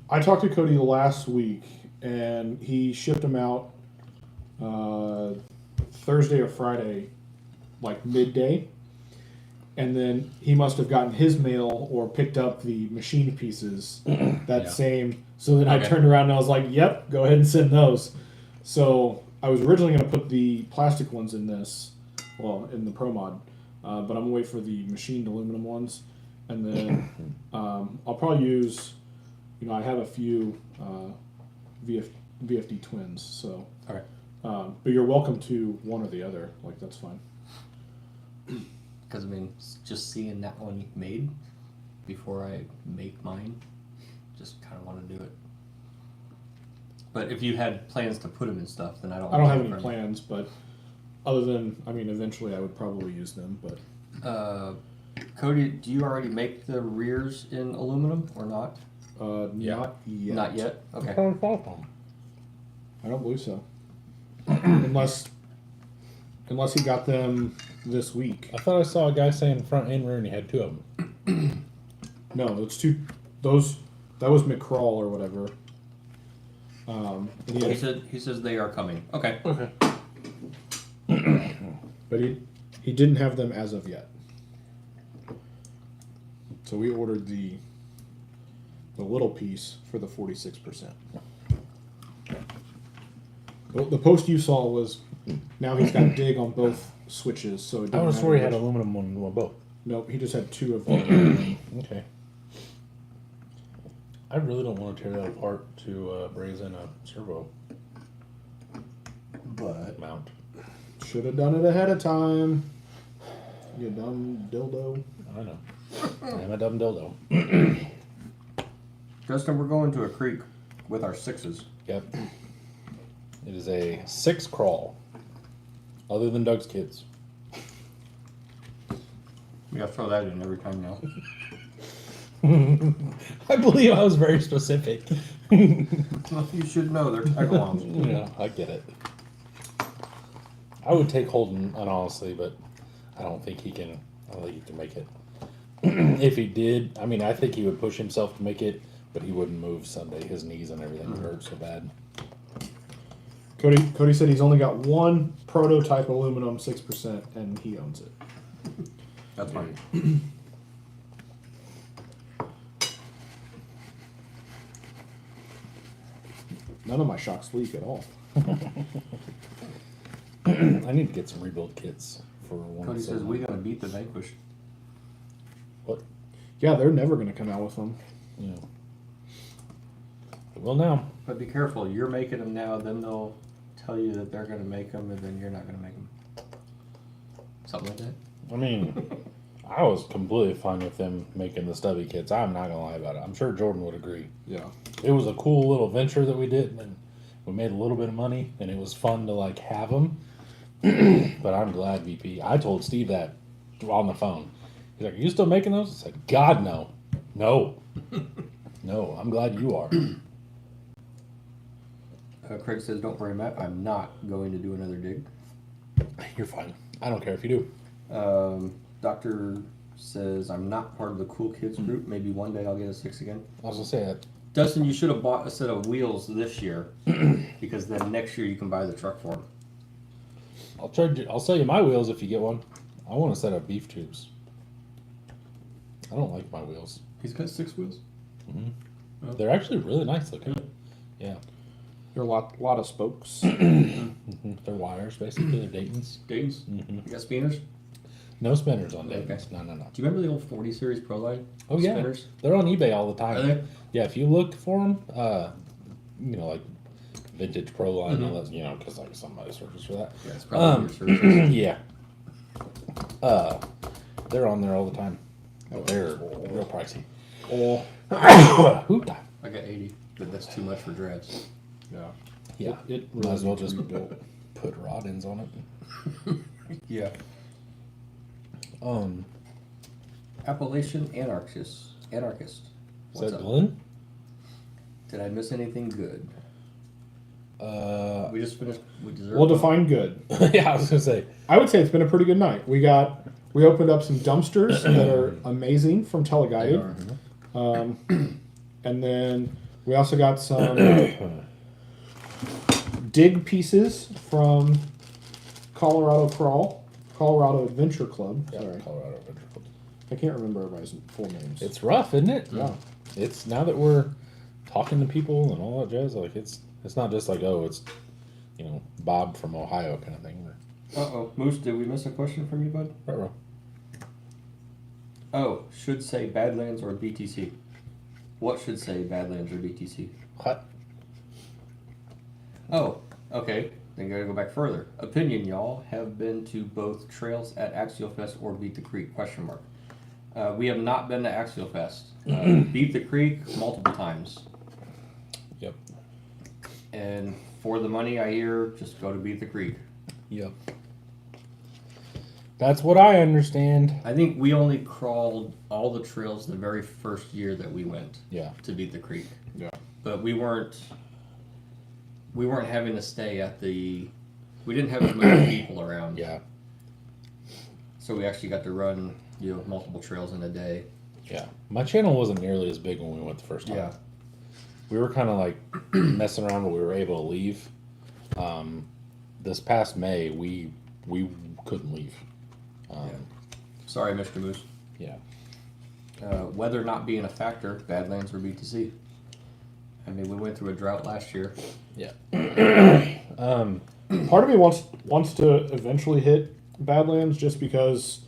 Speaker 2: I talked to Cody last week, and he shipped them out Thursday or Friday, like midday. And then he must have gotten his mail or picked up the machine pieces that same. So then I turned around and I was like, yep, go ahead and send those. So I was originally going to put the plastic ones in this, in the Pro Mod. But I'm going to wait for the machined aluminum ones. And then I'll probably use, I have a few VFD twins. So,
Speaker 3: Okay.
Speaker 2: but you're welcome to one or the other. Like, that's fine.
Speaker 3: Because, just seeing that one made, before I make mine. Just kind of want to do it. But if you had plans to put them in stuff, then I don't.
Speaker 2: I don't have
Speaker 3: want
Speaker 2: any
Speaker 3: to
Speaker 2: plans, but other than, I mean, eventually I would probably use them, but
Speaker 3: Cody, do you already make the rears in aluminum or not?
Speaker 1: Yeah.
Speaker 2: not yet.
Speaker 3: Not yet. Okay.
Speaker 2: I don't believe so. unless he got them this week.
Speaker 1: I thought I saw a guy saying front and rear, and he had 2 of them.
Speaker 2: No, it's two. Those that was McCrawl or whatever. And
Speaker 3: He says they are coming. Okay.
Speaker 1: Okay.
Speaker 2: but he didn't have them as of yet. So we ordered the little piece for the 46%. The post you saw was now he's got dig on both switches, so it
Speaker 1: I
Speaker 2: didn't
Speaker 1: was
Speaker 2: matter
Speaker 1: where he had
Speaker 2: which-
Speaker 1: aluminum on both.
Speaker 2: Nope, he just had 2 of them.
Speaker 1: Okay. I really don't want to tear that apart to braze in a servo
Speaker 3: But
Speaker 1: mount.
Speaker 2: Should have done it ahead of time. You dumb dildo.
Speaker 1: I know. I'm a dumb dildo.
Speaker 3: Justin, we're going to a creek with our 6s.
Speaker 1: Yep. It is a 6 crawl. Other than Doug's kids.
Speaker 3: We gotta throw that in every time now.
Speaker 1: I believe I was very specific.
Speaker 3: Well, you should know they're tag-alongs.
Speaker 1: Yeah, I get it. I would take Holden, honestly, but I don't think he can. I don't think he can make it. If he did, I mean, I think he would push himself to make it, but he wouldn't move Sunday. His knees and everything would hurt so bad.
Speaker 2: Cody said he's only got 1 prototype aluminum 6%, and he owns it.
Speaker 3: That's fine.
Speaker 2: None of my shocks leak at all.
Speaker 1: I need to get some rebuild kits for one.
Speaker 3: Cody says we gotta beat the Vanquish.
Speaker 1: What?
Speaker 2: Yeah, they're never going to come out with them.
Speaker 1: Yeah. Well, now.
Speaker 3: But be careful, you're making them now, then they'll tell you that they're gonna make them, and then you're not gonna make them. Something like that.
Speaker 1: I mean, I was completely fine with them making the stubby kits. I'm not gonna lie about it. I'm sure Jordan would agree.
Speaker 2: Yeah.
Speaker 1: It was a cool little venture that we did, and we made a little bit of money, and it was fun to like have them. But I'm glad, VP. I told Steve that on the phone. He's like, "Are you still making those?" I said, "God, no, no, no. I'm glad you are."
Speaker 3: Craig says, don't worry, Matt, I'm not going to do another dig.
Speaker 1: You're fine. I don't care if you do.
Speaker 3: Doctor says, I'm not part of the cool kids group. Maybe one day I'll get a 6 again.
Speaker 1: I was gonna say that.
Speaker 3: Dustin, you should have bought a set of wheels this year, because then next year you can buy the truck for them.
Speaker 1: I'll charge you. I'll sell you my wheels if you get one. I want a set of beef tubes. I don't like my wheels.
Speaker 3: He's got 6 wheels?
Speaker 1: They're actually really nice looking. Yeah.
Speaker 2: There are a lot of spokes.
Speaker 1: They're wires, basically. They're Dayton's.
Speaker 3: Dayton's?
Speaker 1: Mm-hmm.
Speaker 3: You got spinners?
Speaker 1: No spinners on
Speaker 3: Okay.
Speaker 1: Dayton's. No.
Speaker 3: Do you remember the old 40 series Pro Line?
Speaker 1: Oh, yeah.
Speaker 3: Spinners?
Speaker 1: They're on eBay all the time.
Speaker 3: Are they?
Speaker 1: Yeah, if you look for them, like vintage pro line, and all that, because like somebody searches for that.
Speaker 3: Yeah, it's probably your services.
Speaker 1: Yeah. They're on there all the time. But they're real pricey.
Speaker 2: Oh,
Speaker 1: Hoop time.
Speaker 3: I got 80, but that's too much for drafts.
Speaker 2: yeah.
Speaker 1: Yeah.
Speaker 2: It
Speaker 1: Might as well
Speaker 2: needs
Speaker 1: just
Speaker 2: rebuilt.
Speaker 1: put rod ends on it.
Speaker 3: Yeah. Appalachian Anarchist.
Speaker 1: Is
Speaker 3: What's
Speaker 1: that
Speaker 3: up?
Speaker 1: Glenn?
Speaker 3: Did I miss anything good? We just finished with dessert.
Speaker 2: Well, define good.
Speaker 1: Yeah, I was gonna say.
Speaker 2: I would say it's been a pretty good night. We opened up some dumpsters that are amazing from
Speaker 3: They
Speaker 2: Teleguided.
Speaker 3: are.
Speaker 2: And then we also got some dig pieces from Colorado Adventure Club.
Speaker 1: Yeah,
Speaker 2: Sorry.
Speaker 1: Colorado Adventure Club.
Speaker 2: I can't remember everybody's full names.
Speaker 1: It's rough, isn't it?
Speaker 2: Yeah.
Speaker 1: It's now that we're talking to people and all that jazz. Like it's not just like it's Bob from Ohio kind of thing.
Speaker 3: Uh-oh. Moose, did we miss a question from you, bud?
Speaker 1: Right.
Speaker 3: Oh, should say Badlands or BTC. What should say Badlands or BTC?
Speaker 1: What?
Speaker 3: Oh, okay. Then gotta go back further. Opinion, y'all. Have been to both trails at Axial Fest or Beat the Creek? Question mark. We have not been to Axial Fest. Beat the Creek multiple times.
Speaker 1: Yep.
Speaker 3: And for the money, I hear just go to Beat the Creek.
Speaker 1: Yep. That's what I understand.
Speaker 3: I think we only crawled all the trails the very first year that we went
Speaker 1: Yeah.
Speaker 3: to Beat the Creek.
Speaker 2: Yeah.
Speaker 3: But we weren't having to stay at the. We didn't have as many people around.
Speaker 1: Yeah.
Speaker 3: So we actually got to run, multiple trails in a day.
Speaker 1: Yeah. My channel wasn't nearly as big when we went the first time.
Speaker 3: Yeah.
Speaker 1: We were kind of like messing around, but we were able to leave. This past May, we couldn't leave.
Speaker 3: Sorry, Mr. Moose.
Speaker 1: Yeah.
Speaker 3: Weather not being a factor, Badlands or BTC. I mean, we went through a drought last year.
Speaker 1: Yeah.
Speaker 2: Part of me wants to eventually hit Badlands just because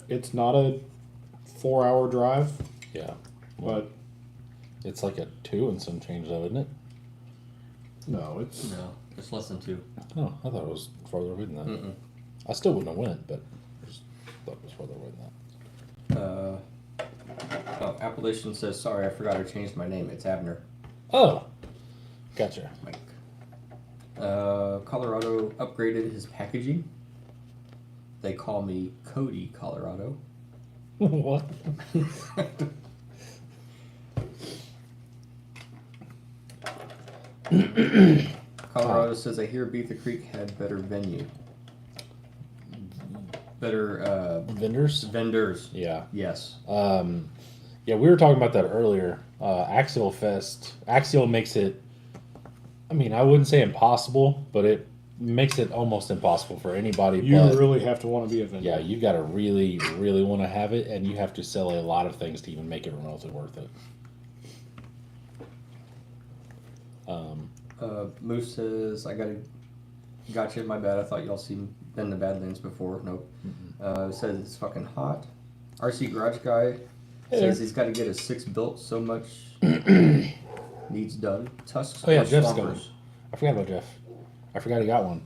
Speaker 2: it's not a 4-hour drive,
Speaker 1: Yeah.
Speaker 2: but
Speaker 1: It's like a 2 and some change though, isn't it?
Speaker 2: no, it's
Speaker 3: No, it's less than 2.
Speaker 1: Oh, I thought it was farther away than that.
Speaker 3: Mm-mm.
Speaker 1: I still wouldn't have went, but I just thought it was farther away than that.
Speaker 3: Appalachian says, sorry, I forgot I changed my name. It's Abner.
Speaker 1: Oh, gotcha.
Speaker 3: Mike. Colorado upgraded his packaging. They call me Cody Colorado.
Speaker 1: What?
Speaker 3: Colorado says, I hear Beat the Creek had better venue. Better
Speaker 1: Vendors?
Speaker 3: vendors.
Speaker 1: Yeah.
Speaker 3: Yes.
Speaker 1: Yeah, we were talking about that earlier. Axial Fest. Axial makes it, I mean, I wouldn't say impossible, but it makes it almost impossible for anybody.
Speaker 2: you
Speaker 1: but
Speaker 2: really have to want to be a vendor.
Speaker 1: yeah, you got to really, really want to have it, and you have to sell a lot of things to even make it remotely worth it.
Speaker 3: Moose says, gotcha, my bad. I thought y'all been to Badlands before. Nope. Says it's fucking hot. RC Garage Guy says he's got to get his 6 built. So much needs done. Tusks
Speaker 1: Oh yeah,
Speaker 3: or
Speaker 1: Jeff's
Speaker 3: Swampers?
Speaker 1: going. I forgot about Jeff. I forgot he got one.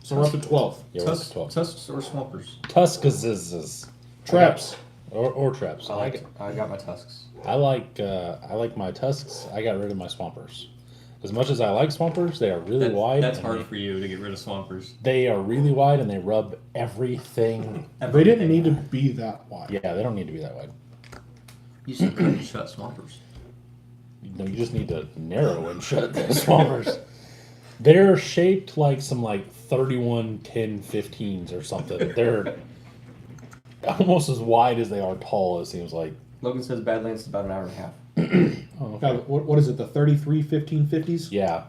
Speaker 2: So we're up to 12.
Speaker 1: Yeah, we're up to 12.
Speaker 3: Tusks or Swampers?
Speaker 1: Tusks.
Speaker 2: Traps.
Speaker 1: Or traps.
Speaker 3: I got my Tusks.
Speaker 1: I like my tusks. I got rid of my swampers. As much as I like swampers, they are really wide.
Speaker 3: That's
Speaker 1: and
Speaker 3: hard for you to get rid of Swampers.
Speaker 1: They are really wide and they rub everything.
Speaker 2: They didn't need to be that wide.
Speaker 1: Yeah, they don't need to be that wide.
Speaker 3: You should cut and shut Swampers.
Speaker 1: No, you just need to narrow and shut the swampers. They're shaped like some 31 10 15s or something. They're almost as wide as they are tall. It seems like.
Speaker 3: Logan says Badlands is about an hour and a half.
Speaker 1: Oh, okay.
Speaker 2: God, what is it? The 33 1550s?
Speaker 1: Yeah.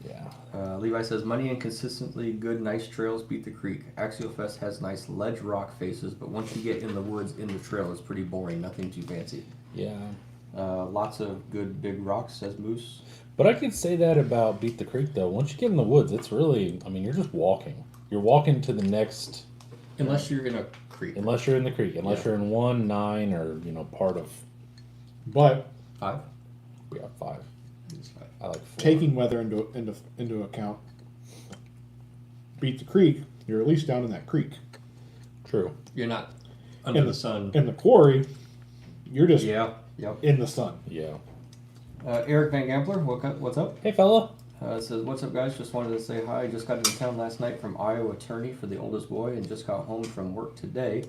Speaker 1: Yeah.
Speaker 3: Levi says money and consistently good, nice trails beat the creek. Axial Fest has nice ledge rock faces, but once you get in the woods in the trail, it's pretty boring. Nothing too fancy.
Speaker 1: Yeah.
Speaker 3: Lots of good big rocks, says Moose.
Speaker 1: But I could say that about Beat the Creek though. Once you get in the woods, it's really, I mean, you're just walking. You're walking to the next,
Speaker 3: Unless you're in a creek.
Speaker 1: unless you're in the creek, unless you're in 1, 9, or part of.
Speaker 2: But
Speaker 3: 5?
Speaker 1: We have 5.
Speaker 3: It's 5.
Speaker 1: I like 4.
Speaker 2: taking weather into account, Beat the Creek, you're at least down in that creek.
Speaker 1: True.
Speaker 3: You're not under the sun.
Speaker 2: In the quarry, you're just
Speaker 3: Yeah. Yep.
Speaker 2: in the sun.
Speaker 1: Yeah.
Speaker 3: Eric Van Gampler, what's up?
Speaker 1: Hey, fella.
Speaker 3: Says, what's up, guys? Just wanted to say hi. I just got into town last night from Iowa attorney for the oldest boy and just got home from work today.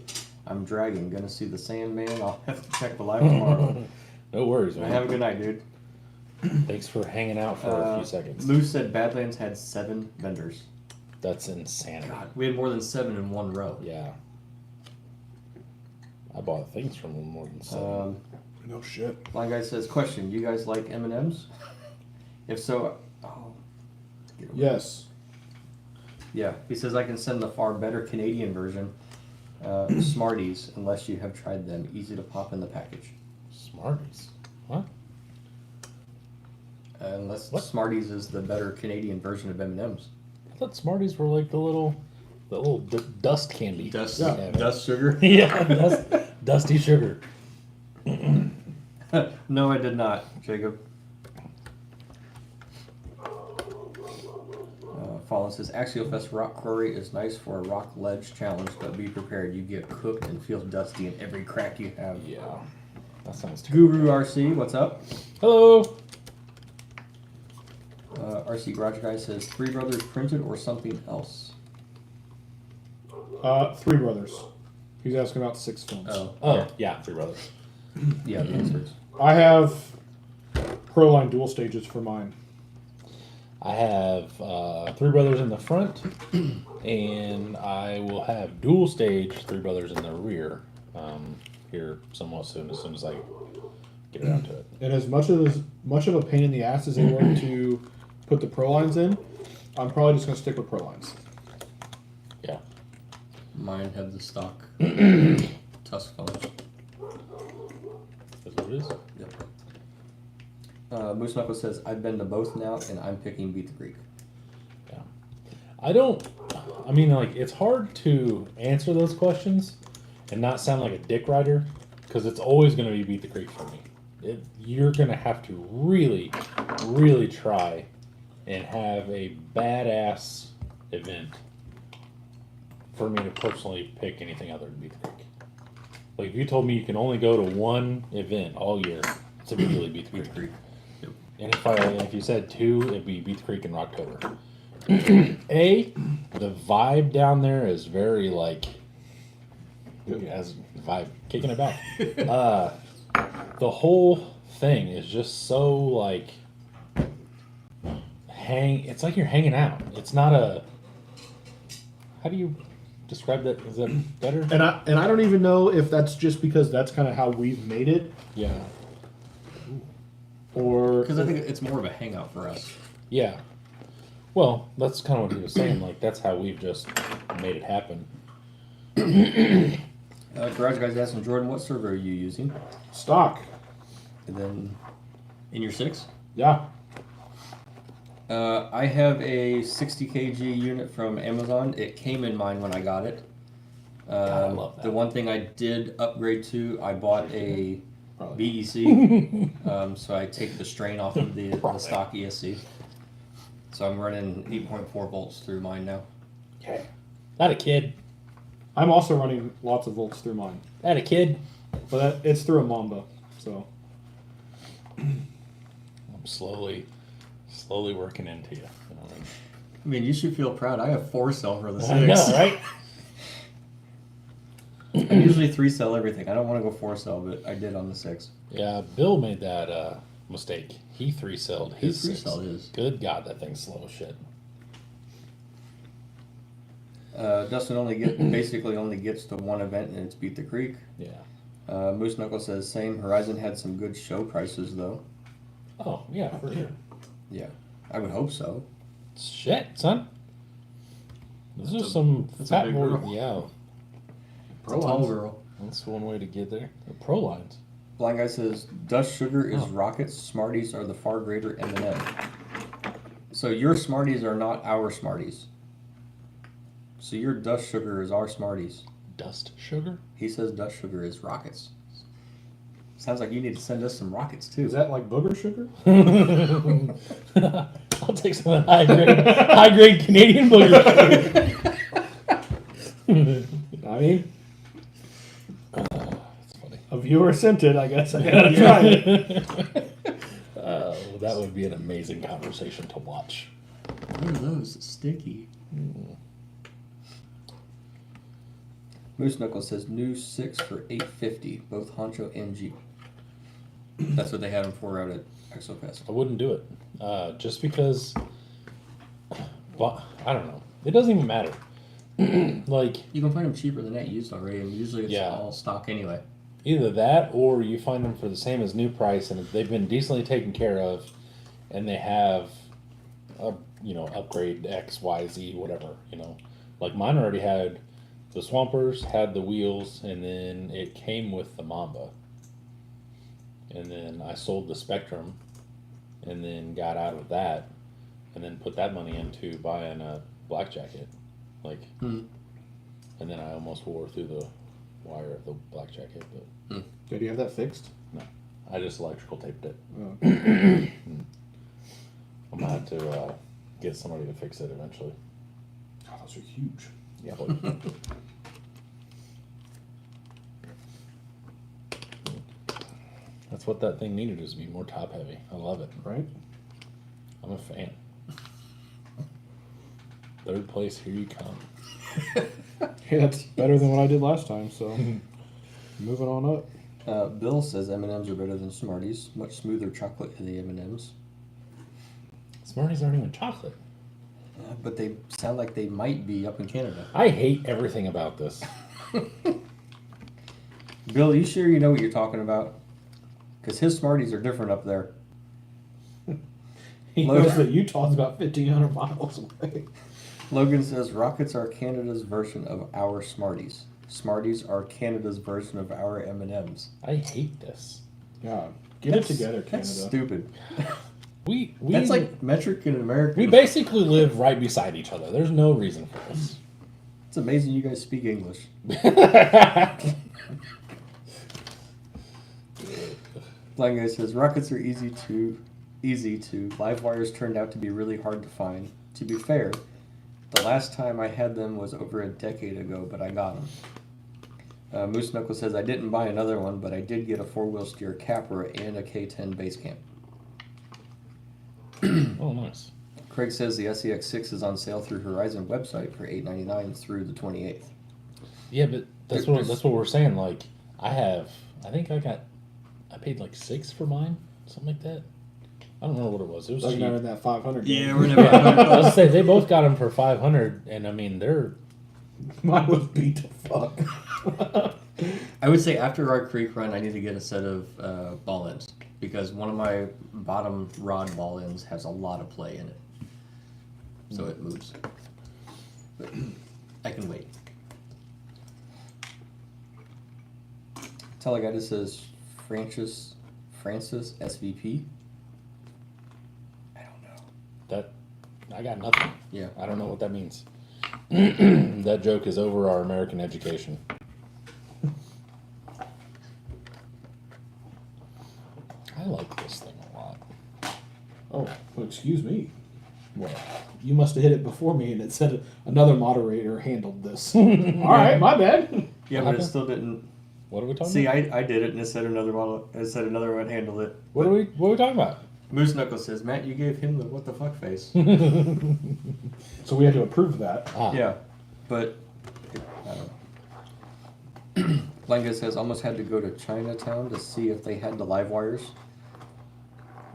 Speaker 3: I'm dragging. Gonna see the Sandman. I'll have to check the live tomorrow.
Speaker 1: No worries, man.
Speaker 3: Have a good night, dude.
Speaker 1: Thanks for hanging out for a few seconds.
Speaker 3: Moose said Badlands had 7 vendors.
Speaker 1: That's insanity.
Speaker 3: God, we had more than 7 in one row.
Speaker 1: Yeah. I bought things from them more than 7.
Speaker 2: No shit.
Speaker 3: Blind guy says, question, you guys like M&Ms? If so,
Speaker 2: Yes.
Speaker 3: yeah. He says I can send the far better Canadian version, Smarties, unless you have tried them. Easy to pop in the package.
Speaker 1: Smarties. What?
Speaker 3: Unless
Speaker 1: What?
Speaker 3: Smarties is the better Canadian version of M&Ms.
Speaker 1: I thought Smarties were like the little dust candy.
Speaker 3: Dust,
Speaker 1: Yeah.
Speaker 3: dust sugar?
Speaker 1: Yeah, dusty sugar.
Speaker 3: No, I did not, Jacob. Fallen says, Axial Fest Rock Quarry is nice for a rock ledge challenge, but be prepared. You get cooked and feel dusty in every crack you have.
Speaker 1: Yeah. That sounds terrible.
Speaker 3: Guru RC, what's up?
Speaker 1: Hello.
Speaker 3: RC Garage Guy says, Three Brothers printed or something else?
Speaker 2: Three Brothers. He's asking about 6 films.
Speaker 1: Oh, yeah, Three Brothers.
Speaker 3: Yeah, the answers.
Speaker 2: I have Proline dual stages for mine.
Speaker 1: I have Three Brothers in the front, and I will have dual stage Three Brothers in the rear here somewhat soon, as I get around to it.
Speaker 2: And as much of a pain in the ass as they were to put the Prolines in, I'm probably just going to stick with Prolines.
Speaker 1: Yeah.
Speaker 3: Mine had the stock tusk finish.
Speaker 1: That's what it is.
Speaker 3: Yep. Moose Knuckles says, I've been to both now, and I'm picking Beat the Creek.
Speaker 1: Yeah. It's hard to answer those questions and not sound like a dick rider, because it's always going to be Beat the Creek for me. You're going to have to really, really try and have a badass event for me to personally pick anything other than Beat the Creek. Like, if you told me you can only go to one event all year, it's immediately Beat the Creek.
Speaker 3: Yep.
Speaker 1: And if you said two, it'd be Beat the Creek in October. The vibe down there is very as vibe kicking it back. The whole thing is just so it's like you're hanging out. It's not a. How do you describe that? Is that better?
Speaker 2: And I don't even know if that's just because that's kind of how we've made it,
Speaker 1: Yeah.
Speaker 2: or
Speaker 3: Because I think it's more of a hangout for us.
Speaker 1: Yeah. Well, that's kind of what he was saying. That's how we've just made it happen.
Speaker 3: Garage Guy's asking, Jordan, what server are you using?
Speaker 2: stock.
Speaker 3: And then, in your 6?
Speaker 2: Yeah.
Speaker 3: I have a 60 kg unit from Amazon. It came in mine when I got it.
Speaker 1: I love that.
Speaker 3: The one thing I did upgrade to, I bought a
Speaker 2: Probably.
Speaker 3: BEC, so I take the strain off of the stock ESC. So I'm running 8.4 volts through mine now.
Speaker 1: Okay. Not a kid.
Speaker 2: I'm also running lots of volts through mine,
Speaker 1: Not a kid.
Speaker 2: but it's through a Mamba, so.
Speaker 1: I'm slowly working into you.
Speaker 3: I mean, you should feel proud. I have 4-cell for the 6.
Speaker 1: I know, right?
Speaker 3: I usually 3-cell everything. I don't want to go 4-cell, but I did on the 6.
Speaker 1: Yeah, Bill made that mistake. He 3-celled his
Speaker 3: He
Speaker 1: 6.
Speaker 3: 3-celled his.
Speaker 1: Good God, that thing's slow as shit.
Speaker 3: Dustin basically only gets to one event, and it's Beat the Creek.
Speaker 1: Yeah.
Speaker 3: Moose Knuckle says same. Horizon had some good show prices though.
Speaker 1: Oh, yeah, for sure.
Speaker 3: Yeah, I would hope so.
Speaker 1: Shit, son. This is
Speaker 3: a-
Speaker 1: some
Speaker 3: that's a
Speaker 1: fat
Speaker 3: big
Speaker 1: boy.
Speaker 3: girl.
Speaker 1: Yeah,
Speaker 3: It's a tall girl.
Speaker 1: that's one way to get there. The pro lines.
Speaker 3: Blind Guy says Dust Sugar is
Speaker 1: Oh.
Speaker 3: rockets. Smarties are the far greater M&M. So your Smarties are not our Smarties. So your Dust Sugar is our Smarties.
Speaker 1: Dust sugar?
Speaker 3: He says Dust Sugar is rockets. Sounds like you need to send us some rockets too.
Speaker 2: Is that like booger sugar?
Speaker 1: I'll take some of the high grade Canadian booger sugar.
Speaker 2: I mean,
Speaker 1: That's funny.
Speaker 2: a viewer sent it, I guess I gotta try it.
Speaker 1: That would be an amazing conversation to watch.
Speaker 3: What are those? Sticky. Moose Knuckles says new 6 for $850, both Honcho and Jeep. That's what they had them for out at ExoFest.
Speaker 1: I wouldn't do it. Just because, well, I don't know. It doesn't even matter. Like,
Speaker 3: You can find them cheaper than that used already, and usually it's
Speaker 1: Yeah.
Speaker 3: all stock anyway.
Speaker 1: either that or you find them for the same as new price and they've been decently taken care of and they have a, upgrade X, Y, Z, whatever, Like mine already had the Swampers, had the wheels, and then it came with the Mamba. And then I sold the Spectrum and then got out of that and then put that money into buying a black jacket. And then I almost wore through the wire of the black jacket, but
Speaker 2: Did you have that fixed?
Speaker 1: no. I just electrical taped it.
Speaker 2: Oh.
Speaker 1: I'm gonna have to get somebody to fix it eventually.
Speaker 2: Oh, those are huge.
Speaker 1: Yeah, but that's what that thing needed, is to be more top heavy. I love it.
Speaker 2: Right?
Speaker 1: I'm a fan. Third place, here you come.
Speaker 2: Hey, that's better than what I did last time, so moving on up.
Speaker 3: Bill says M&Ms are better than Smarties. Much smoother chocolate in the M&Ms.
Speaker 1: Smarties aren't even chocolate.
Speaker 3: But they sound like they might be up in Canada.
Speaker 1: I hate everything about this.
Speaker 3: Bill, you sure you know what you're talking about? Because his Smarties are different up there.
Speaker 2: He knows that Utah's about 1,500 miles away.
Speaker 3: Logan says Rockets are Canada's version of our Smarties. Smarties are Canada's version of our M&Ms.
Speaker 1: I hate this.
Speaker 2: Yeah, get it together, Canada.
Speaker 3: That's stupid.
Speaker 1: We
Speaker 3: That's like metric in America.
Speaker 1: we basically live right beside each other. There's no reason for this.
Speaker 3: It's amazing you guys speak English. Blind Guy says Rockets are easy to. Live wires turned out to be really hard to find. To be fair, the last time I had them was over a decade ago, but I got them. Moose Knuckle says I didn't buy another one, but I did get a 4-wheel steer Capra and a K10 base camp.
Speaker 1: Oh, nice.
Speaker 3: Craig says the SEX6 is on sale through Horizon website for $8.99 through the 28th.
Speaker 1: Yeah, but that's what we're saying. Like, I paid like $6 for mine, something like that. I don't know what it was. It was
Speaker 2: Like
Speaker 1: cheap.
Speaker 2: never in that 500.
Speaker 3: Yeah,
Speaker 2: game.
Speaker 3: we're never.
Speaker 1: I was say they both got them for $500, and I mean they're
Speaker 2: Mine was beat to fuck.
Speaker 3: I would say after our creek run, I need to get a set of ball ends because one of my bottom rod ball ends has a lot of play in it, so it moves. But I can wait. Telegata says Francis SVP. I don't know.
Speaker 1: that. I got nothing.
Speaker 3: Yeah,
Speaker 1: I don't know what that means. That joke is over our American education. I like this thing a lot.
Speaker 2: Oh, well, excuse me.
Speaker 1: What?
Speaker 2: You must have hit it before me, and it said another moderator handled this. All right, my bad.
Speaker 3: yeah, but it still didn't.
Speaker 1: What are we talking
Speaker 3: See,
Speaker 1: about?
Speaker 3: I did it, and it said another model. It said another one handled it.
Speaker 1: What are we talking about?
Speaker 3: Moose Knuckle says, Matt, you gave him the what the fuck face.
Speaker 2: So we had to approve that.
Speaker 1: Ah,
Speaker 3: Yeah, but I don't know. Lenga says almost had to go to Chinatown to see if they had the live wires.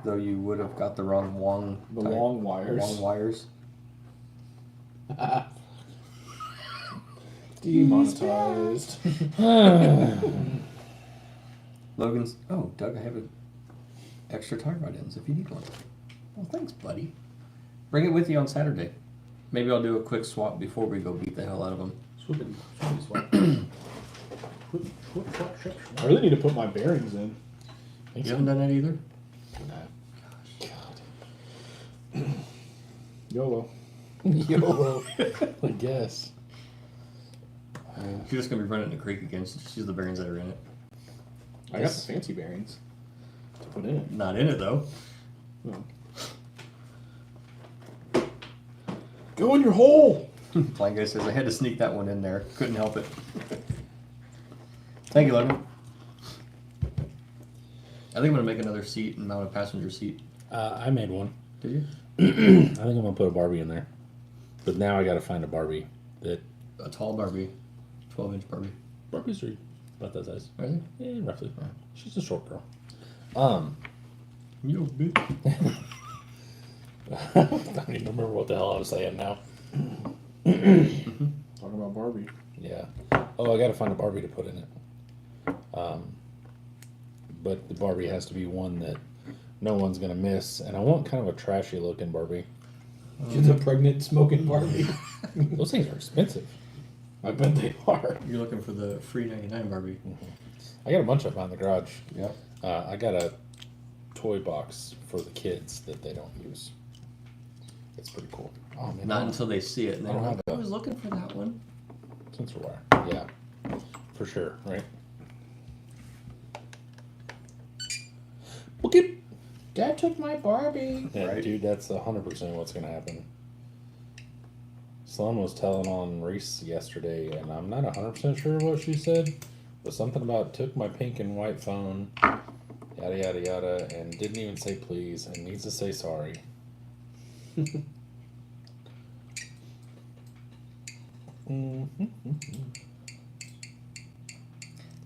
Speaker 3: Though you would have got the wrong
Speaker 2: The long wires.
Speaker 3: Long wires.
Speaker 2: Demonetized.
Speaker 3: Logan's. Oh, Doug, I have an extra tie rod ends if you need one. Well, thanks, buddy. Bring it with you on Saturday. Maybe I'll do a quick swap before we go beat the hell out of them.
Speaker 2: I really need to put my bearings in.
Speaker 3: You haven't done that either?
Speaker 2: YOLO.
Speaker 1: YOLO. I guess.
Speaker 3: You're just going to be running in the creek again, so just use the bearings that are in it.
Speaker 2: I got the fancy bearings to put in it.
Speaker 3: Not in it, though.
Speaker 2: No. Go in your hole.
Speaker 3: Blind Guy says, I had to sneak that one in there. Couldn't help it. Thank you, Logan. I think I'm going to make another seat and mount a passenger seat.
Speaker 1: I made one.
Speaker 3: Did you?
Speaker 1: I think I'm gonna put a Barbie in there, but now I gotta find a Barbie that.
Speaker 3: A tall Barbie. 12-inch Barbie.
Speaker 1: Barbies are about that size.
Speaker 3: Are they?
Speaker 1: Yeah, roughly. She's a short girl.
Speaker 3: Yo, bitch.
Speaker 1: I don't even remember what the hell I was saying now.
Speaker 2: Talking about Barbie.
Speaker 1: Yeah. Oh, I gotta find a Barbie to put in it. But the Barbie has to be one that no one's gonna miss, and I want kind of a trashy looking Barbie.
Speaker 2: She's a pregnant smoking Barbie.
Speaker 1: Those things are expensive.
Speaker 2: I bet they are.
Speaker 3: You're looking for the free 99 Barbie.
Speaker 1: I got a bunch of them in the garage.
Speaker 3: Yeah.
Speaker 1: I got a toy box for the kids that they don't use. It's pretty cool. Oh man,
Speaker 3: Not until they see it. And
Speaker 1: I
Speaker 3: they're
Speaker 1: don't
Speaker 3: like,
Speaker 1: have
Speaker 3: I
Speaker 1: a-
Speaker 3: was looking for that one.
Speaker 1: sensor wire. Yeah, for sure. Right. Okay.
Speaker 2: Dad took my Barbie.
Speaker 1: Yeah,
Speaker 3: Right.
Speaker 1: dude, that's 100% what's gonna happen. Sloan was telling on Reese yesterday, and I'm not 100% sure what she said, but something about took my pink and white phone, yada yada yada, and didn't even say please, and needs to say sorry.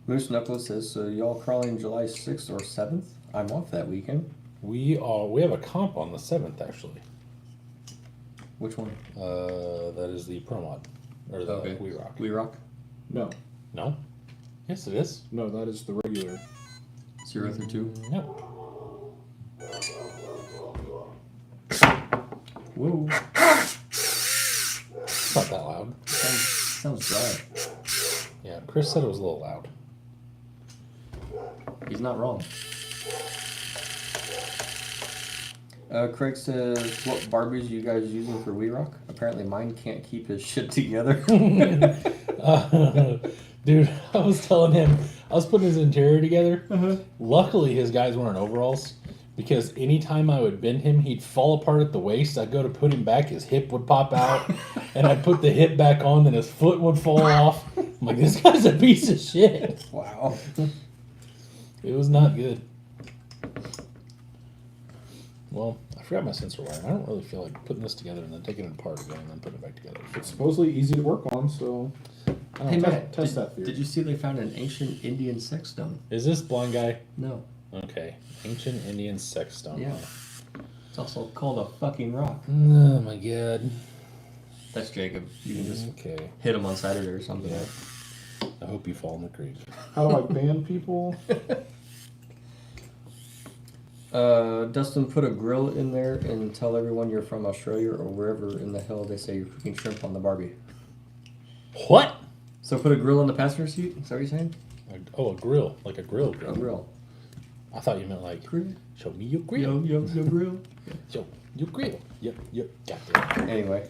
Speaker 3: Moose Knuckles says, so y'all crawling July 6th or 7th? I'm off that weekend.
Speaker 1: We have a comp on the 7th actually.
Speaker 3: Which one?
Speaker 1: That is the Pro Mod or the
Speaker 3: Okay.
Speaker 1: We Rock.
Speaker 3: We Rock?
Speaker 2: No,
Speaker 1: No, yes it is.
Speaker 2: no, that is the regular.
Speaker 3: 0 through 2?
Speaker 1: No,
Speaker 3: Whoa.
Speaker 1: it's not that loud.
Speaker 3: Sounds dry.
Speaker 1: Yeah, Chris said it was a little loud.
Speaker 3: He's not wrong. Craig says, what Barbies you guys using for We Rock? Apparently mine can't keep his shit together.
Speaker 1: Dude, I was telling him, I was putting his interior together. Luckily, his guys weren't overalls because anytime I would bend him, he'd fall apart at the waist. I'd go to put him back, his hip would pop out, and I'd put the hip back on, then his foot would fall off. I'm like, this guy's a piece of shit.
Speaker 3: Wow.
Speaker 1: It was not good. Well, I forgot my sensor wire. I don't really feel like putting this together and then taking it apart again and then putting it back together.
Speaker 2: It's supposedly easy to work on, so
Speaker 3: Hey Matt,
Speaker 2: test that theory.
Speaker 3: did you see they found an ancient Indian sex stone?
Speaker 1: Is this blind guy?
Speaker 3: No.
Speaker 1: Okay. Ancient Indian sex stone.
Speaker 3: Yeah. It's also called a fucking rock.
Speaker 1: Oh my god.
Speaker 3: That's Jacob. You can just
Speaker 1: Okay.
Speaker 3: hit him on Saturday or something.
Speaker 1: Yeah. I hope you fall in the creek.
Speaker 2: How do I ban people?
Speaker 3: Dustin, put a grill in there and tell everyone you're from Australia or wherever in the hell they say you're cooking shrimp on the Barbie.
Speaker 1: What?
Speaker 3: So put a grill in the passenger seat? Is that what you're saying?
Speaker 1: Oh, a grill. Like a grill
Speaker 3: A
Speaker 1: grill.
Speaker 3: grill.
Speaker 1: I thought you meant like,
Speaker 3: Grill.
Speaker 1: show me your grill.
Speaker 3: Yo, grill.
Speaker 1: Show your grill. Yep. Got that.
Speaker 3: Anyway.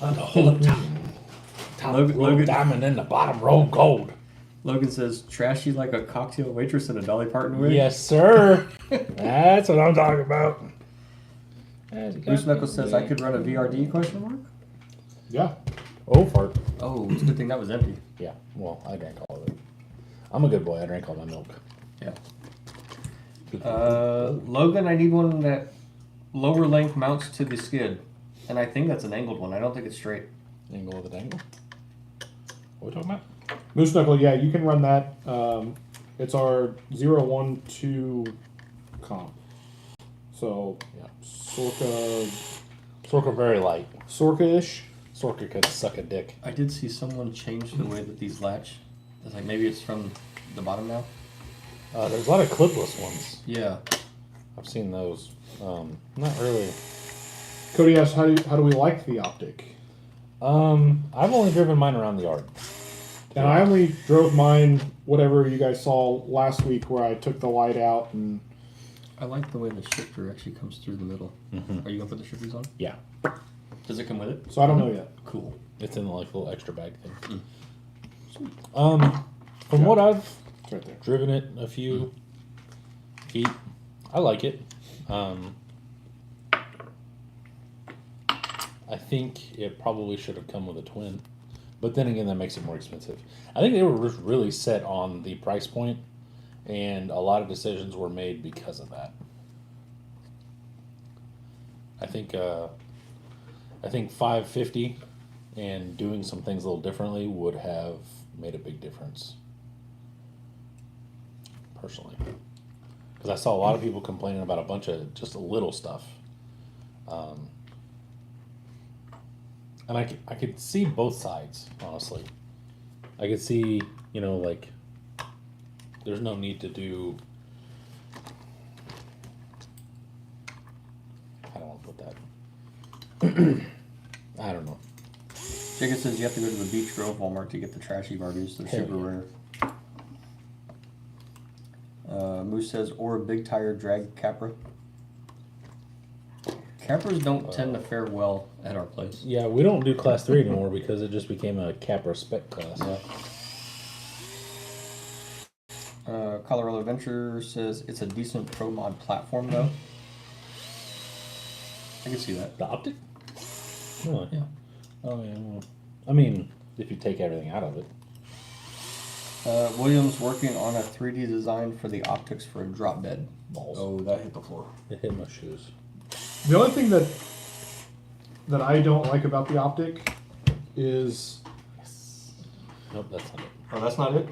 Speaker 1: On the whole time.
Speaker 3: Logan-
Speaker 1: Diamond in the bottom row gold.
Speaker 3: Logan says, trashy like a cocktail waitress in a Dolly Parton wig.
Speaker 1: Yes, sir. That's what I'm talking about.
Speaker 3: Bruce Knuckles says, I could run a VRD question mark?
Speaker 2: Yeah.
Speaker 1: Oh, fart.
Speaker 3: Oh, it's a good thing that was empty.
Speaker 1: Yeah. Well, I drank all of it. I'm a good boy. I drank all my milk.
Speaker 3: Yeah. Logan, I need one that lower length mounts to the skid. And I think that's an angled one. I don't think it's straight.
Speaker 1: Angle of the dangle. What are we talking about?
Speaker 2: Moose Knuckle, yeah, you can run that. It's our 012 comp. So,
Speaker 1: Yeah.
Speaker 2: Sorka
Speaker 1: very light.
Speaker 2: Sorka-ish.
Speaker 1: Sorka could suck a dick.
Speaker 3: I did see someone change the way that these latch. It's like maybe it's from the bottom now.
Speaker 1: There's a lot of clipless ones.
Speaker 3: Yeah.
Speaker 1: I've seen those. Not really.
Speaker 2: Cody asks, how do we like the optic?
Speaker 1: I've only driven mine around the yard.
Speaker 2: And I only drove mine, whatever you guys saw last week, where I took the light out and.
Speaker 3: I like the way the shifter actually comes through the middle.
Speaker 1: Mm-hmm.
Speaker 3: Are you gonna put the shifters on?
Speaker 1: Yeah.
Speaker 3: Does it come with it?
Speaker 2: So I don't know yet.
Speaker 3: Cool.
Speaker 1: It's in like a little extra bag thing.
Speaker 3: Mm.
Speaker 1: From what I've
Speaker 2: It's right there.
Speaker 1: driven it a few feet, I like it. I think it probably should have come with a twin. But then again, that makes it more expensive. I think they were just really set on the price point, and a lot of decisions were made because of that. I think $550 and doing some things a little differently would have made a big difference. Personally, because I saw a lot of people complaining about a bunch of just little stuff. And I could see both sides, honestly. I could see, like, there's no need to do. I don't want to put that. I don't know.
Speaker 3: Jacob says you have to go to the Beach Grove Walmart to get the trashy Barbies. They're
Speaker 1: Hell
Speaker 3: super
Speaker 1: yeah.
Speaker 3: rare. Moose says, or a big tire drag Capra. Capras don't tend to fare well at our place.
Speaker 1: Yeah, we don't do class 3 anymore because it just became a Capra spec class.
Speaker 3: Yeah. Colorado Adventure says it's a decent pro mod platform though. I can see that.
Speaker 1: The optic? Really?
Speaker 3: Yeah.
Speaker 1: Oh yeah. Well, I mean, if you take everything out of it.
Speaker 3: Williams working on a 3D design for the optics for a drop dead.
Speaker 1: Balls.
Speaker 3: Oh, that hit the floor.
Speaker 1: It hit my shoes.
Speaker 2: The only thing that I don't like about the optic is
Speaker 1: Nope, that's not it.
Speaker 3: Oh, that's not it?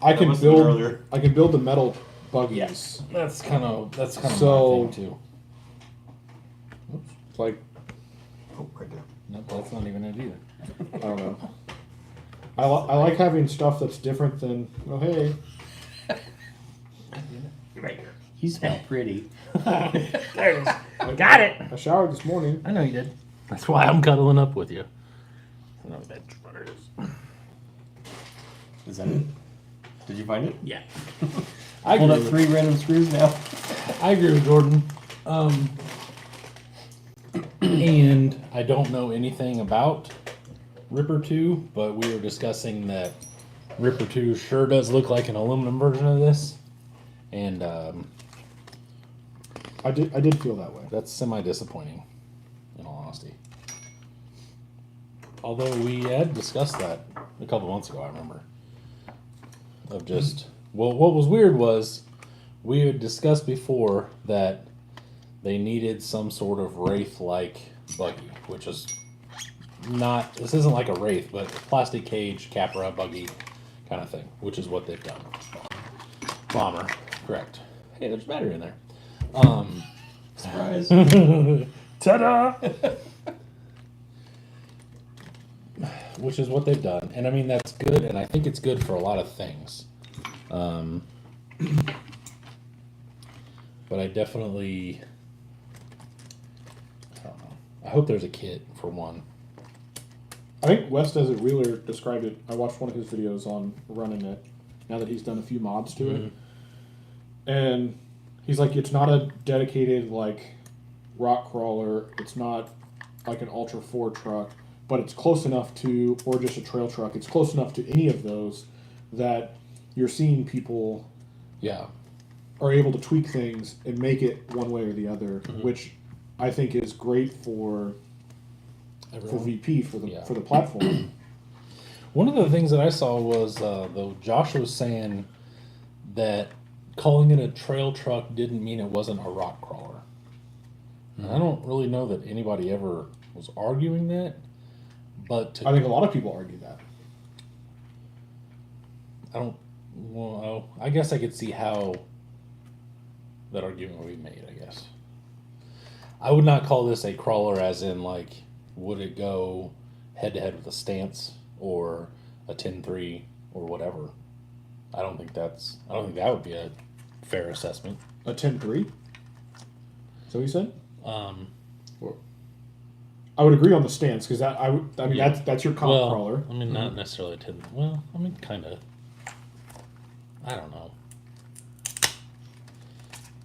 Speaker 2: I can
Speaker 3: must have been
Speaker 2: build
Speaker 3: earlier.
Speaker 2: I can build the metal buggies.
Speaker 1: Yes, that's kind of
Speaker 2: So-
Speaker 1: my thing too. Oops.
Speaker 2: It's like
Speaker 3: Oh, right there.
Speaker 1: Nope, that's not even it either.
Speaker 2: I don't know. I like having stuff that's different than hey.
Speaker 3: Right here. You smell pretty.
Speaker 1: There it is. Got it.
Speaker 2: I showered this morning.
Speaker 1: I know you did. That's why I'm cuddling up with you. No, that's what it is.
Speaker 3: Is that it? Did you find it?
Speaker 1: Yeah.
Speaker 3: I pulled up 3 random screws now.
Speaker 1: I agree with Jordan. And I don't know anything about Ripper 2, but we were discussing that Ripper 2 sure does look like an aluminum version of this. And
Speaker 2: I did feel that way.
Speaker 1: that's semi-disappointing, in all honesty. Although we had discussed that a couple months ago, I remember. Of just, well, what was weird was we had discussed before that they needed some sort of Wraith-like buggy, which is not, this isn't like a Wraith, but plastic cage, Capra buggy kind of thing, which is what they've done. Bomber, correct. Hey, there's battery in there.
Speaker 3: Surprise.
Speaker 1: Ta-da! Which is what they've done. And I mean, that's good, and I think it's good for a lot of things. But I definitely, I don't know. I hope there's a kit, for one.
Speaker 2: I think Wes Desert Wheeler described it. I watched one of his videos on running it. Now that he's done a few mods to it, and he's like, it's not a dedicated like rock crawler. It's not like an Ultra 4 truck, but it's close enough to, or just a trail truck. It's close enough to any of those that you're seeing people
Speaker 1: Yeah.
Speaker 2: are able to tweak things and make it one way or the other, which I think is great for
Speaker 1: Everyone.
Speaker 2: VP for the
Speaker 1: Yeah.
Speaker 2: for the platform.
Speaker 1: One of the things that I saw was, though, Josh was saying that calling it a trail truck didn't mean it wasn't a rock crawler. And I don't really know that anybody ever was arguing that, but to,
Speaker 2: I think a lot of people argue that.
Speaker 1: I guess I could see how that argument would be made, I guess. I would not call this a crawler as in, like, would it go head-to-head with a stance or a 10-3 or whatever. I don't think that would be a fair assessment.
Speaker 2: A 10-3? So he said. I would agree on the stance because that's your comp
Speaker 1: Well,
Speaker 2: crawler.
Speaker 1: I mean, not necessarily 10. Well, I mean, kind of. I don't know.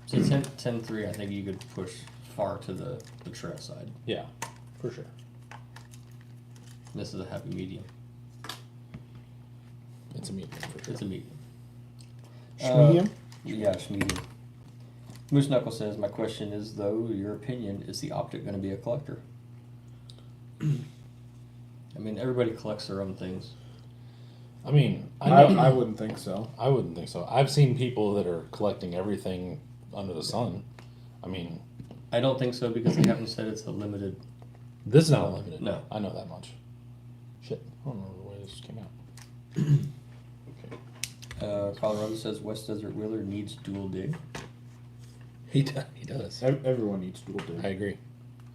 Speaker 3: So 10-3, I think you could push far to the trail side.
Speaker 1: Yeah, for sure.
Speaker 3: This is a heavy medium.
Speaker 1: It's a medium for sure.
Speaker 3: It's a medium.
Speaker 2: Medium.
Speaker 3: Yeah, it's medium. Moose Knuckle says, my question is, though, your opinion, is the optic going to be a collector? I mean, everybody collects their own things.
Speaker 1: I mean,
Speaker 2: I wouldn't think so.
Speaker 1: I wouldn't think so. I've seen people that are collecting everything under the sun. I mean,
Speaker 3: I don't think so because they haven't said it's a limited.
Speaker 1: this is not limited.
Speaker 3: No.
Speaker 1: I know that much. Shit, I don't remember the way this came out. Okay.
Speaker 3: Colorado says West Desert Wheeler needs dual dig.
Speaker 1: He does.
Speaker 2: Everyone needs dual dig.
Speaker 1: I agree.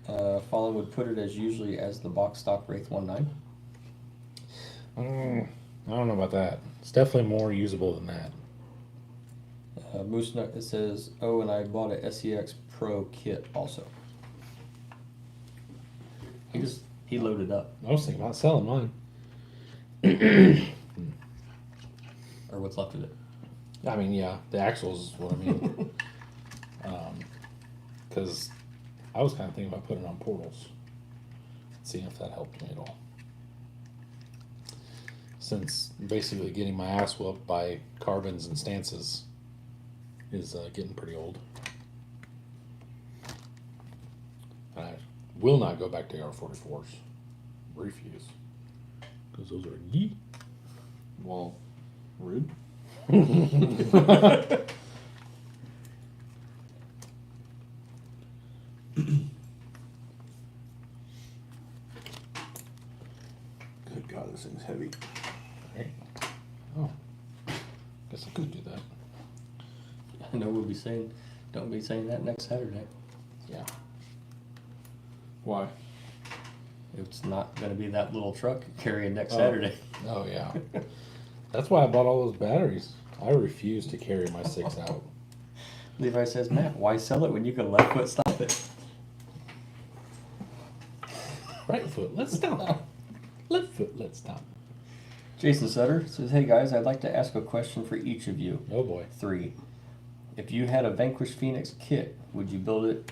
Speaker 3: Fallen would put it as usually as the box stock Wraith 1.9.
Speaker 1: I don't know about that. It's definitely more usable than that.
Speaker 3: Moose Nut, it says, oh, and I bought a SEX Pro kit also. He loaded up.
Speaker 1: I was thinking about selling mine.
Speaker 3: Or what's left of it.
Speaker 1: I mean, yeah, the axles is what I mean. Because I was kind of thinking about putting it on portals, seeing if that helped me at all. Since basically getting my ass whooped by carbons and stances is getting pretty old. I will not go back to AR-44s refuse. Because those are ye.
Speaker 2: Well, rude. Good God, this thing's heavy.
Speaker 1: Right. Oh. Guess I could do that.
Speaker 3: I know we'll be saying, don't be saying that next Saturday.
Speaker 1: Yeah.
Speaker 2: Why?
Speaker 3: It's not going to be that little truck carrying next
Speaker 2: Oh.
Speaker 3: Saturday.
Speaker 1: Oh, yeah. That's why I bought all those batteries. I refuse to carry my 6 out.
Speaker 3: Levi says, Matt, why sell it when you can left foot stop it?
Speaker 1: Right foot, let's stop. Left foot, let's stop.
Speaker 3: Jason Sutter says, hey guys, I'd like to ask a question for each of you.
Speaker 1: Oh boy.
Speaker 3: 3. If you had a Vanquish Phoenix kit, would you build it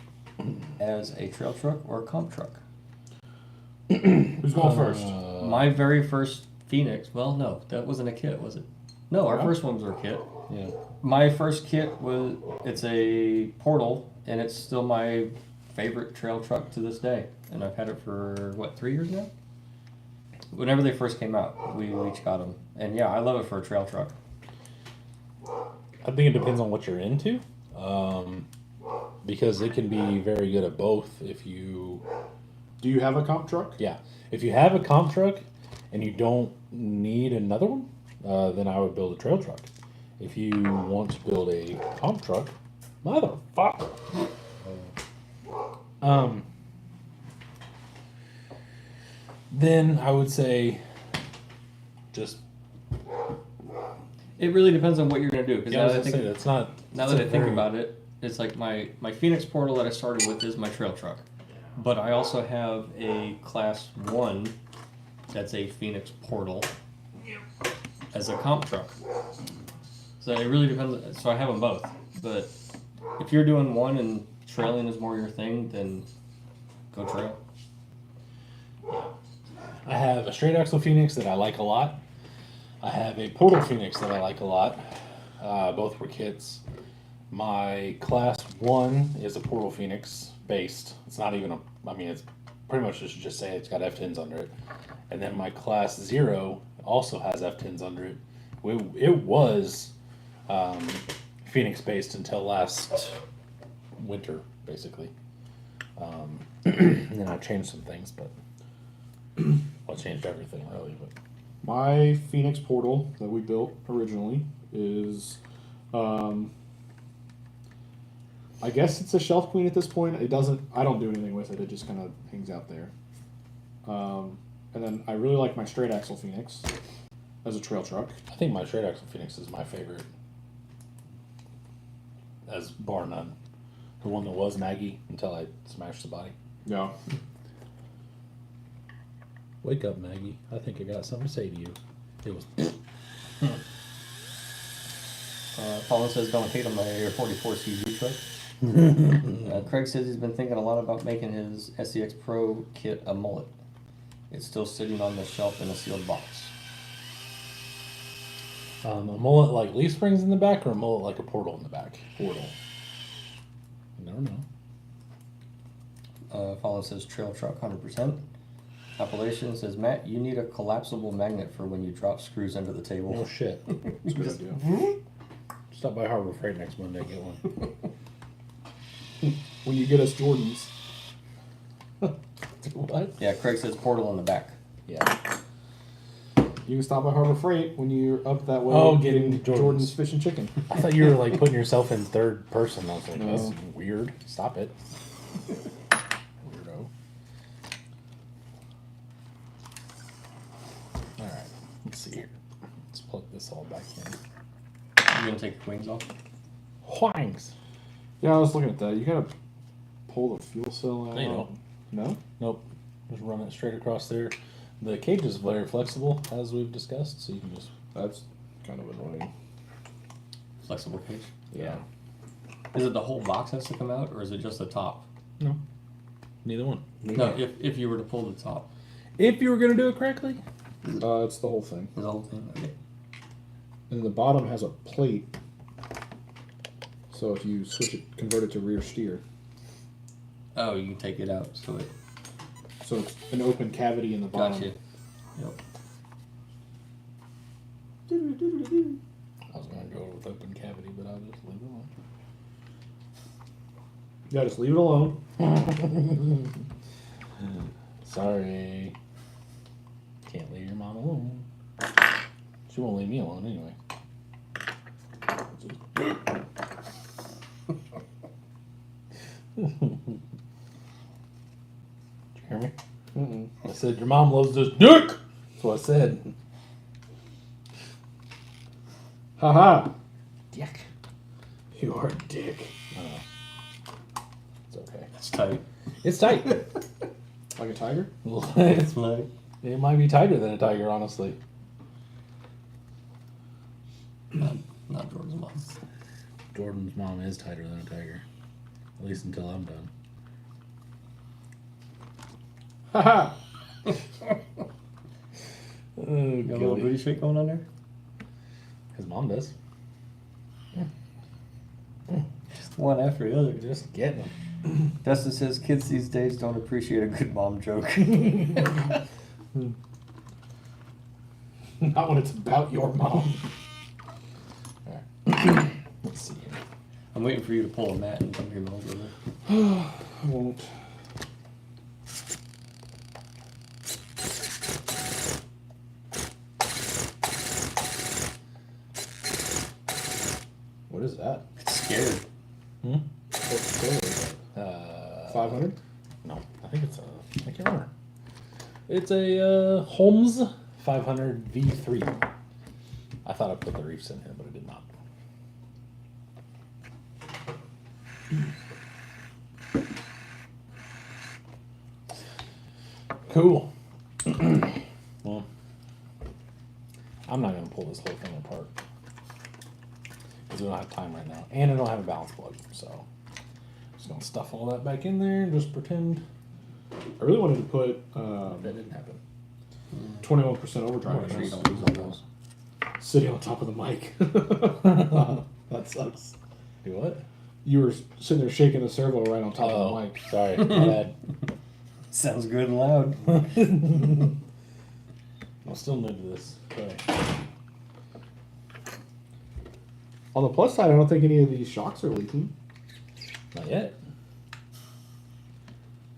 Speaker 3: as a trail truck or a comp truck?
Speaker 2: Who's going first?
Speaker 3: My very first Phoenix, well, no, that wasn't a kit, was it? No, our
Speaker 2: Yeah.
Speaker 3: first ones were a kit.
Speaker 1: Yeah.
Speaker 3: My first kit it's a Portal, and it's still my favorite trail truck to this day. And I've had it for, 3 years now? Whenever they first came out, we each got them. And yeah, I love it for a trail truck.
Speaker 1: I think it depends on what you're into. Because it can be very good at both if you...
Speaker 2: Do you have a comp truck?
Speaker 1: Yeah. If you have a comp truck and you don't need another one, then I would build a trail truck. If you want to build a comp truck, motherfucker. Then I would say just
Speaker 3: It really depends on what you're going to do. Because
Speaker 1: yeah, that's not.
Speaker 3: now that I think about it, it's like my Phoenix Portal that I started with is my trail truck. But I also have a Class 1 that's a Phoenix Portal as a comp truck. So it really depends. So I have them both. But if you're doing one and trailing is more your thing, then go trail.
Speaker 1: I have a straight axle Phoenix that I like a lot. I have a Portal Phoenix that I like a lot. Both were kits. My Class 1 is a Portal Phoenix based. It's not even it's pretty much just say it's got F10s under it. And then my Class 0 also has F10s under it. It was Phoenix based until last winter, basically. And then I changed some things, but I changed everything really. But
Speaker 2: My Phoenix Portal that we built originally is, I guess it's a shelf queen at this point. I don't do anything with it. It just kind of hangs out there. And then I really like my straight axle Phoenix as a trail truck.
Speaker 1: I think my straight axle Phoenix is my favorite, as bar none. The one that was Maggie until I smashed the body.
Speaker 2: Yeah.
Speaker 1: Wake up, Maggie. I think I got something to say to you. It was.
Speaker 3: Colin says, don't hate on my Air 44 CG truck. Craig says he's been thinking a lot about making his SEX Pro kit a mullet. It's still sitting on the shelf in a sealed box.
Speaker 1: A mullet like leaf springs in the back, or a mullet like a portal in the back?
Speaker 2: Portal.
Speaker 1: I don't know.
Speaker 3: Colin says trail truck 100%. Appalachian says, Matt, you need a collapsible magnet for when you drop screws under the table.
Speaker 1: Oh shit.
Speaker 2: It's a good idea.
Speaker 1: Stop by Harbor Freight next Monday. Get one.
Speaker 2: When you get us Jordans.
Speaker 1: What?
Speaker 3: Yeah, Craig says portal in the back.
Speaker 1: Yeah.
Speaker 2: You can stop by Harbor Freight when you're up that way.
Speaker 1: Oh, getting
Speaker 2: Jordan's
Speaker 1: Jordans.
Speaker 2: fish and chicken.
Speaker 1: I thought you were like putting yourself in third person. I was like,
Speaker 2: No.
Speaker 1: that's weird. Stop it. Weirdo. Alright, let's see here. Let's plug this all back in.
Speaker 3: You gonna take the wings off?
Speaker 1: Whangs!
Speaker 2: Yeah, I was looking at that. You gotta pull the fuel cell out.
Speaker 1: No, you don't.
Speaker 2: No?
Speaker 1: Nope. Just run it straight across there. The cage is very flexible, as we've discussed, so you can just.
Speaker 2: That's kind of annoying.
Speaker 3: Flexible cage.
Speaker 1: Yeah.
Speaker 3: Is it the whole box has to come out, or is it just the top?
Speaker 1: No. Neither one.
Speaker 3: No, if you were to pull the top.
Speaker 1: If you were going to do it correctly.
Speaker 2: It's the whole thing.
Speaker 3: Is the whole thing okay?
Speaker 2: And the bottom has a plate. So if you switch it, convert it to rear steer.
Speaker 3: Oh, you can take it out, so it
Speaker 2: So it's an open cavity in the bottom.
Speaker 3: Gotcha. Yep.
Speaker 1: I was going to go with open cavity, but I'll just leave it alone.
Speaker 2: Yeah, just leave it alone.
Speaker 1: Sorry. Can't leave your mom alone. She won't leave me alone anyway. Did you hear me?
Speaker 2: Mm-mm.
Speaker 1: I said, your mom loves this dick! That's what I said.
Speaker 2: Haha.
Speaker 1: Dick.
Speaker 2: You are a dick.
Speaker 1: It's okay.
Speaker 3: That's tight.
Speaker 1: It's tight.
Speaker 2: Like a tiger?
Speaker 3: It's like.
Speaker 1: It might be tighter than a tiger, honestly.
Speaker 3: Not Jordan's mom.
Speaker 1: Jordan's mom is tighter than a tiger. At least until I'm done.
Speaker 2: Haha.
Speaker 3: You got a little booty shake going on there?
Speaker 1: His mom does.
Speaker 3: One after the other.
Speaker 1: Just getting him.
Speaker 3: Dustin says kids these days don't appreciate a good mom joke.
Speaker 2: Not when it's about your mom.
Speaker 1: Let's see here.
Speaker 3: I'm waiting for you to pull a mat and come here over there.
Speaker 2: I won't.
Speaker 1: What is that?
Speaker 3: It's scared.
Speaker 1: Hmm?
Speaker 2: What scale is that? 500?
Speaker 1: No, I think it's a. I can't remember. It's a Holmes 500 V3. I thought I put the reefs in here, but I did not. Cool. Well, I'm not gonna pull this whole thing apart because we don't have time right now, and I don't have a balance plug, so I'm just gonna stuff all that back in there and just pretend
Speaker 2: I really wanted to put
Speaker 1: that didn't happen.
Speaker 2: 21% overdrive
Speaker 3: Make sure
Speaker 2: in
Speaker 3: you
Speaker 2: this.
Speaker 3: don't lose all those.
Speaker 2: Sitting on top of the mic. That sucks.
Speaker 1: Do what?
Speaker 2: You were sitting there shaking the servo right on top of
Speaker 1: Oh,
Speaker 2: the mic.
Speaker 1: sorry. My bad.
Speaker 3: Sounds good and loud.
Speaker 1: I'm still new to this. Sorry.
Speaker 2: On the plus side, I don't think any of these shocks are leaking.
Speaker 1: Not yet.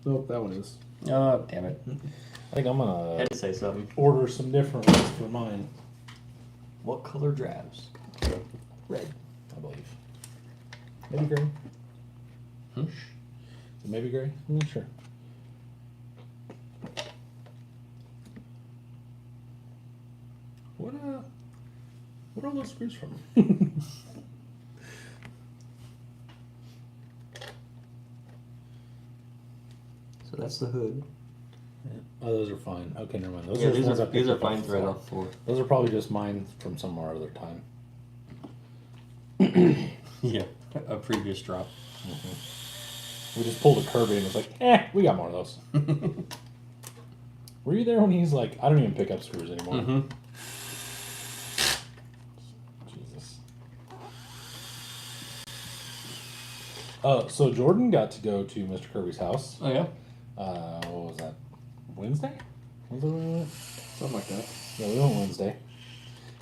Speaker 2: Nope, that one is.
Speaker 3: Oh, damn it.
Speaker 1: I think I'm gonna
Speaker 3: Had to say something.
Speaker 1: order some different ones for mine.
Speaker 3: What color drabs?
Speaker 1: Red, I believe. Maybe gray.
Speaker 3: Hmm?
Speaker 1: Is it maybe gray? I'm not sure. What are all those screws from?
Speaker 3: So that's the hood.
Speaker 1: Oh, those are fine. Okay, never mind. Those
Speaker 3: Yeah,
Speaker 1: are
Speaker 3: these
Speaker 1: ones I
Speaker 3: are
Speaker 1: picked up off
Speaker 3: fine
Speaker 1: the
Speaker 3: thread
Speaker 1: floor.
Speaker 3: off the floor.
Speaker 1: Those are probably just mine from somewhere other time.
Speaker 3: Yeah, a previous drop.
Speaker 1: We just pulled a Kirby and it was like, we got more of those. Were you there when he's like, I don't even pick up screws anymore?
Speaker 3: Mm-hmm.
Speaker 1: Jesus. So Jordan got to go to Mr. Kirby's house.
Speaker 3: Oh yeah.
Speaker 1: What was that? Wednesday? Was it when we went?
Speaker 2: Something like that.
Speaker 1: Yeah, we went Wednesday.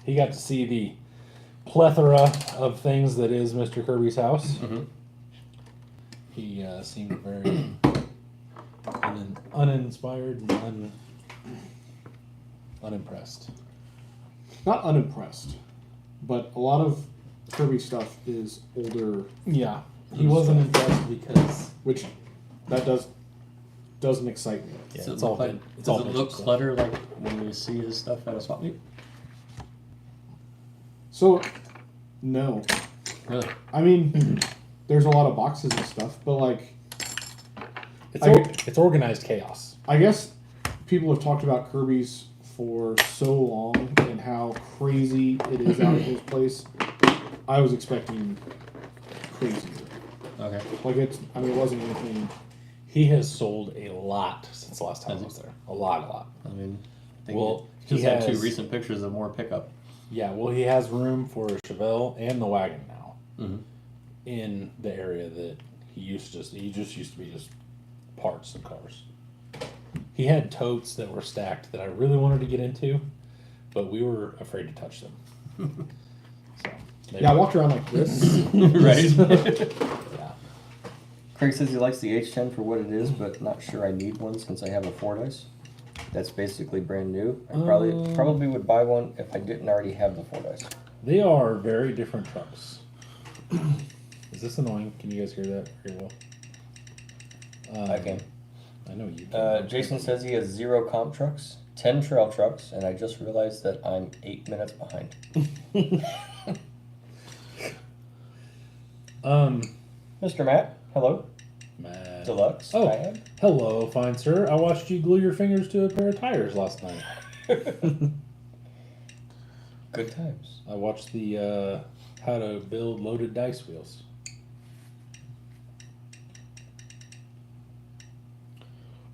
Speaker 1: He got to see the plethora of things that is Mr. Kirby's house.
Speaker 3: Mm-hmm.
Speaker 1: He seemed very uninspired and unimpressed.
Speaker 2: Not unimpressed, but a lot of Kirby stuff is older,
Speaker 1: Yeah, he wasn't impressed because
Speaker 2: which that doesn't excite me.
Speaker 1: yeah,
Speaker 3: Does it
Speaker 1: it's all
Speaker 3: look like,
Speaker 1: been, it's
Speaker 3: does
Speaker 1: all
Speaker 3: it
Speaker 1: vintage
Speaker 3: look
Speaker 1: stuff.
Speaker 3: clutter like when you see his stuff at a swap meet?
Speaker 2: So, no.
Speaker 3: Really?
Speaker 2: I mean, there's a lot of boxes and stuff, but like,
Speaker 1: It's organized chaos.
Speaker 2: I guess people have talked about Kirby's for so long and how crazy it is out of his place. I was expecting crazier.
Speaker 3: Okay.
Speaker 2: Like it wasn't anything.
Speaker 1: He has sold a lot since the last time
Speaker 3: Has
Speaker 1: I
Speaker 3: he?
Speaker 1: was there. A lot.
Speaker 3: I mean, I think
Speaker 1: Well,
Speaker 3: he just
Speaker 1: he
Speaker 3: had two
Speaker 1: has-
Speaker 3: recent pictures of more pickup.
Speaker 1: Yeah, well, he has room for a Chevelle and the wagon now
Speaker 3: Mm-hmm.
Speaker 1: in the area that he just used to be just parts and cars. he had totes that were stacked that I really wanted to get into, but we were afraid to touch them. So,
Speaker 2: Yeah, I walked around like this.
Speaker 3: Right.
Speaker 1: yeah.
Speaker 3: Craig says he likes the H10 for what it is, but not sure I need one since I have a Fordyce. That's basically brand new. I probably would buy one if I didn't already have the Fordyce.
Speaker 1: They are very different trucks. Is this annoying? Can you guys hear that very well?
Speaker 3: I can.
Speaker 1: I know you can.
Speaker 3: Jason says he has 0 comp trucks, 10 trail trucks, and I just realized that I'm 8 minutes behind. Mr. Matt, hello.
Speaker 1: Matt.
Speaker 3: Deluxe.
Speaker 1: Oh,
Speaker 3: Diane.
Speaker 1: hello, fine sir. I watched you glue your fingers to a pair of tires last night.
Speaker 3: Good times.
Speaker 1: I watched the how to build loaded dice wheels.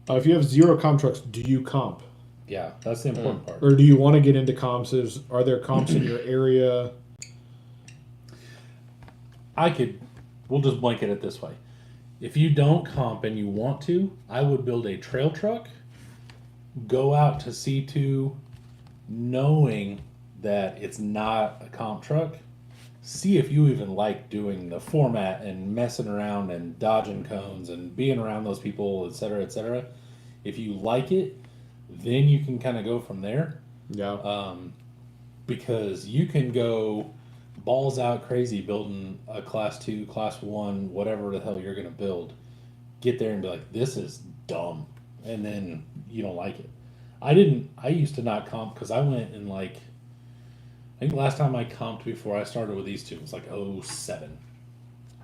Speaker 2: If you have 0 comp trucks, do you comp?
Speaker 1: Yeah, that's the important part.
Speaker 2: Or do you want to get into comps? Are there comps in your area?
Speaker 1: We'll just blanket it this way. If you don't comp and you want to, I would build a trail truck, go out to C2 knowing that it's not a comp truck, see if you even like doing the format and messing around and dodging cones and being around those people, etc., etc. If you like it, then you can kind of go from there.
Speaker 2: Yeah.
Speaker 1: Because you can go balls out crazy building a class 2, class 1, whatever the hell you're going to build. Get there and be like, this is dumb. And then you don't like it. I used to not comp because I went and I think last time I comped before I started with these two was like 07.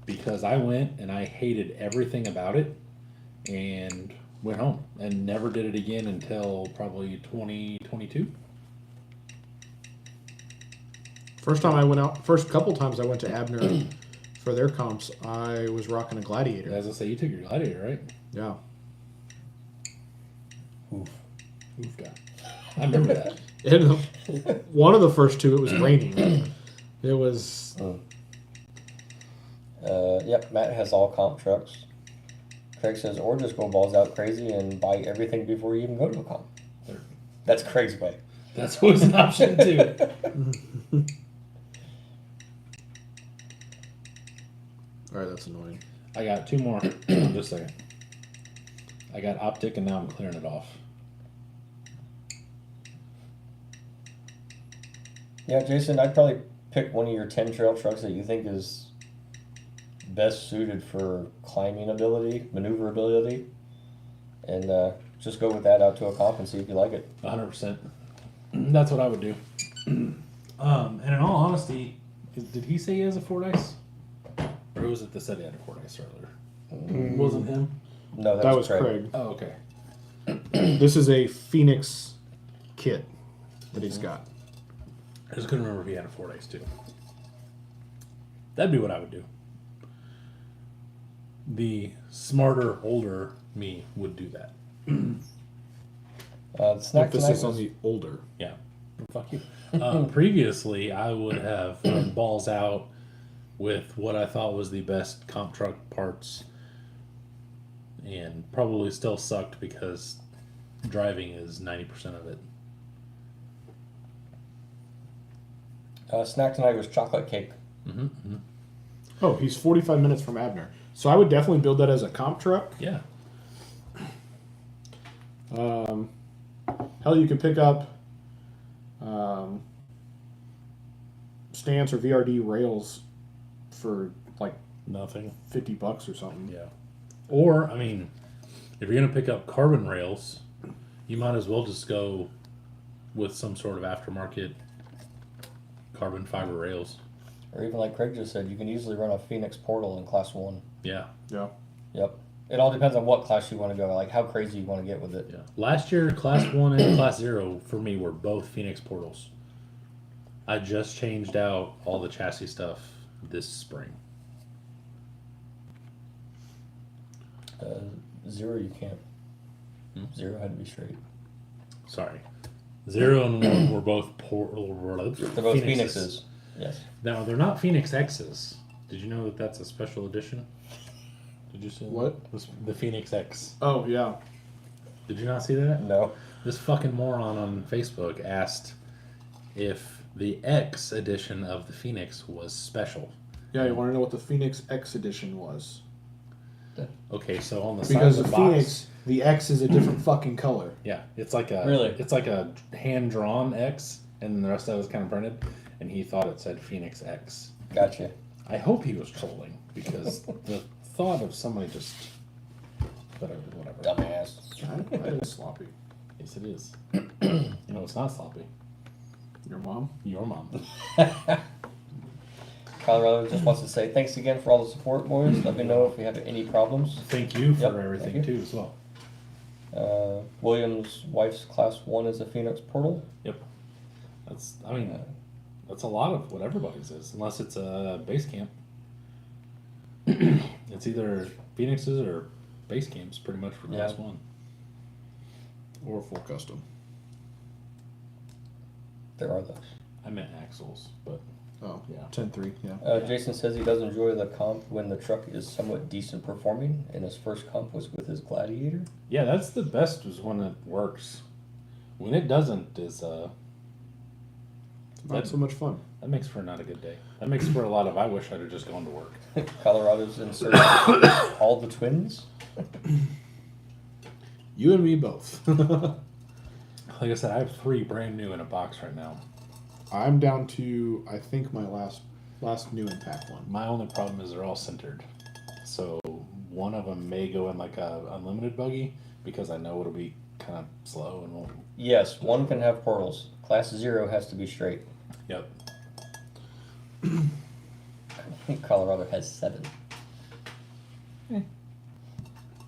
Speaker 1: Because I went and I hated everything about it and went home and never did it again until probably 2022.
Speaker 2: First couple times I went to Abner for their comps, I was rocking a Gladiator.
Speaker 1: As I say, you took your Gladiator, right?
Speaker 2: Yeah.
Speaker 1: Oof, guy. I remember that.
Speaker 2: And one of the first two, it was raining. It was.
Speaker 3: Yep, Matt has all comp trucks. Craig says, or just go balls out crazy and buy everything before you even go to a comp. That's Craig's way.
Speaker 1: That's always an option too.
Speaker 2: All right, that's annoying.
Speaker 1: I got 2 more. Just a second. I got optic and now I'm clearing it off.
Speaker 3: Yeah, Jason, I'd probably pick one of your 10 trail trucks that you think is best suited for climbing ability, maneuverability, and just go with that out to a comp and see if you like it.
Speaker 1: 100%. That's what I would do. And in all honesty, did he say he has a Fordyce? Or was it that said he had a Fordyce earlier? Wasn't him?
Speaker 3: No,
Speaker 2: That was Craig.
Speaker 1: Oh, okay.
Speaker 2: This is a Phoenix kit that he's got.
Speaker 1: I just couldn't remember if he had a Fordyce too. That'd be what I would do. The smarter, older me would do that.
Speaker 3: The snack tonight
Speaker 2: Emphasis on
Speaker 3: was,
Speaker 2: the older.
Speaker 1: Yeah. Fuck you. Previously, I would have run balls out with what I thought was the best comp truck parts, and probably still sucked because driving is 90% of it.
Speaker 3: snack tonight was chocolate cake.
Speaker 2: Oh, he's 45 minutes from Abner. So I would definitely build that as a comp truck.
Speaker 1: Yeah.
Speaker 2: Hell, you could pick up stance or VRD rails for like
Speaker 1: Nothing.
Speaker 2: $50 or something.
Speaker 1: Yeah. Or, I mean, if you're going to pick up carbon rails, you might as well just go with some sort of aftermarket carbon fiber rails.
Speaker 3: Or even like Craig just said, you can easily run a Phoenix Portal in Class 1.
Speaker 1: Yeah.
Speaker 2: Yeah.
Speaker 3: Yep. It all depends on what class you want to go, like how crazy you want to get with it.
Speaker 1: Yeah. Last year, Class 1 and Class 0 for me were both Phoenix Portals. I just changed out all the chassis stuff this spring.
Speaker 3: 0 you can't. 0 had to be straight.
Speaker 1: Sorry. 0 and 1 were both
Speaker 3: They're both Phoenixes. Yes.
Speaker 1: Now, they're not Phoenix X's. Did you know that that's a special edition? Did you see
Speaker 2: What?
Speaker 1: The Phoenix X.
Speaker 2: Oh, yeah.
Speaker 1: Did you not see that?
Speaker 3: No.
Speaker 1: This fucking moron on Facebook asked if the X edition of the Phoenix was special.
Speaker 2: Yeah, you want to know what the Phoenix X edition was?
Speaker 1: Okay, so on the
Speaker 2: Because
Speaker 1: side
Speaker 2: the
Speaker 1: of the
Speaker 2: Phoenix,
Speaker 1: box,
Speaker 2: the X is a different fucking color.
Speaker 1: yeah, it's like a
Speaker 3: Really?
Speaker 1: it's like a hand drawn X, and then the rest of it was kind of printed. And he thought it said Phoenix X.
Speaker 3: Gotcha.
Speaker 1: I hope he was trolling because the thought of somebody just whatever.
Speaker 3: Dumbass.
Speaker 2: That is sloppy.
Speaker 1: Yes, it is. No, it's not sloppy.
Speaker 2: Your mom?
Speaker 1: Your mom.
Speaker 3: Colorado just wants to say thanks again for all the support, boys. Let me know if we have any problems.
Speaker 1: Thank you for
Speaker 3: Yep,
Speaker 1: everything
Speaker 3: thank you.
Speaker 1: too, as well.
Speaker 3: William's wife's class 1 is a Phoenix Portal.
Speaker 1: Yep. That's a lot of what everybody's is, unless it's a base camp. It's either Phoenixes or base camps, pretty much for class
Speaker 3: Yeah.
Speaker 1: 1.
Speaker 2: Or full custom.
Speaker 3: There are those.
Speaker 1: I meant axles, but
Speaker 2: Oh,
Speaker 1: yeah.
Speaker 2: 10-3, yeah.
Speaker 3: Jason says he does enjoy the comp when the truck is somewhat decent performing, and his first comp was with his Gladiator.
Speaker 1: Yeah, that's the best is when it works. When it doesn't, is
Speaker 2: It's not so much fun.
Speaker 1: that makes for not a good day. That makes for a lot of I wish I'd have just gone to work.
Speaker 3: Colorado's in search of all the twins.
Speaker 2: You and me both.
Speaker 1: Like I said, I have 3 brand new in a box right now.
Speaker 2: I'm down to, I think, my last new impact one.
Speaker 1: My only problem is they're all centered. So one of them may go in like a unlimited buggy because I know it'll be kind of slow and won't.
Speaker 3: Yes, one can have portals. Class 0 has to be straight.
Speaker 1: Yep.
Speaker 3: Colorado has 7.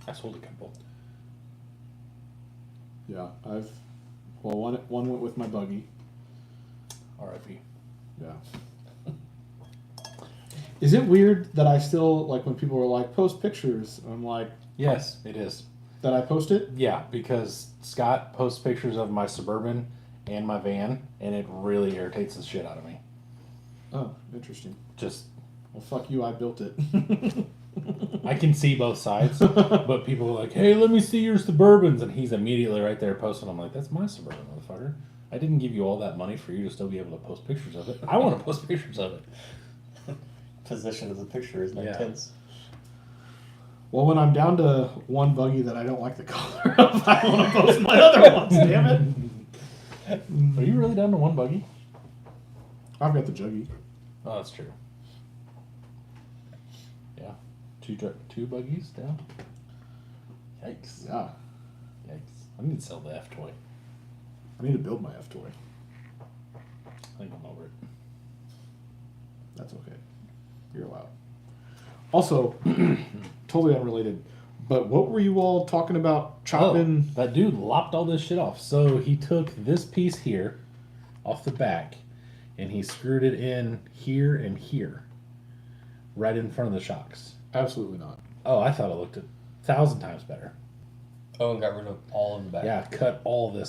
Speaker 1: I sold a couple.
Speaker 2: Yeah, one went with my buggy.
Speaker 1: RIP.
Speaker 2: Yeah. Is it weird that I still, like, when people are like, post pictures, I'm like,
Speaker 1: Yes, it is.
Speaker 2: that I post it?
Speaker 1: Yeah, because Scott posts pictures of my Suburban and my van, and it really irritates the shit out of me.
Speaker 2: Oh, interesting.
Speaker 1: Just,
Speaker 2: Well, fuck you, I built it.
Speaker 1: I can see both sides, but people are like, hey, let me see your Suburbans, and he's immediately right there posting. I'm like, that's my Suburban, motherfucker. I didn't give you all that money for you to still be able to post pictures of it. I want to post pictures of it.
Speaker 3: Position of the picture is
Speaker 1: Yeah.
Speaker 3: intense.
Speaker 2: Well, when I'm down to one buggy that I don't like the color of, I want to post my other ones, damn it.
Speaker 1: Are you really down to one buggy?
Speaker 2: I've got the juggy.
Speaker 1: Oh, that's true. Yeah. Two buggies down? Yikes.
Speaker 2: Yeah.
Speaker 1: Yikes. I need to sell the F toy.
Speaker 2: I need to build my F toy.
Speaker 1: I think I'm over it.
Speaker 2: That's okay. You're allowed. Also, totally unrelated, but what were you all talking about chopping?
Speaker 1: Oh, that dude lopped all this shit off. So he took this piece here off the back and he screwed it in here and here. Right in front of the shocks.
Speaker 2: Absolutely not.
Speaker 1: Oh, I thought it looked 1,000 times better.
Speaker 3: Oh, and got rid of all of the back.
Speaker 1: Yeah, cut all that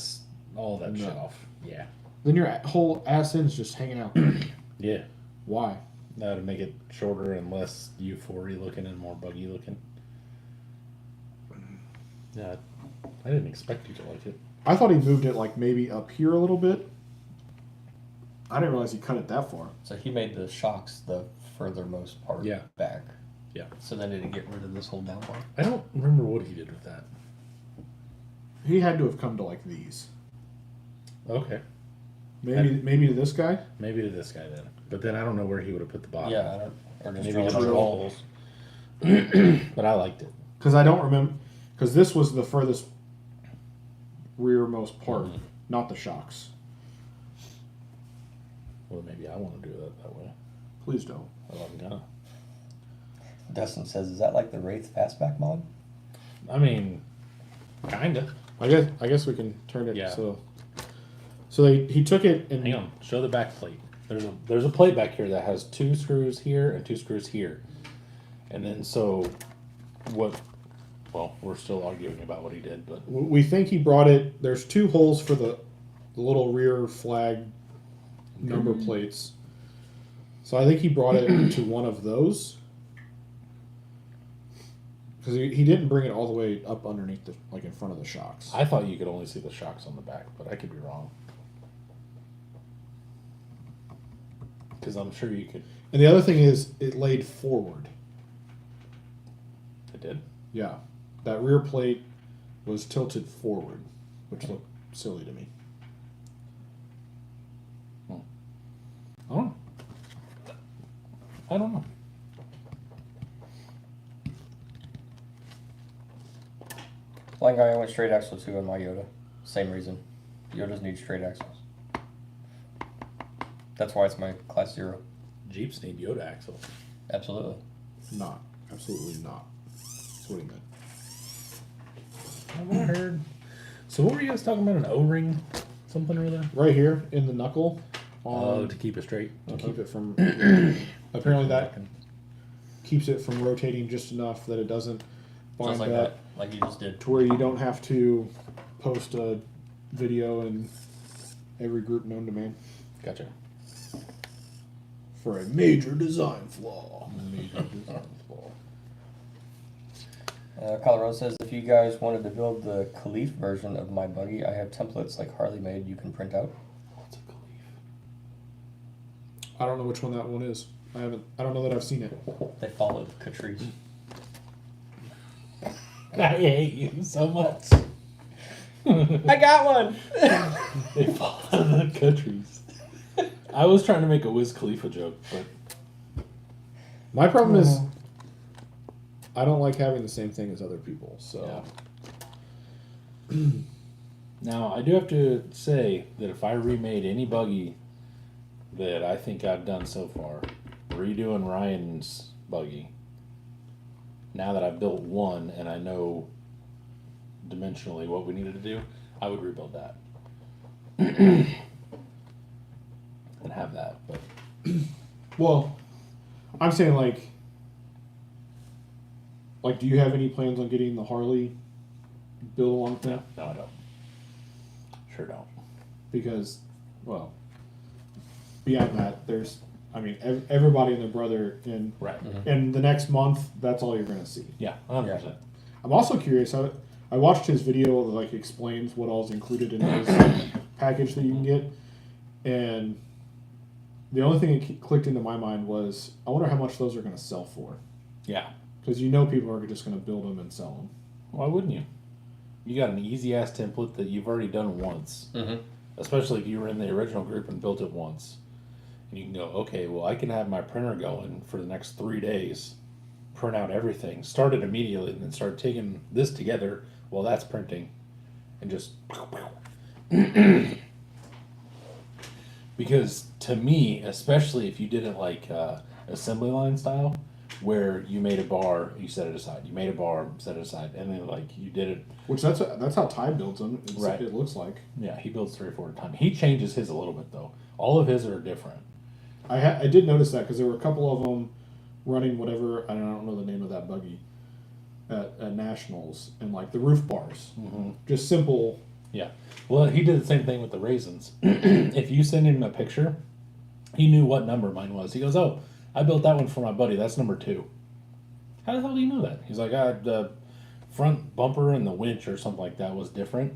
Speaker 1: shit
Speaker 2: No.
Speaker 1: off. Yeah.
Speaker 2: Then your whole ass end's just hanging out there.
Speaker 1: Yeah.
Speaker 2: Why?
Speaker 1: That would make it shorter and less U4-y looking and more buggy looking. Yeah, I didn't expect you to like it.
Speaker 2: I thought he moved it like maybe up here a little bit. I didn't realize he cut it that far.
Speaker 3: So he made the shocks the furthermost part
Speaker 1: Yeah.
Speaker 3: back.
Speaker 1: Yeah.
Speaker 3: So then did he get rid of this whole down part?
Speaker 1: I don't remember what he did with that.
Speaker 2: He had to have come to like these.
Speaker 1: Okay.
Speaker 2: Maybe to this guy.
Speaker 1: Maybe to this guy then. But then I don't know where he would have put the bottom.
Speaker 3: Yeah, I don't. Or just
Speaker 1: Maybe
Speaker 3: drill
Speaker 1: just
Speaker 3: another
Speaker 1: drill
Speaker 3: hole.
Speaker 1: holes. But I liked it.
Speaker 2: Because I don't remember. Because this was the furthest rearmost part,
Speaker 1: Mhm.
Speaker 2: not the shocks.
Speaker 1: Well, maybe I want to do it that way.
Speaker 2: Please don't.
Speaker 1: Well, I'm gonna.
Speaker 3: Dustin says, "Is that like the Wraith Fastback mod?"
Speaker 1: I mean, kinda.
Speaker 2: I guess we can turn it.
Speaker 1: Yeah.
Speaker 2: So he took it and
Speaker 1: Hang on. Show the back plate. There's a plate back here that has 2 screws here and 2 screws here. And then so what? Well, we're still arguing about what he did, but
Speaker 2: we think he brought it. There's 2 holes for the little rear flag number plates. So I think he brought it to one of those. Because he didn't bring it all the way up underneath the, like in front of the shocks.
Speaker 1: I thought you could only see the shocks on the back, but I could be wrong. Because I'm sure you could.
Speaker 2: And the other thing is, it laid forward.
Speaker 1: It did.
Speaker 2: Yeah, that rear plate was tilted forward, which looked silly to me.
Speaker 1: Oh. I don't know.
Speaker 3: Flying guy, I went straight axle too on my Yoda. Same reason. Yodas need straight axles. That's why it's my class 0.
Speaker 1: Jeeps need Yoda axle.
Speaker 3: Absolutely.
Speaker 2: Not. Absolutely not. That's what he meant.
Speaker 1: That's what I heard. So what were you guys talking about? An O-ring? Something or other?
Speaker 2: Right here in the knuckle.
Speaker 1: Oh, to keep it straight.
Speaker 2: To keep it from. Apparently that keeps it from rotating just enough that it doesn't bind
Speaker 3: Just like
Speaker 2: up
Speaker 3: that, like you just did.
Speaker 2: to where you don't have to post a video in every group known to man
Speaker 1: Gotcha.
Speaker 2: for a major design flaw.
Speaker 3: Colorado says, if you guys wanted to build the Khalif version of my buggy, I have templates like Harley made you can print out.
Speaker 1: What's a Khalif?
Speaker 2: I don't know which one that one is. I don't know that I've seen it.
Speaker 3: They followed Catrice.
Speaker 1: I hate you so much.
Speaker 3: I got one!
Speaker 1: They fall out of the countries. I was trying to make a Wiz Khalifa joke, but
Speaker 2: My problem is I don't like having the same thing as other people. So
Speaker 1: now I do have to say that if I remade any buggy that I think I've done so far, redoing Ryan's buggy, now that I've built one and I know dimensionally what we needed to do, I would rebuild that. And have that, but
Speaker 2: well, I'm saying like do you have any plans on getting the Harley build along thing?
Speaker 1: no, I don't. Sure don't.
Speaker 2: Because, well, beyond that, there's, I mean, everybody and their brother in
Speaker 1: Right.
Speaker 2: in the next month. That's all you're gonna see.
Speaker 1: Yeah, 100%.
Speaker 2: I'm also curious. I watched his video that like explains what all's included in his package that you can get, and the only thing that clicked into my mind was I wonder how much those are gonna sell for.
Speaker 1: Yeah.
Speaker 2: Because you know people are just gonna build them and sell them.
Speaker 1: Why wouldn't you? You got an easy ass template that you've already done once.
Speaker 3: Mm-hmm.
Speaker 1: Especially if you were in the original group and built it once. And you can go, okay, well, I can have my printer going for the next 3 days, print out everything, start it immediately, and then start taking this together while that's printing, and just. Because to me, especially if you did it like assembly line style, where you made a bar, you set it aside. You made a bar, set it aside, and then like you did it.
Speaker 2: Which that's how Ty builds them.
Speaker 1: Right.
Speaker 2: It looks like.
Speaker 1: Yeah, he builds 3 or 4 at a time. He changes his a little bit though. All of his are different.
Speaker 2: I did notice that because there were a couple of them running whatever, I don't know the name of that buggy at Nationals, and like the roof bars, just simple.
Speaker 1: Yeah. Well, he did the same thing with the raisins. If you send him a picture, he knew what number mine was. He goes, "Oh, I built that one for my buddy. That's number 2." How the hell do you know that? He's like, the front bumper and the winch or something like that was different,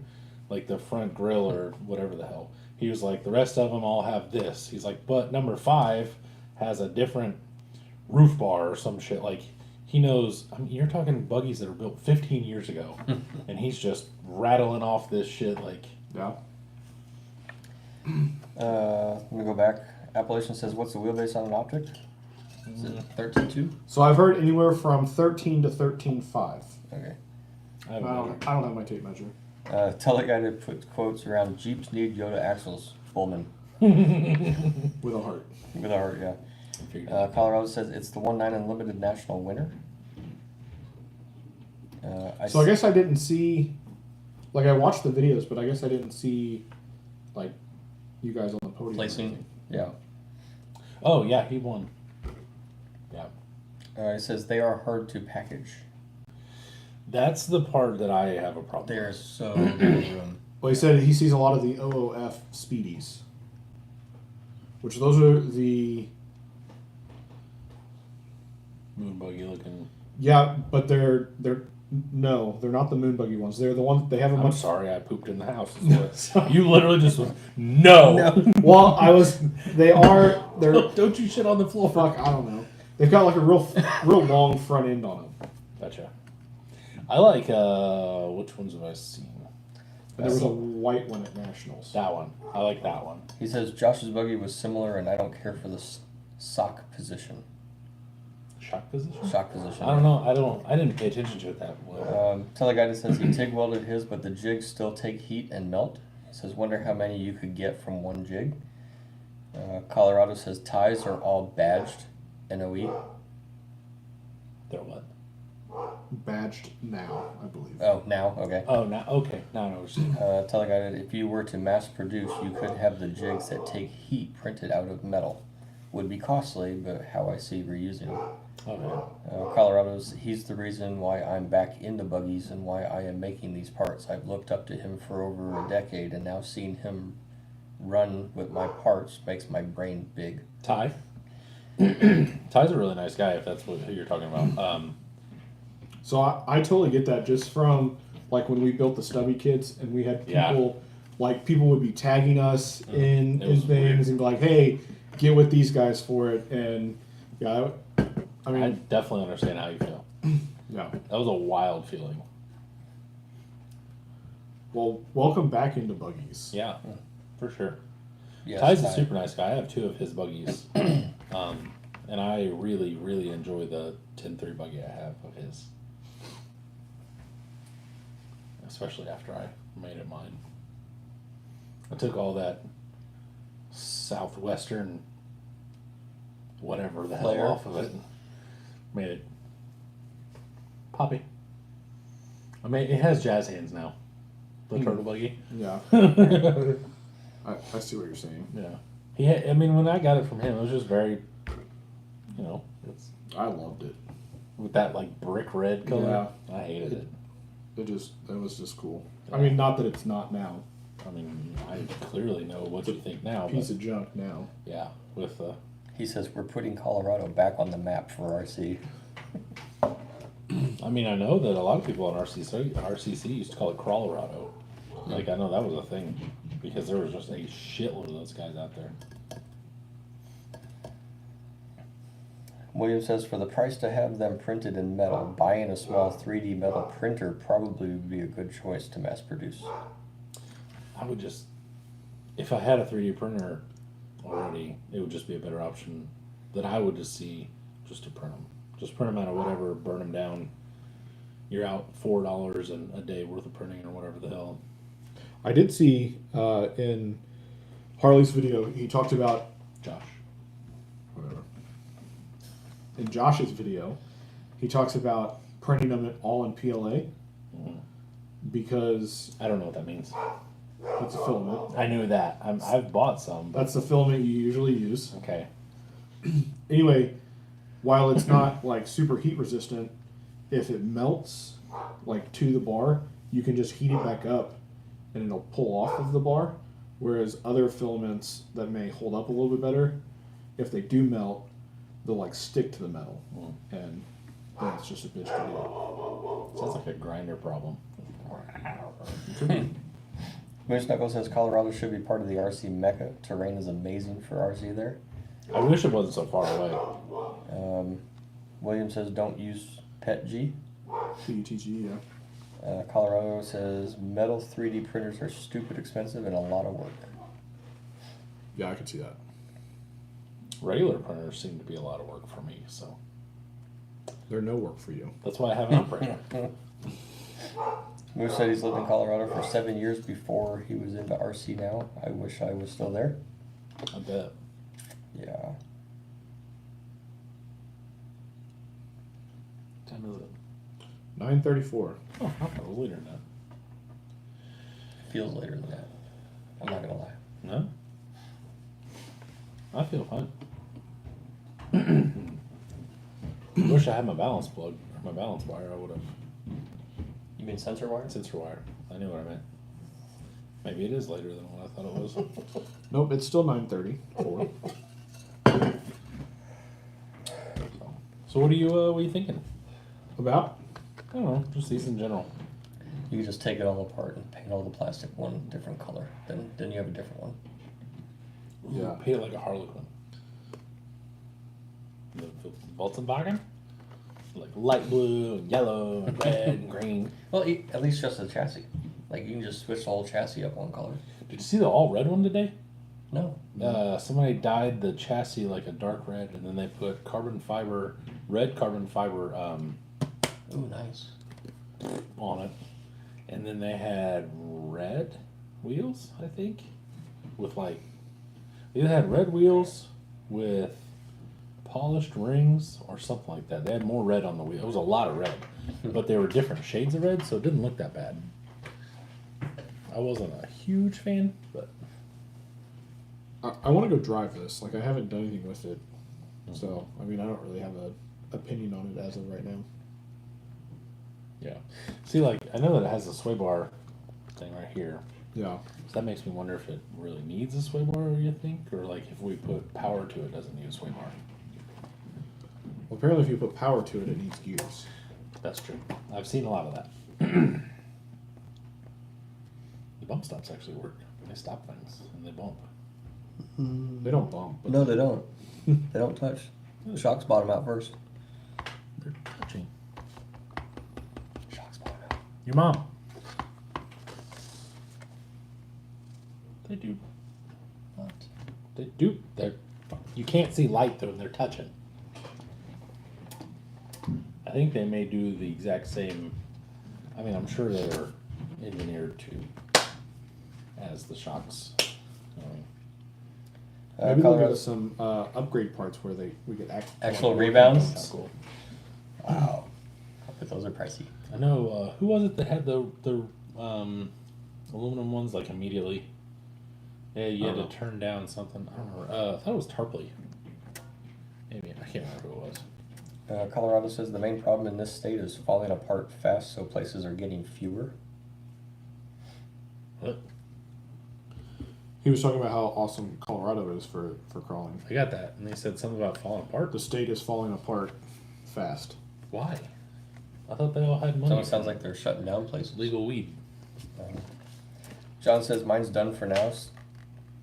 Speaker 1: like the front grill or whatever the hell. He was like, the rest of them all have this. He's like, but number 5 has a different roof bar or some shit. Like, he knows. I mean, you're talking buggies that were built 15 years ago, and he's just rattling off this shit like.
Speaker 2: Yeah.
Speaker 3: Let me go back. Appalachian says, what's the wheelbase on an object? Is it 13.2?
Speaker 2: So I've heard anywhere from 13 to 13.5.
Speaker 3: Okay.
Speaker 2: I don't have my tape measure.
Speaker 3: Tell that guy to put quotes around Jeeps need Yoda axles. Bullman.
Speaker 2: With a heart.
Speaker 3: With a heart, yeah. Colorado says it's the 1.9 Unlimited National winner.
Speaker 2: So I guess I didn't see, like I watched the videos, but I guess I didn't see, like, you guys on the podium. or
Speaker 3: Placing.
Speaker 2: anything.
Speaker 3: Yeah.
Speaker 1: Oh yeah, he won. Yeah.
Speaker 3: It says they are hard to package.
Speaker 1: That's the part that I have a problem.
Speaker 3: They are
Speaker 1: with.
Speaker 3: so room.
Speaker 2: Well, he said he sees a lot of the OOF Speedies, which those are the
Speaker 1: Moon buggy looking.
Speaker 2: Yeah, but they're no, they're not the moon buggy ones. They're the ones they have a
Speaker 1: I'm
Speaker 2: much.
Speaker 1: sorry, I pooped in the house. Is what- you literally just went, no.
Speaker 2: Well, I was. They're.
Speaker 1: Don't you shit on the floor.
Speaker 2: Fuck, I don't know. They've got like a real long front end on them.
Speaker 1: Gotcha. I like, which ones have I seen?
Speaker 2: And there was a white one at Nationals.
Speaker 1: That one. I like that one.
Speaker 3: He says Josh's buggy was similar, and I don't care for the sock position.
Speaker 1: Shock position?
Speaker 3: Shock position.
Speaker 1: I don't know. I didn't pay attention to it that well.
Speaker 3: Tell the guy that says he TIG welded his, but the jigs still take heat and melt. He says, wonder how many you could get from one jig. Colorado says ties are all badged, NOE.
Speaker 1: They're what?
Speaker 2: Badged now, I believe.
Speaker 3: Oh, now? Okay.
Speaker 1: Oh, now, okay. Now I know what you're saying.
Speaker 3: Tell the guy that if you were to mass produce, you could have the jigs that take heat printed out of metal. Would be costly, but how I see reusing them.
Speaker 1: Okay.
Speaker 3: Colorado's, he's the reason why I'm back into buggies and why I am making these parts. I've looked up to him for over a decade, and now seeing him run with my parts makes my brain big.
Speaker 1: Ty? Ty's a really nice guy, if that's who you're talking about.
Speaker 2: So I totally get that just from like when we built the stubby kits and we had people people would be tagging us in
Speaker 1: It was
Speaker 2: things
Speaker 1: weird.
Speaker 2: and be like, hey, get with these guys for it. And yeah, I mean,
Speaker 1: I definitely understand how you feel.
Speaker 2: yeah.
Speaker 1: That was a wild feeling.
Speaker 2: Well, welcome back into buggies.
Speaker 1: Yeah, for sure.
Speaker 3: Yes,
Speaker 1: Ty's a
Speaker 3: Ty.
Speaker 1: super nice guy. I have 2 of his buggies. And I really, really enjoy the 10-3 buggy I have of his. Especially after I made it mine. I took all that Southwestern whatever the hell
Speaker 3: Layer.
Speaker 1: off of it and made it poppy. I mean, it has jazz hands now. The turtle buggy.
Speaker 2: Yeah. I see what you're saying.
Speaker 1: Yeah. He had, I mean, when I got it from him, it was just very, it's
Speaker 2: I loved it.
Speaker 1: with that like brick red color. I hated it.
Speaker 2: It was just cool. I mean, not that it's not now.
Speaker 1: I mean, I clearly know what you think now.
Speaker 2: Piece
Speaker 1: But
Speaker 2: of junk now.
Speaker 1: yeah, with
Speaker 3: He says we're putting Colorado back on the map for RC.
Speaker 1: I mean, I know that a lot of people on RCC used to call it Colorado. Like, I know that was a thing because there was just a shitload of those guys out there.
Speaker 3: William says for the price to have them printed in metal, buying a small 3D metal printer probably would be a good choice to mass produce.
Speaker 1: I would just, if I had a 3D printer already, it would just be a better option that I would just see just to print them. Just print them out of whatever, burn them down. You're out $4 and a day worth of printing or whatever the hell.
Speaker 2: I did see in Harley's video, he talked about
Speaker 1: Josh.
Speaker 2: whatever. In Josh's video, he talks about printing them all in PLA because
Speaker 1: I don't know what that means.
Speaker 2: it's a filament.
Speaker 1: I knew that. I've bought some. But
Speaker 2: That's the filament you usually use.
Speaker 1: okay.
Speaker 2: Anyway, while it's not like super heat resistant, if it melts like to the bar, you can just heat it back up and it'll pull off of the bar. Whereas other filaments that may hold up a little bit better, if they do melt, they'll like stick to the metal, and then it's just a bitch to do.
Speaker 1: Sounds like a grinder problem.
Speaker 3: Moose Knuckles says Colorado should be part of the RC Mecca. Terrain is amazing for RC there.
Speaker 1: I wish it wasn't so far away.
Speaker 3: William says don't use PET G.
Speaker 2: PUTG, yeah.
Speaker 3: Colorado says metal 3D printers are stupid expensive and a lot of work.
Speaker 2: Yeah, I could see that.
Speaker 1: Regular printers seem to be a lot of work for me, so
Speaker 2: They're no work for you.
Speaker 1: that's why I have an operator.
Speaker 3: Moose said he's lived in Colorado for 7 years before he was into RC now. I wish I was still there.
Speaker 1: I bet.
Speaker 3: Yeah.
Speaker 1: What time is it?
Speaker 2: 9:34.
Speaker 1: Oh, I thought it was later than that.
Speaker 3: Feels later than that. I'm not gonna lie.
Speaker 1: No? I feel fine. Wish I had my balance plug, or my balance wire. I would have.
Speaker 3: You mean sensor wire?
Speaker 1: Sensor wire. I knew what I meant. Maybe it is later than what I thought it was.
Speaker 2: Nope, it's still 9:34.
Speaker 1: So what are you thinking?
Speaker 2: About?
Speaker 1: I don't know, just these in general.
Speaker 3: You just take it all apart and paint all the plastic one different color. Then you have a different one.
Speaker 2: Yeah.
Speaker 1: Paint it like a Harlequin. The Volkswagen? Like light blue and yellow and red and green.
Speaker 3: Well, at least just the chassis. Like you can just switch the whole chassis up one color.
Speaker 1: Did you see the all red one today?
Speaker 3: No.
Speaker 1: Somebody dyed the chassis like a dark red, and then they put red carbon fiber
Speaker 3: Ooh, nice.
Speaker 1: on it, and then they had red wheels, I think, with like they either had red wheels with polished rings or something like that. They had more red on the wheel. It was a lot of red, but they were different shades of red, so it didn't look that bad. I wasn't a huge fan, but
Speaker 2: I want to go drive this. Like, I haven't done anything with it. So, I mean, I don't really have an opinion on it as of right now.
Speaker 1: yeah. See, like I know that it has a sway bar thing right here.
Speaker 2: Yeah.
Speaker 1: So that makes me wonder if it really needs a sway bar, you think, or like if we put power to it, doesn't need a sway bar.
Speaker 2: Well, apparently if you put power to it, it needs gears.
Speaker 1: That's true. I've seen a lot of that. The bump stops actually work. They stop things and they bump.
Speaker 2: They don't bump. But
Speaker 3: No, they don't. They don't touch. Shocks bottom out first.
Speaker 1: They're touching.
Speaker 3: Shocks bottom out.
Speaker 1: Your mom. They do.
Speaker 3: What?
Speaker 1: They do. You can't see light though, and they're touching. I think they may do the exact same. I mean, I'm sure they're engineered to as the shocks.
Speaker 2: maybe we'll
Speaker 3: Colorado.
Speaker 2: get some upgrade parts where we get
Speaker 3: Actual
Speaker 2: like,
Speaker 3: rebounds?
Speaker 1: That's cool.
Speaker 3: Wow. But those are pricey.
Speaker 1: I know. Who was it that had the aluminum ones like immediately? Yeah, you had to turn down something. I don't remember. I thought it was Tarpley. Maybe I can't remember who it was.
Speaker 3: Colorado says the main problem in this state is falling apart fast, so places are getting fewer.
Speaker 1: What?
Speaker 2: He was talking about how awesome Colorado is for crawling.
Speaker 1: I got that, and they said something about falling apart.
Speaker 2: The state is falling apart fast.
Speaker 1: Why? I thought they all had money.
Speaker 3: Someone sounds like they're shutting down places.
Speaker 1: legal weed.
Speaker 3: John says mine's done for now.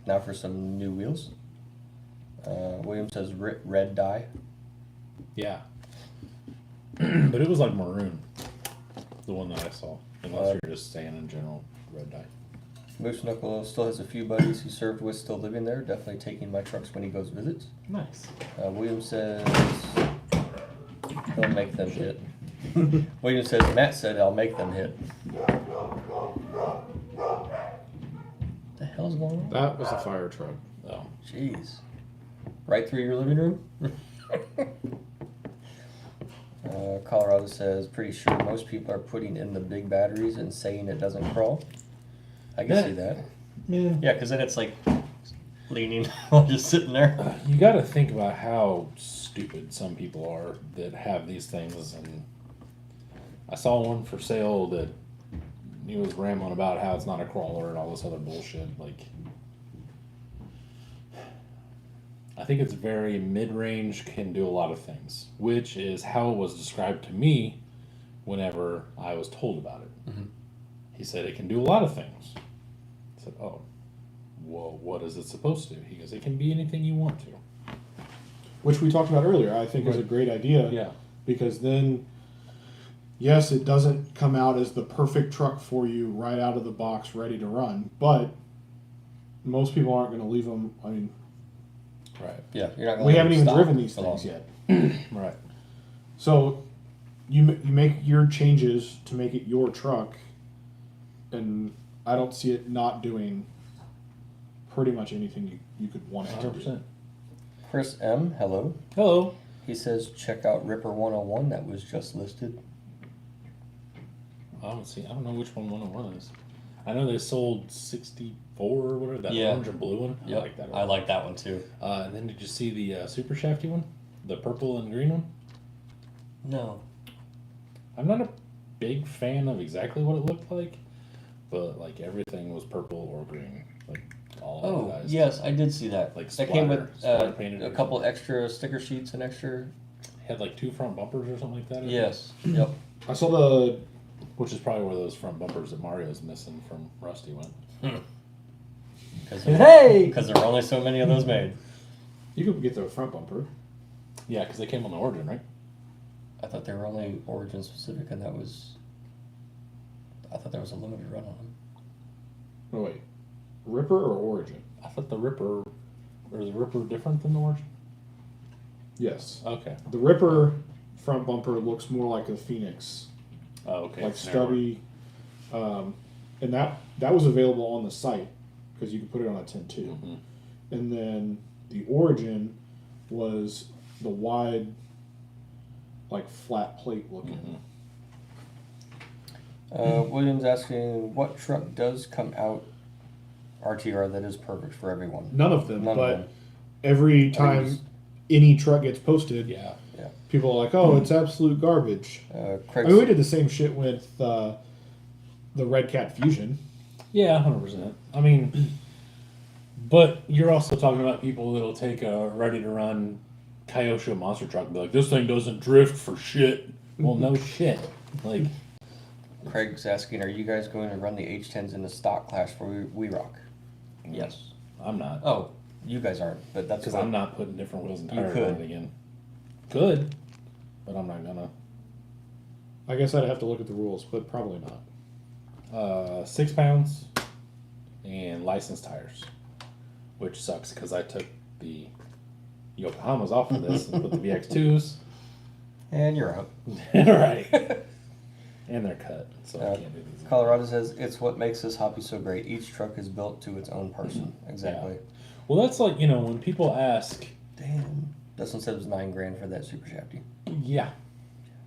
Speaker 3: Now for some new wheels. William says red dye.
Speaker 1: Yeah. But it was like maroon, the one that I saw. Unless you're just saying in general red dye.
Speaker 3: Moose Knuckle still has a few buddies he served with still living there. Definitely taking my trucks when he goes visits.
Speaker 1: Nice.
Speaker 3: William says he'll make them hit. William says Matt said I'll make them hit. What the hell's going on?
Speaker 2: That was a fire truck.
Speaker 1: Oh.
Speaker 3: Jeez. Right through your living room? Colorado says, pretty sure most people are putting in the big batteries and saying it doesn't crawl. I can see that.
Speaker 1: Yeah.
Speaker 3: Yeah, because then it's like leaning while just sitting there.
Speaker 1: You got to think about how stupid some people are that have these things. And I saw one for sale that he was rambling about how it's not a crawler and all this other bullshit. Like, I think it's very mid-range, can do a lot of things, which is how it was described to me whenever I was told about it.
Speaker 3: Mm-hmm.
Speaker 1: He said it can do a lot of things. I said, oh, well, what is it supposed to do? He goes, it can be anything you want to.
Speaker 2: Which we talked about earlier, I think is a great idea.
Speaker 1: Yeah.
Speaker 2: Because then, yes, it doesn't come out as the perfect truck for you right out of the box, ready to run. But most people aren't going to leave them. I mean,
Speaker 1: Right.
Speaker 3: Yeah, you're not going
Speaker 2: we
Speaker 3: to
Speaker 2: haven't even
Speaker 3: stop
Speaker 2: driven these
Speaker 3: for
Speaker 2: things
Speaker 3: long.
Speaker 2: yet.
Speaker 1: Right.
Speaker 2: So you make your changes to make it your truck, and I don't see it not doing pretty much anything you could want it to do.
Speaker 1: 100%.
Speaker 3: Chris M, hello.
Speaker 1: Hello.
Speaker 3: He says check out Ripper 101 that was just listed.
Speaker 1: I don't know which one 101 is. I know they sold 64 or whatever, that
Speaker 3: Yeah.
Speaker 1: orange or blue one.
Speaker 3: Yep,
Speaker 1: I like that one.
Speaker 3: I like that one too.
Speaker 1: And then did you see the super shafty one? The purple and green one?
Speaker 3: No.
Speaker 1: I'm not a big fan of exactly what it looked like, but like everything was purple or green. Like all
Speaker 3: Oh,
Speaker 1: oxidized.
Speaker 3: yes, I did see that.
Speaker 1: Like
Speaker 3: that came with
Speaker 1: splatter painted
Speaker 3: a
Speaker 1: or
Speaker 3: couple
Speaker 1: something.
Speaker 3: extra sticker sheets and extra.
Speaker 1: had like 2 front bumpers or something like that.
Speaker 3: Yes. Yep.
Speaker 2: I saw the.
Speaker 1: Which is probably where those front bumpers that Mario's missing from Rusty went.
Speaker 3: Hey! Because there were only so many of those made.
Speaker 2: You could get the front bumper.
Speaker 1: Yeah, because they came on the Origin, right?
Speaker 3: I thought they were only Origin specific, and that was. I thought there was a limited run on them.
Speaker 2: No, wait. Ripper or Origin?
Speaker 1: I thought the Ripper, or is the Ripper different than the Origin?
Speaker 2: Yes.
Speaker 1: Okay.
Speaker 2: The Ripper front bumper looks more like a Phoenix.
Speaker 1: Oh, okay.
Speaker 2: Like
Speaker 1: It's narrower.
Speaker 2: stubby. And that was available on the site because you could put it on a tent too.
Speaker 1: Mhm.
Speaker 2: And then the Origin was the wide, like flat plate looking.
Speaker 3: William's asking, what truck does come out RTR that is perfect for everyone?
Speaker 2: None of them,
Speaker 3: None of
Speaker 2: but
Speaker 3: them.
Speaker 2: every time
Speaker 3: just-
Speaker 2: any truck gets posted,
Speaker 1: Yeah.
Speaker 2: people are like, "Oh, it's absolute garbage."
Speaker 3: Craig.
Speaker 2: I mean, we did the same shit with the Red Cat Fusion.
Speaker 1: Yeah, 100%. I mean, but you're also talking about people that'll take a ready-to-run Kyosho monster truck and be like, this thing doesn't drift for shit. Well, no shit. Like,
Speaker 3: Craig's asking, are you guys going to run the H10s in the stock class for We Rock? Yes.
Speaker 1: I'm not.
Speaker 3: Oh, you guys aren't, but that's
Speaker 1: Because
Speaker 3: what
Speaker 1: I'm not putting different wheels and
Speaker 3: You
Speaker 1: tires
Speaker 3: could.
Speaker 1: on it again. Could, but I'm not gonna.
Speaker 2: I guess I'd have to look at the rules, but probably not.
Speaker 1: 6 pounds and licensed tires, which sucks because I took the Yokohamas off of this and put the VX2s.
Speaker 3: And you're out.
Speaker 1: Right. And they're cut, so I can't do these.
Speaker 3: Colorado says, it's what makes this hobby so great. Each truck is built to its own person. Exactly.
Speaker 1: Well, that's like, when people ask,
Speaker 3: Damn. Dustin said it was $9,000 for that super shafty.
Speaker 1: yeah.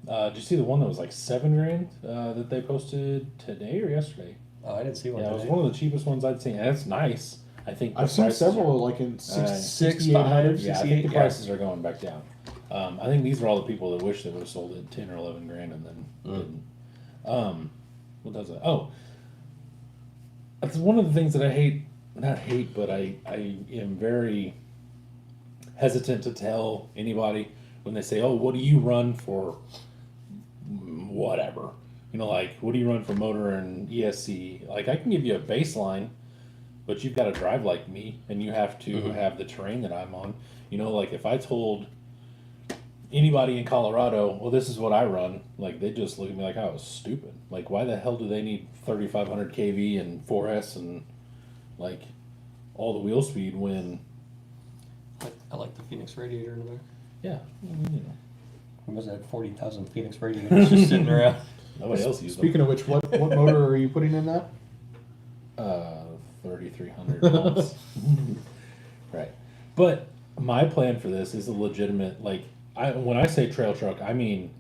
Speaker 1: Did you see the one that was like $7,000 that they posted today or yesterday?
Speaker 3: Oh, I didn't see one
Speaker 1: Yeah, it was
Speaker 3: today.
Speaker 1: one of the cheapest ones I'd seen. And it's nice. I think the
Speaker 2: I've seen
Speaker 1: prices
Speaker 2: several like in
Speaker 1: Uh,
Speaker 2: 6,800.
Speaker 1: Yeah, I think the prices are going back down. I think these are all the people that wish they would have sold it 10 or 11 grand and then didn't. What does it? Oh, that's one of the things that I hate. Not hate, but I am very hesitant to tell anybody when they say, "Oh, what do you run for?" Whatever, like what do you run for motor and ESC? Like I can give you a baseline. But you've got to drive like me, and you have to have the terrain that I'm on. Like if I told anybody in Colorado, well, this is what I run, like they'd just look at me like I was stupid. Like, why the hell do they need 3,500 kV and 4S and like all the wheel speed when?
Speaker 3: I like the Phoenix radiator in the back.
Speaker 1: Yeah,
Speaker 3: We must have had 40,000 Phoenix radiators just sitting around.
Speaker 1: nobody else uses
Speaker 2: Speaking of which, what motor are you putting in that?
Speaker 1: them. 3,300 pumps. Right. But my plan for this is a legitimate, when I say trail truck, I mean,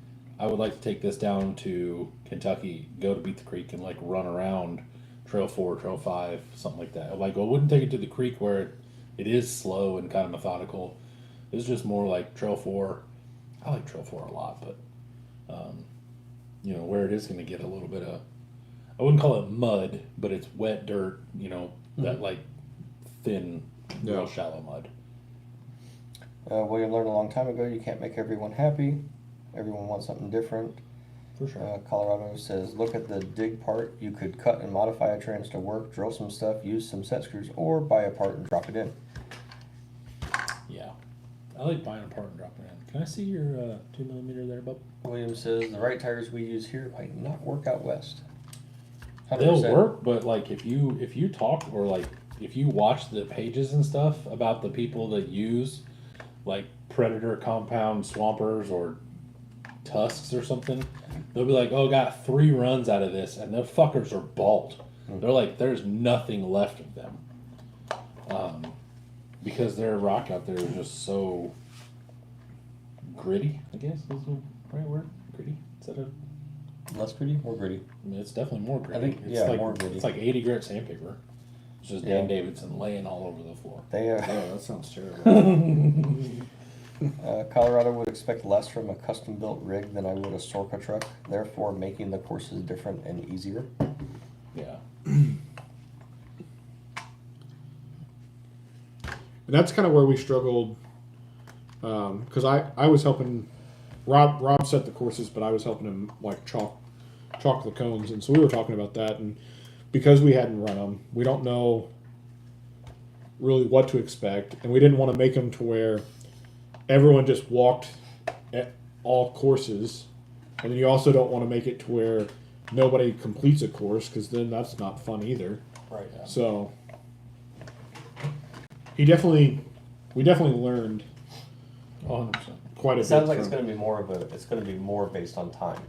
Speaker 1: I would like to take this down to Kentucky, go to Beat the Creek and run around Trail 4, Trail 5, something like that. I wouldn't take it to the creek where it is slow and kind of methodical. It's just more like Trail 4. I like Trail 4 a lot, but, where it is going to get a little bit of, I wouldn't call it mud, but it's wet dirt, that thin, real shallow mud.
Speaker 3: William learned a long time ago, you can't make everyone happy. Everyone wants something different.
Speaker 1: For sure.
Speaker 3: Colorado says, look at the dig part. You could cut and modify a trans to work, drill some stuff, use some set screws, or buy a part and drop it in.
Speaker 1: Yeah. I like buying a part and dropping it in. Can I see your 2mm there, bub?
Speaker 3: William says, the right tires we use here might not work out west. 100%.
Speaker 1: They'll work, but if you talk or if you watch the pages and stuff about the people that use Predator compound swampers or tusks or something, they'll be like, "Oh, got 3 runs out of this," and the fuckers are bald. They're like, there's nothing left of them, because their rock out there is just so gritty. I guess is the right word. Gritty instead of.
Speaker 3: Less gritty, more gritty.
Speaker 1: I mean, it's definitely more gritty.
Speaker 3: I think,
Speaker 1: it's
Speaker 3: yeah, more gritty.
Speaker 1: It's like 80 grit sandpaper. It's just
Speaker 3: Yeah.
Speaker 1: Dan Davidson laying all over the floor.
Speaker 3: They,
Speaker 2: Oh, that sounds terrible.
Speaker 3: Colorado would expect less from a custom-built rig than I would a Sorca truck, therefore making the courses different and easier.
Speaker 1: Yeah.
Speaker 2: And that's kind of where we struggled, because I was helping Rob set the courses, but I was helping him like chalk the cones, and so we were talking about that. And because we hadn't run them, we don't know really what to expect, and we didn't want to make them to where everyone just walked at all courses, and then you also don't want to make it to where nobody completes a course, because then that's not fun either.
Speaker 3: Right. Yeah.
Speaker 2: So we definitely learned
Speaker 1: 100%.
Speaker 2: quite a
Speaker 3: It
Speaker 2: bit.
Speaker 3: sounds like it's
Speaker 2: from-
Speaker 3: going to be more of a. It's going to be more based on time,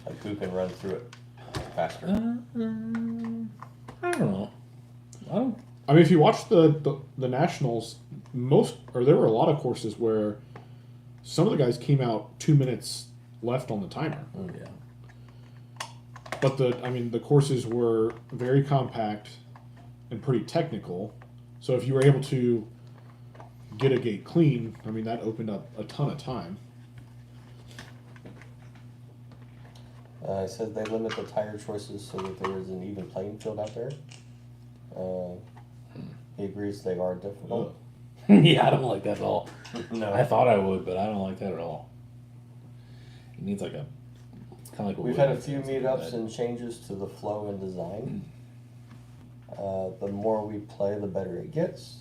Speaker 3: like who can run through it faster.
Speaker 1: I don't know.
Speaker 2: I mean, if you watch the nationals, there were a lot of courses where some of the guys came out 2 minutes left on the timer.
Speaker 1: Yeah.
Speaker 2: But the courses were very compact and pretty technical. So if you were able to get a gate clean, I mean, that opened up a ton of time.
Speaker 3: I said they limit the tire choices so that there is an even playing field out there. He agrees they are difficult.
Speaker 1: Yeah, I don't like that at all.
Speaker 3: No,
Speaker 1: I thought I would, but I don't like that at all. It needs like a kind of like
Speaker 3: we've had a few meetups and changes to the flow and design. The more we play, the better it gets.